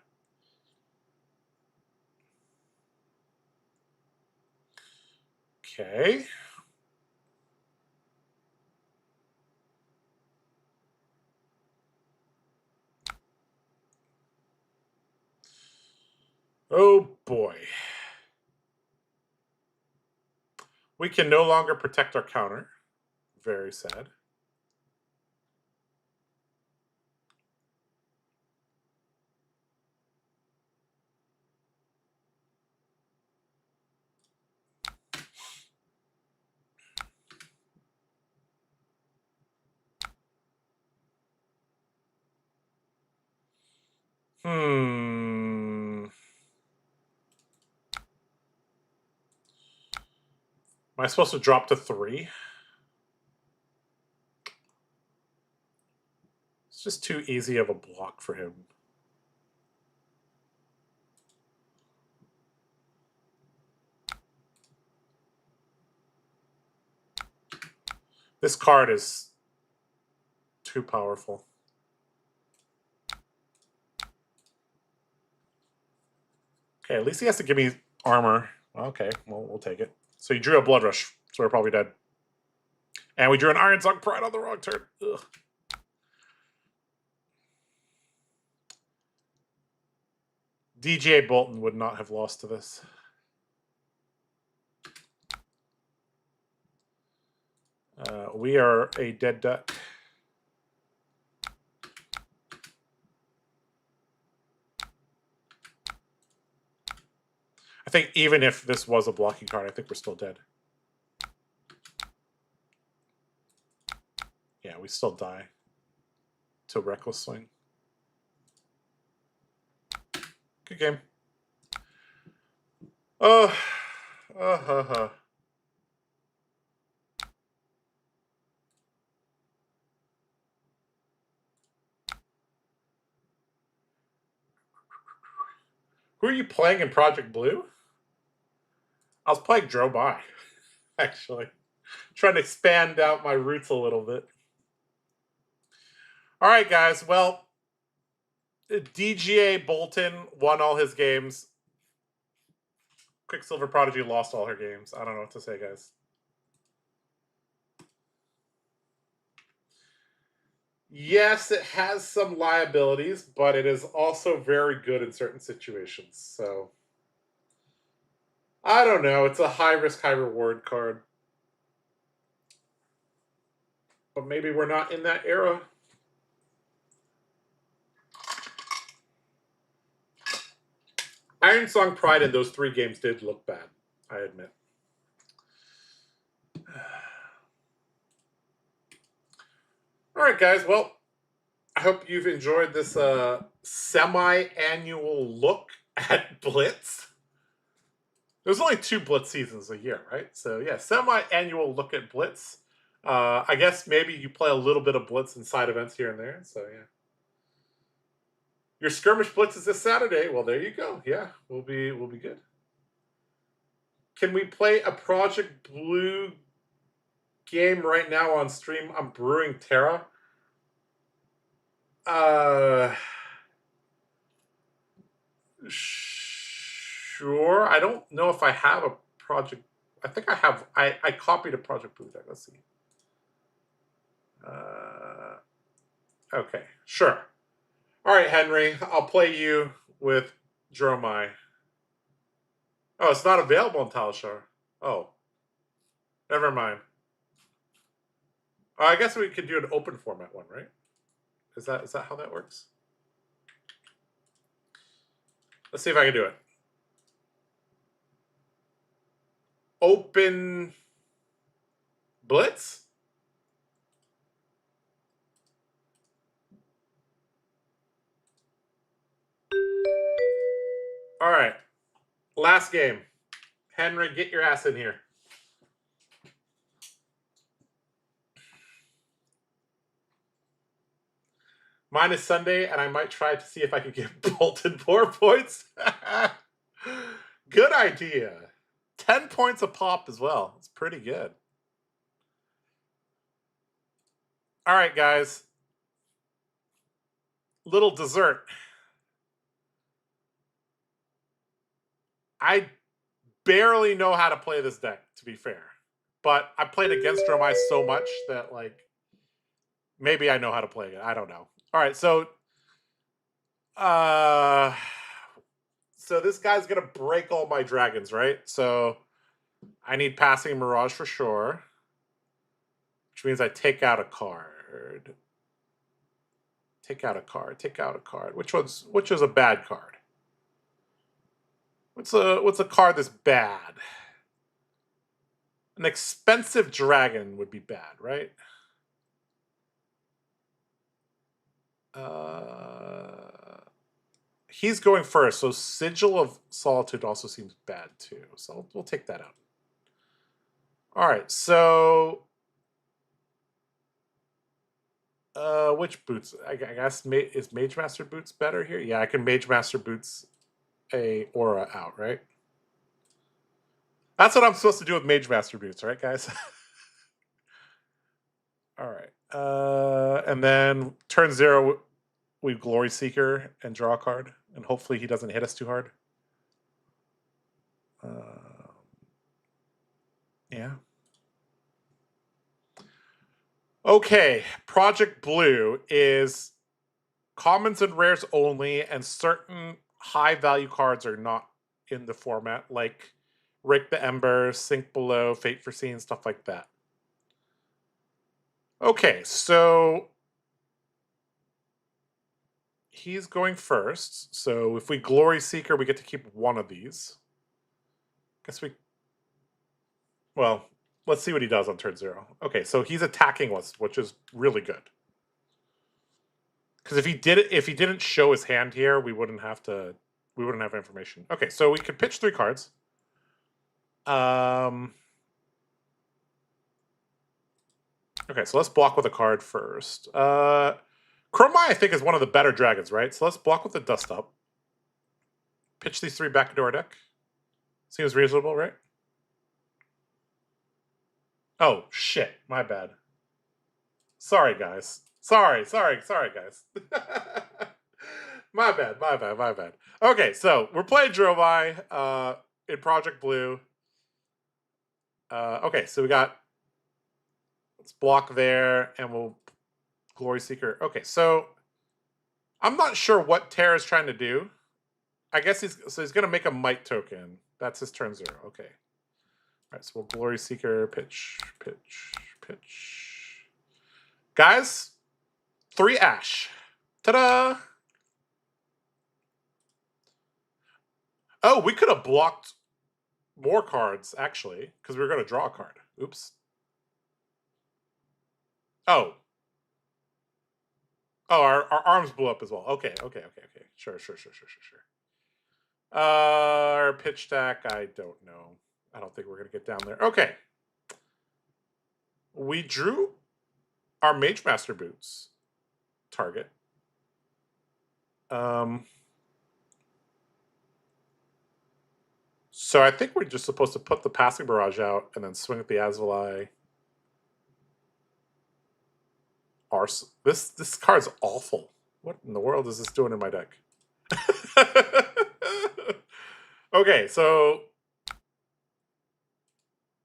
Okay. Oh boy. We can no longer protect our counter. Very sad. Am I supposed to drop to 3? It's just too easy of a block for him. This card is too powerful. Okay, at least he has to give me armor. Okay, well, we'll take it. So he drew a Blood Rush, so we're probably dead. And we drew an Iron Song Pride on the wrong turn. Ugh. DGA Bolton would not have lost to this. We are a dead duck. I think even if this was a blocking card, I think we're still dead. Yeah, we still die to Reckless Swing. Good game. Oh, Who are you playing in Project Blue? I was playing Droby, actually. Trying to expand out my roots a little bit. All right, guys. Well, DGA Bolton won all his games. Quicksilver Prodigy lost all her games. I don't know what to say, guys. Yes, it has some liabilities, but it is also very good in certain situations. So, I don't know. It's a high-risk, high-reward card. But maybe we're not in that era. Iron Song Pride in those 3 games did look bad, I admit. All right, guys. Well, I hope you've enjoyed this semi-annual look at Blitz. There's only 2 Blitz seasons a year, right? So, yeah, semi-annual look at Blitz. I guess maybe you play a little bit of Blitz in side events here and there. So, yeah. Your skirmish Blitz is this Saturday. Well, there you go. Yeah, we'll be good. Can we play a Project Blue game right now on stream? I'm brewing Terra. Sure. I don't know if I have a Project. I think I have. I copied a Project Blue deck. Let's see. Okay. Sure. All right, Henry. I'll play you with Dromai. Oh, it's not available in Talishar. Oh. Never mind. I guess we could do an open format one, right? Is that how that works? Let's see if I can do it. Open Blitz? All right. Last game. Henry, get your ass in here. Mine is Sunday, and I might try to see if I can get Bolton 4 points. Good idea. 10 points a pop as well. It's pretty good. All right, guys. Little dessert. I barely know how to play this deck, to be fair. But I played against Dromai so much that, like, maybe I know how to play it. I don't know. All right, so this guy's gonna break all my dragons, right? So I need Passing Mirage for sure, which means I take out a card. Take out a card. Take out a card. Which was a bad card? What's a card that's bad? An expensive dragon would be bad, right? He's going first, so Sigil of Solitude also seems bad too. So we'll take that out. All right, so which boots? I guess is Mage Master Boots better here? Yeah, I can Mage Master Boots a aura out, right? That's what I'm supposed to do with Mage Master Boots, right, guys? All right, and then turn 0, we Glory Seeker and draw a card, and hopefully he doesn't hit us too hard. Yeah. Okay, Project Blue is commons and rares only, and certain high value cards are not in the format, like Rake the Ember, Sink Below, Fate Foreseen, stuff like that. Okay, so he's going first. So if we Glory Seeker, we get to keep one of these. Guess we... Well, let's see what he does on turn 0. Okay, so he's attacking us, which is really good. Because if he didn't show his hand here, we wouldn't have information. Okay, so we could pitch 3 cards. Okay, so let's block with a card first. Chromai, I think, is one of the better dragons, right? So let's block with the Dust Up. Pitch these 3 back into our deck. Seems reasonable, right? Oh, shit. My bad. Sorry, guys. Sorry, guys. My bad. Okay, so we're playing Dromai in Project Blue. Okay, so we got... Let's block there, and we'll Glory Seeker. Okay, so I'm not sure what Terra is trying to do. I guess he's going to make a Might token. That's his turn 0. Okay. All right, so we'll Glory Seeker, pitch. Guys, 3 Ash. Ta-da! Oh, we could have blocked more cards, actually, because we were going to draw a card. Oops. Oh. Oh, our arms blew up as well. Okay. Sure. Our pitch stack, I don't know. I don't think we're going to get down there. Okay. We drew our Mage Master Boots target. So I think we're just supposed to put the Passing Barrage out and then swing at the Azvali. This card's awful. What in the world is this doing in my deck? Okay, so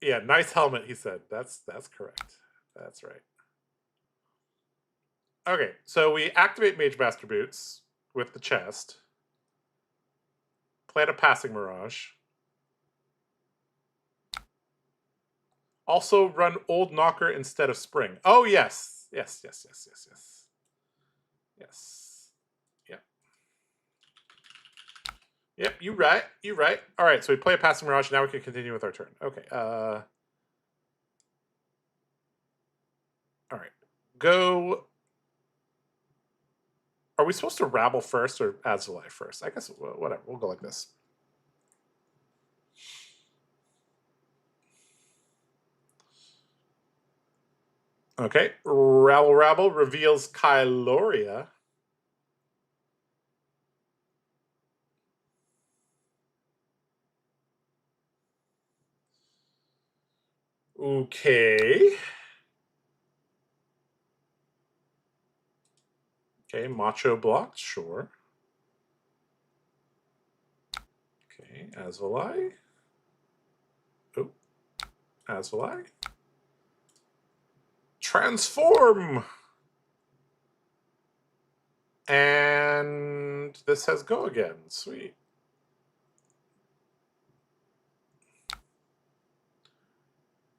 yeah, nice helmet, he said. That's correct. That's right. Okay, so we activate Mage Master Boots with the chest. Plant a Passing Mirage. Also run Old Knocker instead of Spring. Oh, yes. Yes. Yes. Yep. Yep, you right. You right. All right, so we play a passing mirage. Now we can continue with our turn. Okay. All right. Go. Are we supposed to rabble first or Azulai first? I guess whatever. We'll go like this. Okay. Rabble reveals Kyloria. Okay. Okay, Macho blocked, sure. Okay, Azulai. Oh, Azulai. Transform! And this has go again. Sweet.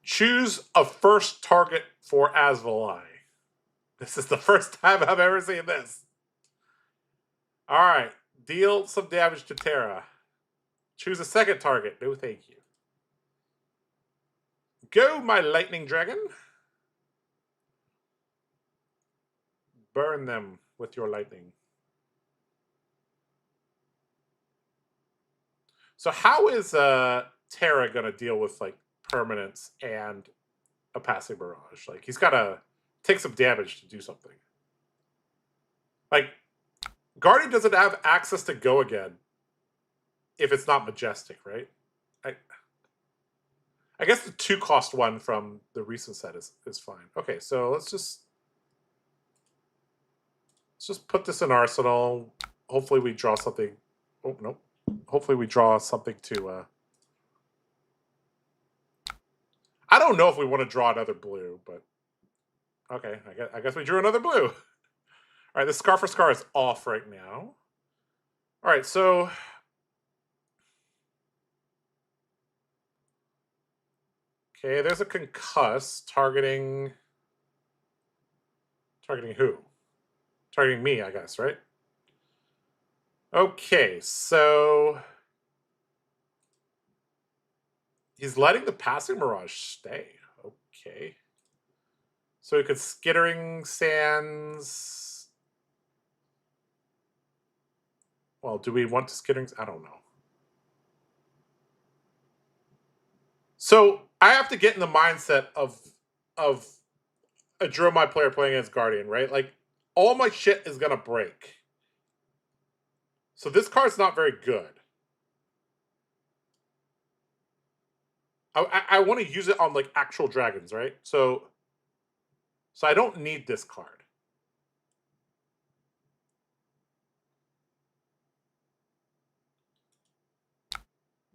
Choose a first target for Azulai. This is the first time I've ever seen this. All right. Deal some damage to Terra. Choose a second target. No, thank you. Go, my lightning dragon. Burn them with your lightning. So how is Terra going to deal with, like, permanence and a passing mirage? Like, he's got to take some damage to do something. Like, Guardian doesn't have access to go again if it's not majestic, right? I guess the 2-cost one from the recent set is fine. Okay, so let's just put this in Arsenal. Hopefully we draw something. Oh, no. Hopefully we draw something to... I don't know if we want to draw another blue, but... Okay, I guess we drew another blue. All right, the Scar for Scar is off right now. All right, so... Okay, there's a concuss targeting... Targeting who? Targeting me, I guess, right? Okay, so... He's letting the passing mirage stay. Okay. So he could Skittering Sands... Well, do we want to Skittering... I don't know. So I have to get in the mindset of a Dromai player playing against Guardian, right? Like, all my shit is going to break. So this card's not very good. I want to use it on, like, actual dragons, right? So I don't need this card.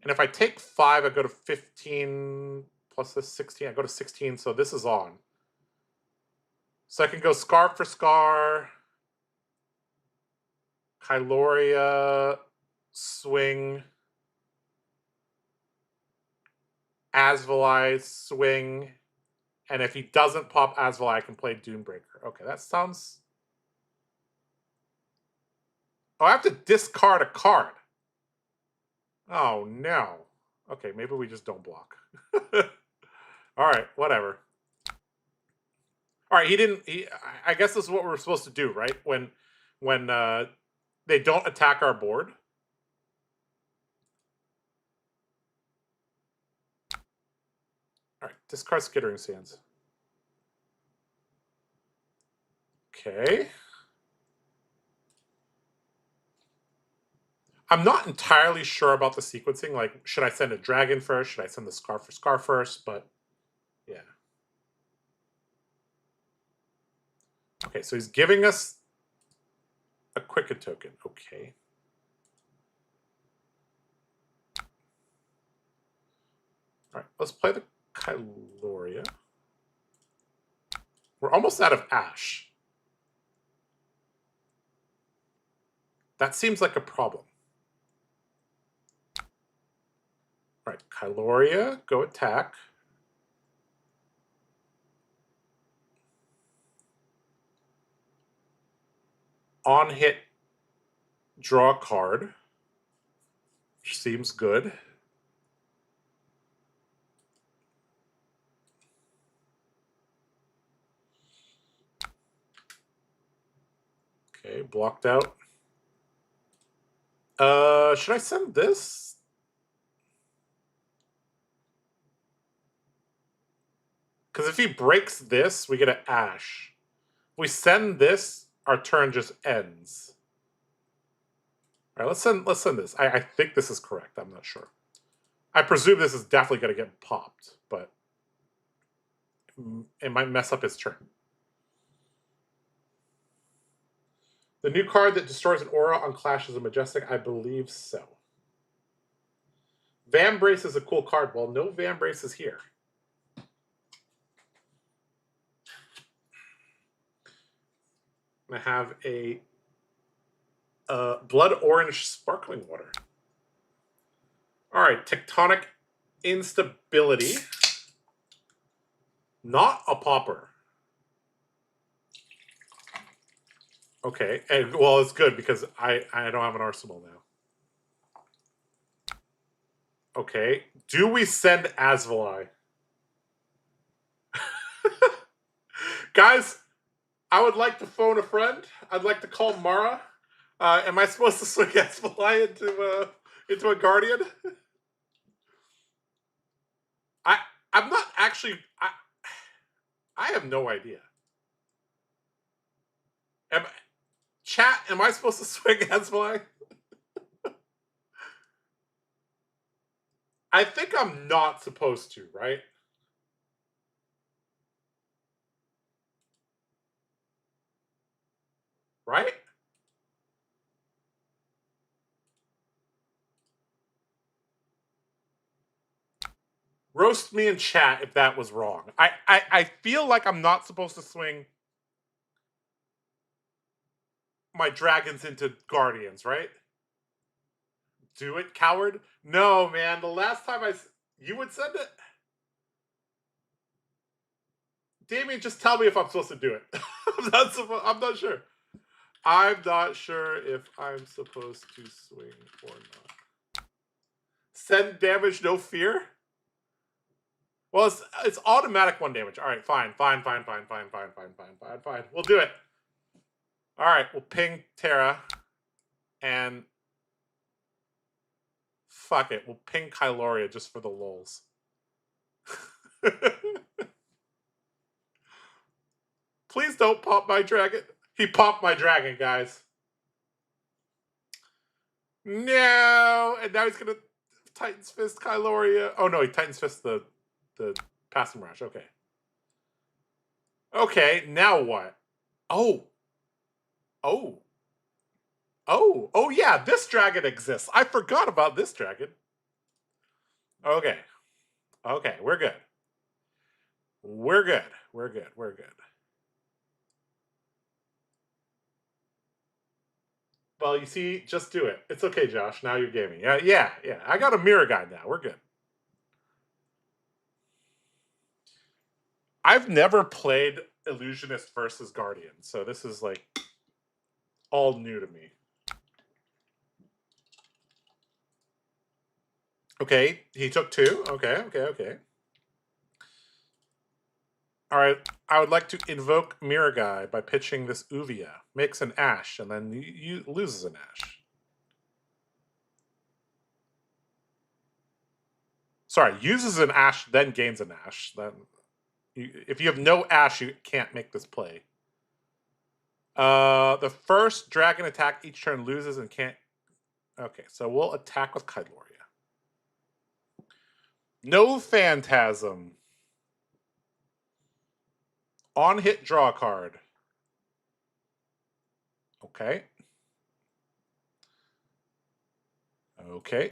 And if I take 5, I go to 15 plus this 16. I go to 16, so this is on. So I can go Scar for Scar, Kyloria, swing, Azulai, swing, and if he doesn't pop Azulai, I can play Doombreaker. Okay, that sounds... Oh, I have to discard a card. Oh, no. Okay, maybe we just don't block. All right, whatever. All right, he didn't... I guess this is what we're supposed to do, right? When they don't attack our board. All right, discard Skittering Sands. Okay. I'm not entirely sure about the sequencing. Like, should I send a dragon first? Should I send the Scar for Scar first? But, yeah. Okay, so he's giving us a Quicken token. Okay. All right, let's play the Kyloria. We're almost out of Ash. That seems like a problem. All right, Kyloria, go attack. On hit, draw a card, which seems good. Okay, blocked out. Should I send this? Because if he breaks this, we get an Ash. If we send this, our turn just ends. All right, let's send this. I think this is correct. I'm not sure. I presume this is definitely going to get popped, but it might mess up his turn. The new card that destroys an aura on Clash is a Majestic? I believe so. Vambrace is a cool card. Well, no Vambrace is here. I have a Blood Orange Sparkling Water. All right, Tectonic Instability. Not a popper. Okay, and well, it's good because I don't have an arsenal now. Okay, do we send Asvali? Guys, I would like to phone a friend. I'd like to call Mara. Am I supposed to swing Asvali into a Guardian? I'm not actually. I have no idea. Chat, am I supposed to swing Asvali? I think I'm not supposed to, right? Right? Roast me in chat if that was wrong. I feel like I'm not supposed to swing my dragons into Guardians, right? Do it, coward? No, man. The last time you would send it? Damien, just tell me if I'm supposed to do it. I'm not sure. I'm not sure if I'm supposed to swing or not. Send damage, no fear? Well, it's automatic 1 damage. All right, fine. We'll do it. All right, we'll ping Terra. And fuck it, we'll ping Kyloria just for the lulz. Please don't pop my dragon. He popped my dragon, guys. No, and now he's gonna Titan's Fist Kyloria. Oh no, he Titan's Fist the Passing Rush. Okay. Okay, now what? Oh yeah, this dragon exists. I forgot about this dragon. Okay, we're good. We're good. Well, you see, just do it. It's okay, Josh. Now you're gaming. Yeah. I got a mirror guide now. We're good. I've never played Illusionist versus Guardian, so this is like all new to me. Okay, he took 2. Okay. All right, I would like to invoke Mirror Guy by pitching this Uvia. Makes an Ash, and then you loses an Ash. Sorry, uses an Ash, then gains an Ash. Then, if you have no Ash, you can't make this play. The first dragon attack each turn loses and can't. Okay, so we'll attack with Kyloria. No Phantasm. On hit, draw a card. Okay. Okay.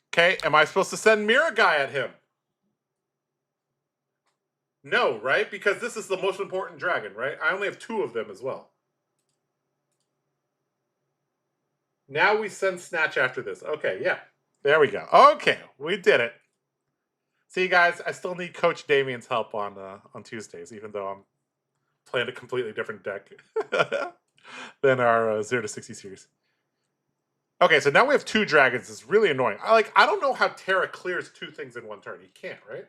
Okay, am I supposed to send Mirror Guy at him? No, right? Because this is the most important dragon, right? I only have 2 of them as well. Now we send Snatch after this. Okay, yeah. There we go. Okay, we did it. See, guys, I still need Coach Damien's help on Tuesdays, even though I'm playing a completely different deck than our 0 to 60 series. Okay, so now we have 2 dragons. It's really annoying. I don't know how Terra clears 2 things in 1 turn. He can't, right?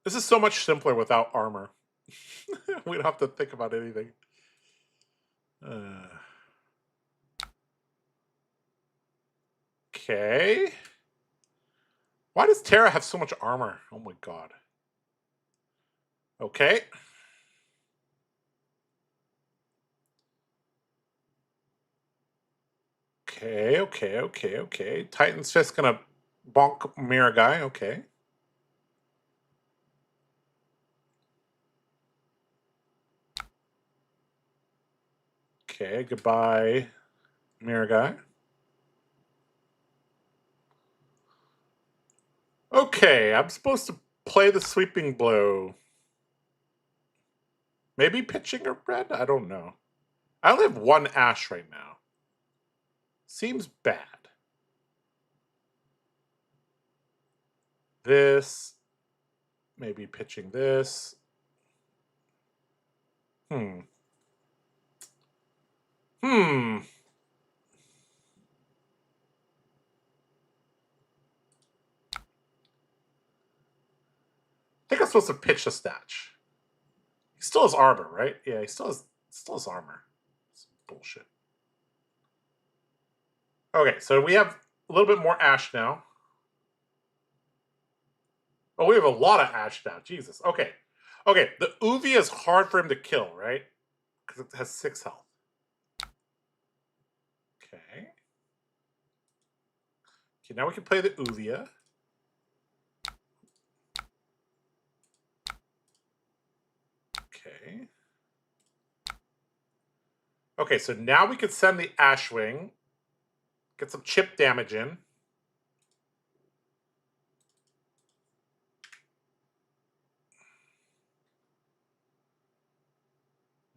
This is so much simpler without armor. We don't have to think about anything. Okay. Why does Terra have so much armor? Oh my god. Okay. Okay. Titan's Fist gonna bonk Mirror Guy. Okay. Okay, goodbye, Mirror Guy. Okay, I'm supposed to play the Sweeping Blow. Maybe pitching a red? I don't know. I only have 1 Ash right now. Seems bad. This. Maybe pitching this. I think I'm supposed to pitch the Statch. He still has armor, right? Yeah, he still has armor. It's bullshit. Okay, so we have a little bit more Ash now. Oh, we have a lot of Ash now. Jesus. Okay. Okay, the Uvia is hard for him to kill, right? Because it has 6 health. Okay. Okay, now we can play the Uvia. Okay. Okay, so now we can send the Ashwing. Get some chip damage in.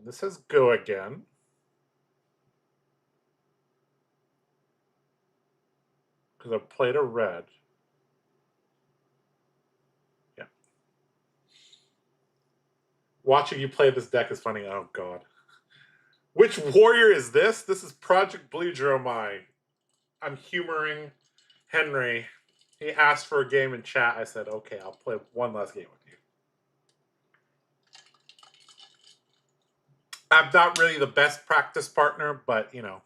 This says go again. Because I played a red. Yeah. Watching you play this deck is funny. Oh, God. Which warrior is this? This is Project Blue Dromai. I'm humoring Henry. He asked for a game in chat. I said, okay, I'll play 1 last game with you. I'm not really the best practice partner, but, you know.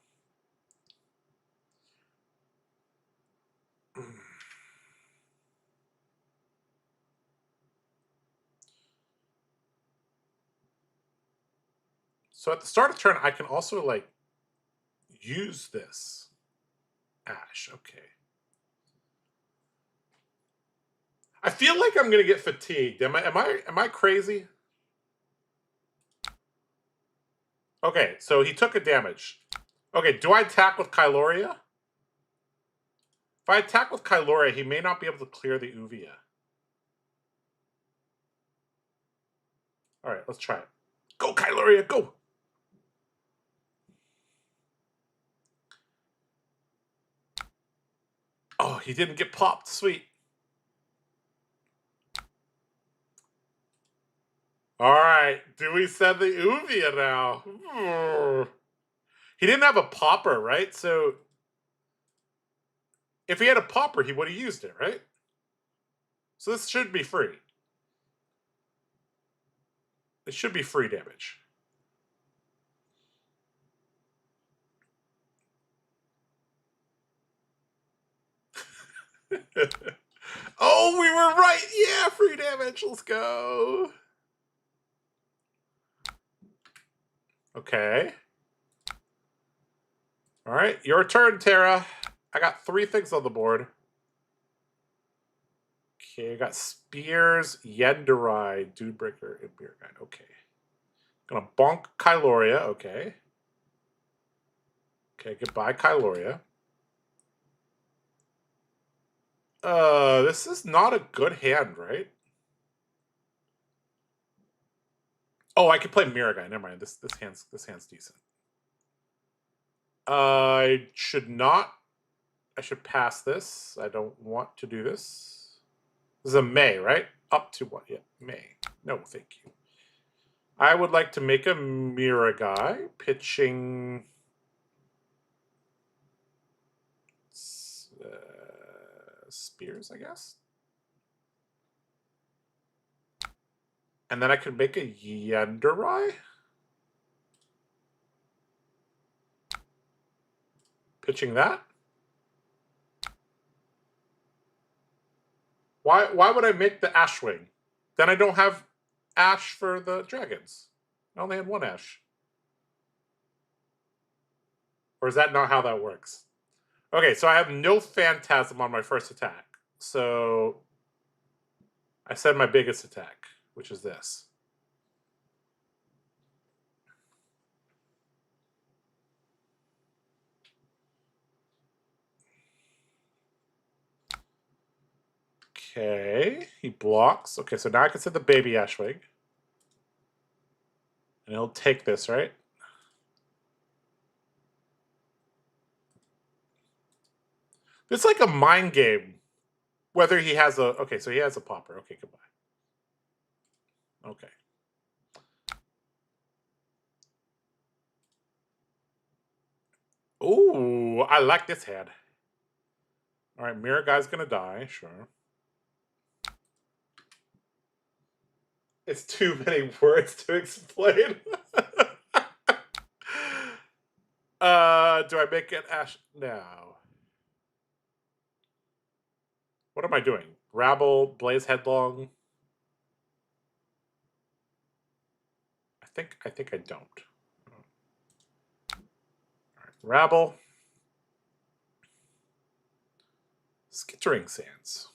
So at the start of turn, I can also, like, use this Ash. Okay. I feel like I'm going to get fatigued. Am I crazy? Okay, so he took a damage. Okay, do I attack with Kyloria? If I attack with Kyloria, he may not be able to clear the Uvia. All right, let's try it. Go, Kyloria, go! Oh, he didn't get popped. Sweet. All right, do we send the Uvia now? He didn't have a popper, right? So if he had a popper, he would have used it, right? So this should be free. It should be free damage. Oh, we were right. Yeah, free damage. Let's go. Okay. All right, your turn, Terra. I got 3 things on the board. Okay, I got Spears, Yenderai, Dudebreaker, and Beer Guide. Okay. Gonna bonk Kyloria. Okay. Okay, goodbye, Kyloria. This is not a good hand, right? Oh, I could play Mirror Guy. Never mind. This hand's decent. I should not. I should pass this. I don't want to do this. This is a May, right? Up to what? Yeah, May. No, thank you. I would like to make a Mira guy pitching Spears, I guess. And then I could make a Yenderai. Pitching that. Why would I make the Ashwing? Then I don't have Ash for the Dragons. I only had one Ash. Or is that not how that works? Okay, so I have no Phantasm on my first attack. So I said my biggest attack, which is this. Okay, he blocks. Okay, so now I can set the baby Ashwing. And he'll take this, right? It's like a mind game. Whether he has a... Okay, so he has a popper. Okay, goodbye. Okay. Ooh, I like this hand. All right, Mirror Guy's going to die. Sure. It's too many words to explain. Do I make it Ash? No. What am I doing? Rabble, Blaze Headlong. I think I don't. All right, Rabble. Skittering Sands.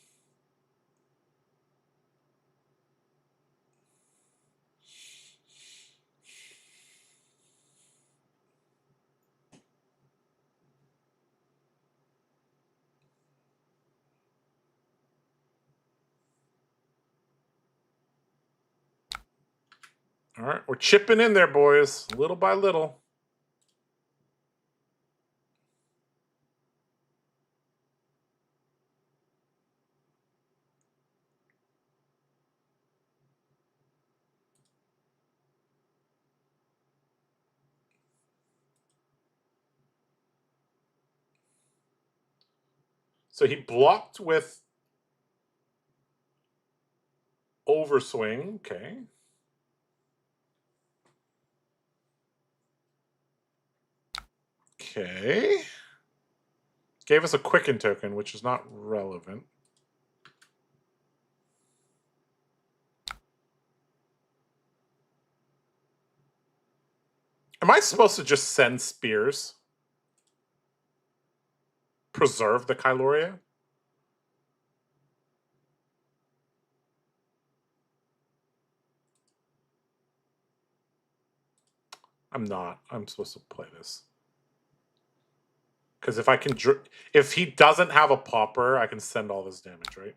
All right, we're chipping in there, boys, little by little. So he blocked with Overswing. Okay. Okay. Gave us a Quicken token, which is not relevant. Am I supposed to just send Spears? Preserve the Kyloria? I'm not. I'm supposed to play this. Because if I can... If he doesn't have a popper, I can send all this damage, right?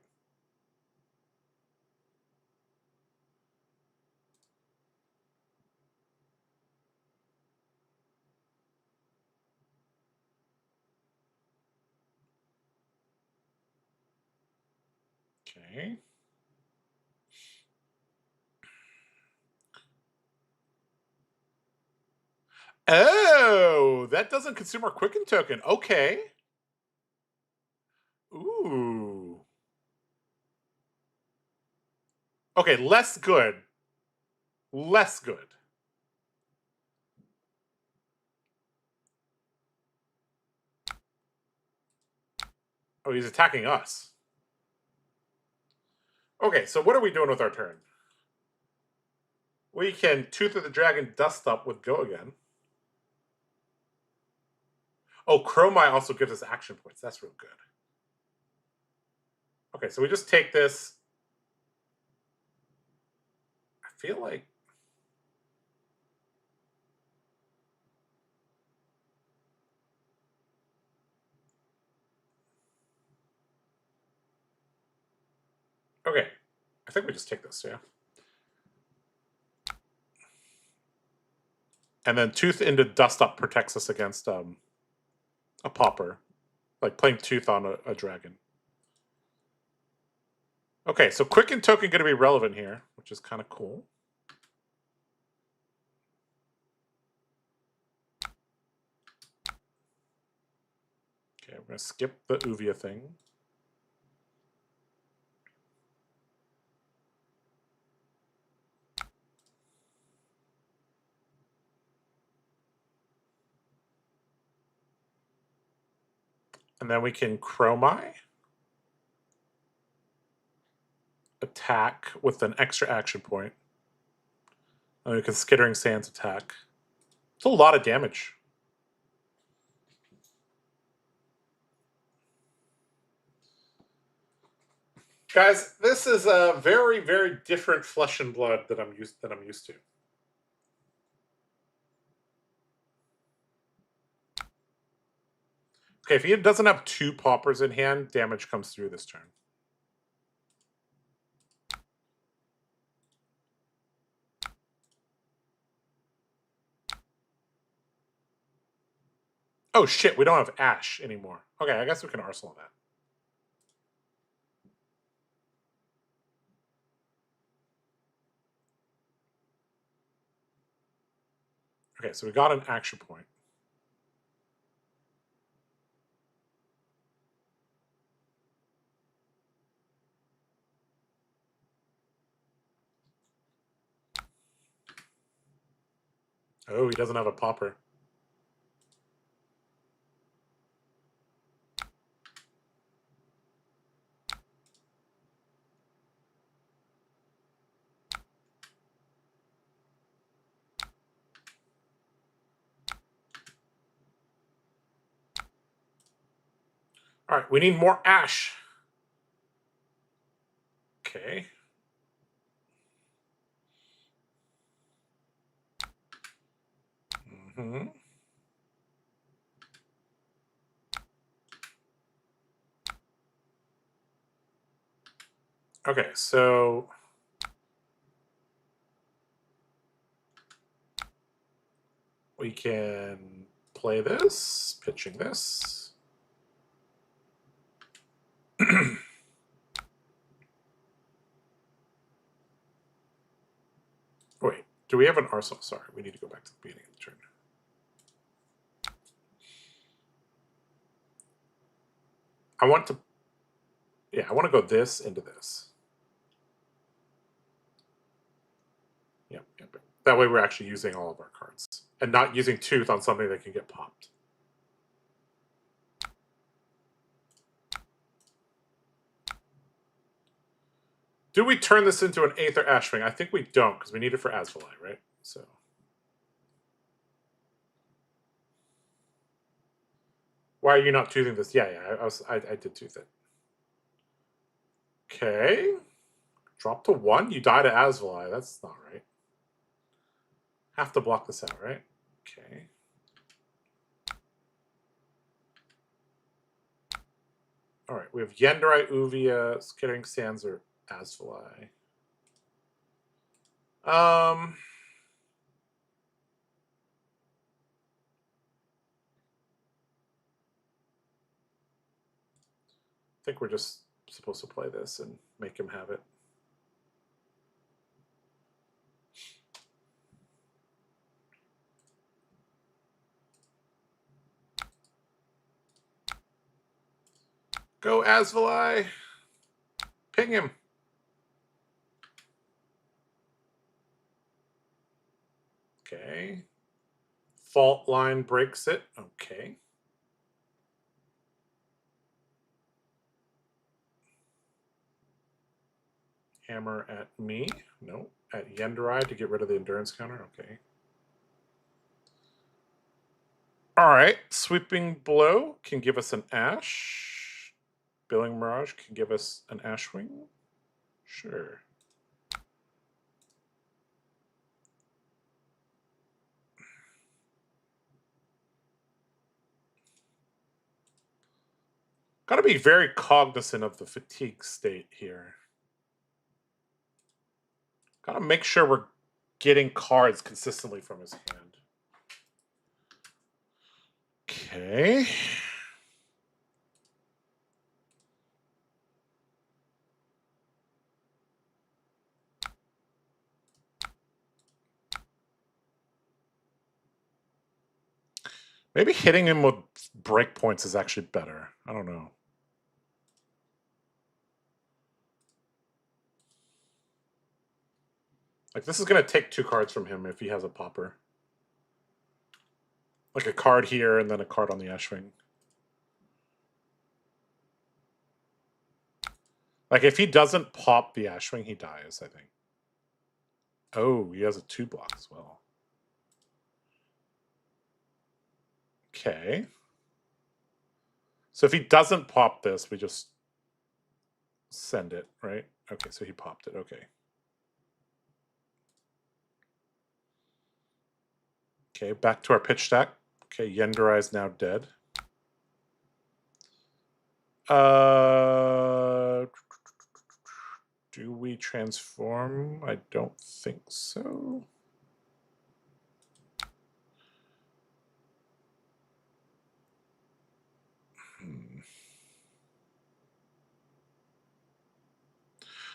Okay. Oh, that doesn't consume our Quicken token. Okay. Ooh. Okay, less good. Less good. Oh, he's attacking us. Okay, so what are we doing with our turn? We can Tooth of the Dragon Dust Up with Go Again. Oh, Chromai also gives us action points. That's real good. Okay, so we just take this. I feel like... Okay, I think we just take this, yeah. And then Tooth into Dust Up protects us against a pauper. Like playing Tooth on a dragon. Okay, so Quicken Token going to be relevant here, which is kind of cool. Okay, we're going to skip the Uvia thing. And then we can Chromai. Attack with an extra action point. And we can Skittering Sands attack. It's a lot of damage. Guys, this is a very, very different Flesh and Blood that I'm used to. Okay, if he doesn't have 2 paupers in hand, damage comes through this turn. Oh shit, we don't have Ash anymore. Okay, I guess we can Arsenal that. Okay, so we got an action point. Oh, he doesn't have a pauper. All right, we need more Ash. Okay. Mm-hmm. Okay, so we can play this, pitching this. Wait, do we have an Arsenal? Sorry, we need to go back to the beginning of the turn. I want to go this into this. Yep. That way we're actually using all of our cards and not using Tooth on something that can get popped. Do we turn this into an Aether Ashwing? I think we don't, because we need it for Asvali, right? So. Why are you not toothing this? Yeah, I did tooth it. Okay. Drop to 1? You die to Asvali. That's not right. Have to block this out, right? Okay. All right, we have Yenderai, Uvia, Skittering Sands, or Asvali. I think we're just supposed to play this and make him have it. Go Asvali! Ping him! Okay. Fault line breaks it. Okay. Hammer at me. No. At Yenderai to get rid of the endurance counter. Okay. All right. Sweeping Blow can give us an Ash. Billing Mirage can give us an Ashwing. Sure. Got to be very cognizant of the fatigue state here. Got to make sure we're getting cards consistently from his hand. Okay. Maybe hitting him with breakpoints is actually better. I don't know. Like, this is going to take 2 cards from him if he has a popper. Like a card here and then a card on the Ashwing. Like, if he doesn't pop the Ashwing, he dies, I think. Oh, he has a 2 block as well. Okay. So if he doesn't pop this, we just send it, right? Okay, so he popped it. Okay. Okay, back to our pitch stack. Okay, Yenderai is now dead. Do we transform? I don't think so.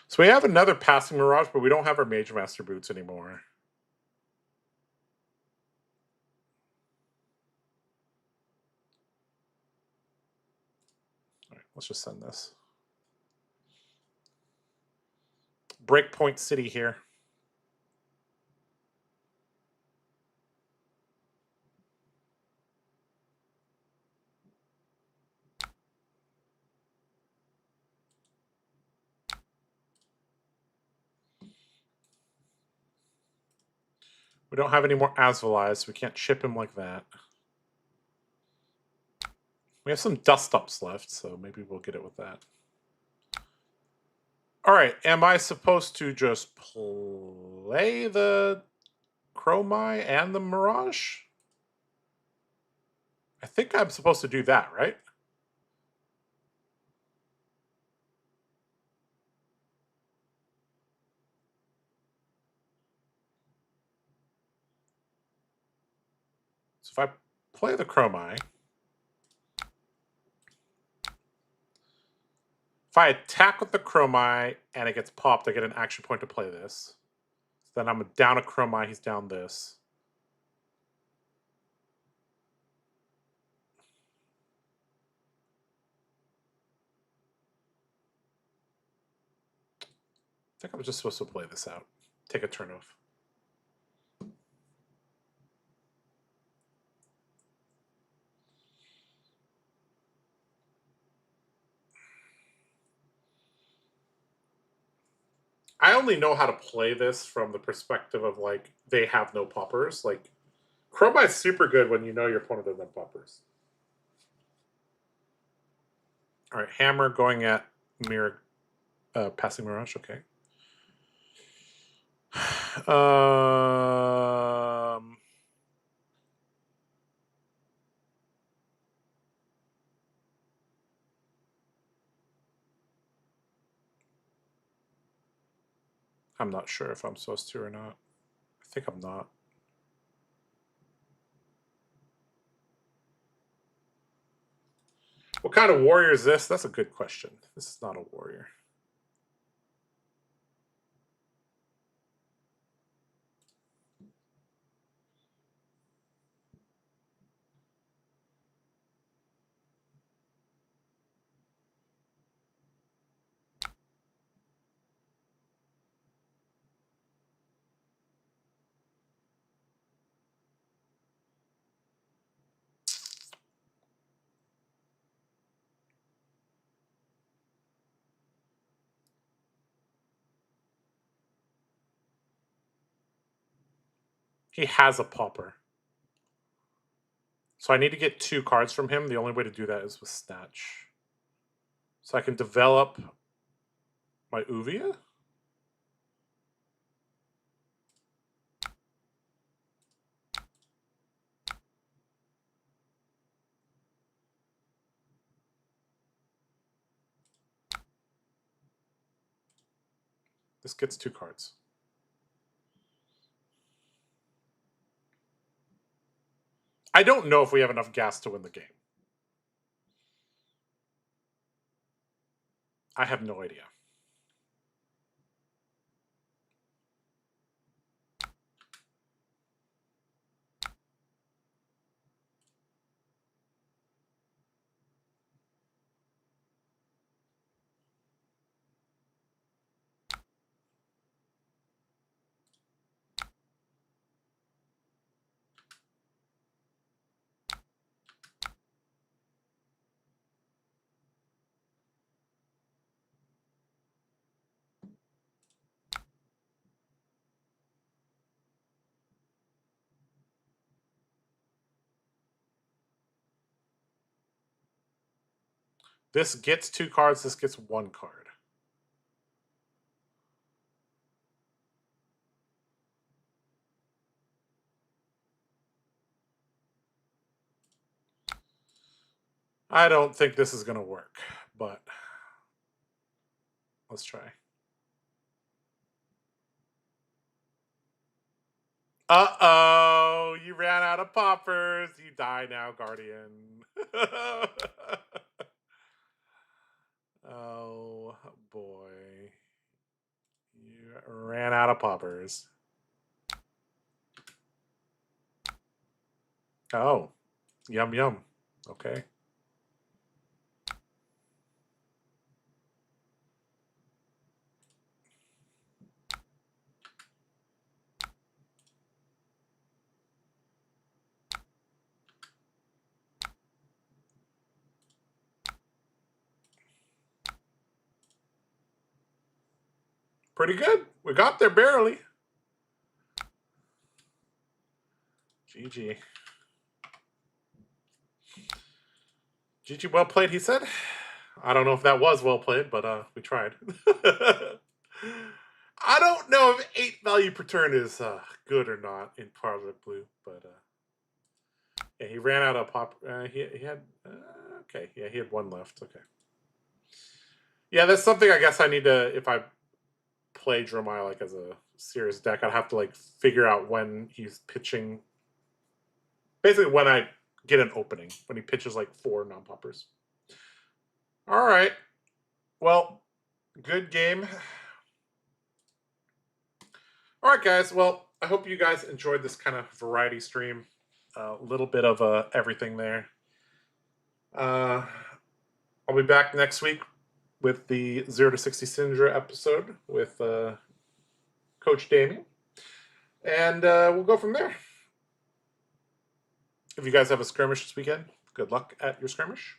So we have another passing Mirage, but we don't have our Major Master boots anymore. All right, let's just send this. Breakpoint City here. We don't have any more Asvalize, so we can't chip him like that. We have some Dust Ups left, so maybe we'll get it with that. All right, am I supposed to just play the Chromai and the Mirage? I think I'm supposed to do that, right? So if I play the Chromai, if I attack with the Chromai and it gets popped, I get an action point to play this. Then I'm down a Chromai, he's down this. I think I was just supposed to play this out. Take a turn off. I only know how to play this from the perspective of, like, they have no poppers. Like, Chroma is super good when you know your opponent doesn't have poppers. All right, Hammer going at Mirror, passing Mirage. Okay. I'm not sure if I'm supposed to or not. I think I'm not. What kind of warrior is this? That's a good question. This is not a warrior. He has a popper. So I need to get 2 cards from him. The only way to do that is with Snatch. So I can develop my Uvia? This gets 2 cards. I don't know if we have enough gas to win the game. I have no idea. This gets 2 cards. This gets 1 card. I don't think this is going to work, but let's try. Uh-oh, you ran out of poppers. You die now, Guardian. Oh, boy. You ran out of poppers. Oh, yum, yum. Okay. Pretty good. We got there barely. GG. GG, well played, he said. I don't know if that was well played, but we tried. I don't know if 8 value per turn is good or not in Product Blue, but yeah, he ran out of pop. He had okay, yeah, he had 1 left. Okay, yeah, that's something I guess I need to, if I play Dromai like as a serious deck, I'd have to like figure out when he's pitching. Basically, when I get an opening, when he pitches like 4 non-poppers. All right. Well, good game. All right, guys. Well, I hope you guys enjoyed this kind of variety stream. A little bit of everything there. I'll be back next week with the 0 to 60 Syndra episode with Coach Damien. And we'll go from there. If you guys have a skirmish this weekend, good luck at your skirmish.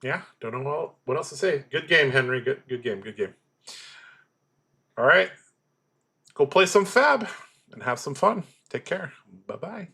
Yeah, don't know what else to say. Good game, Henry. Good game. Good game. All right. Go play some Fab and have some fun. Take care. Bye-bye.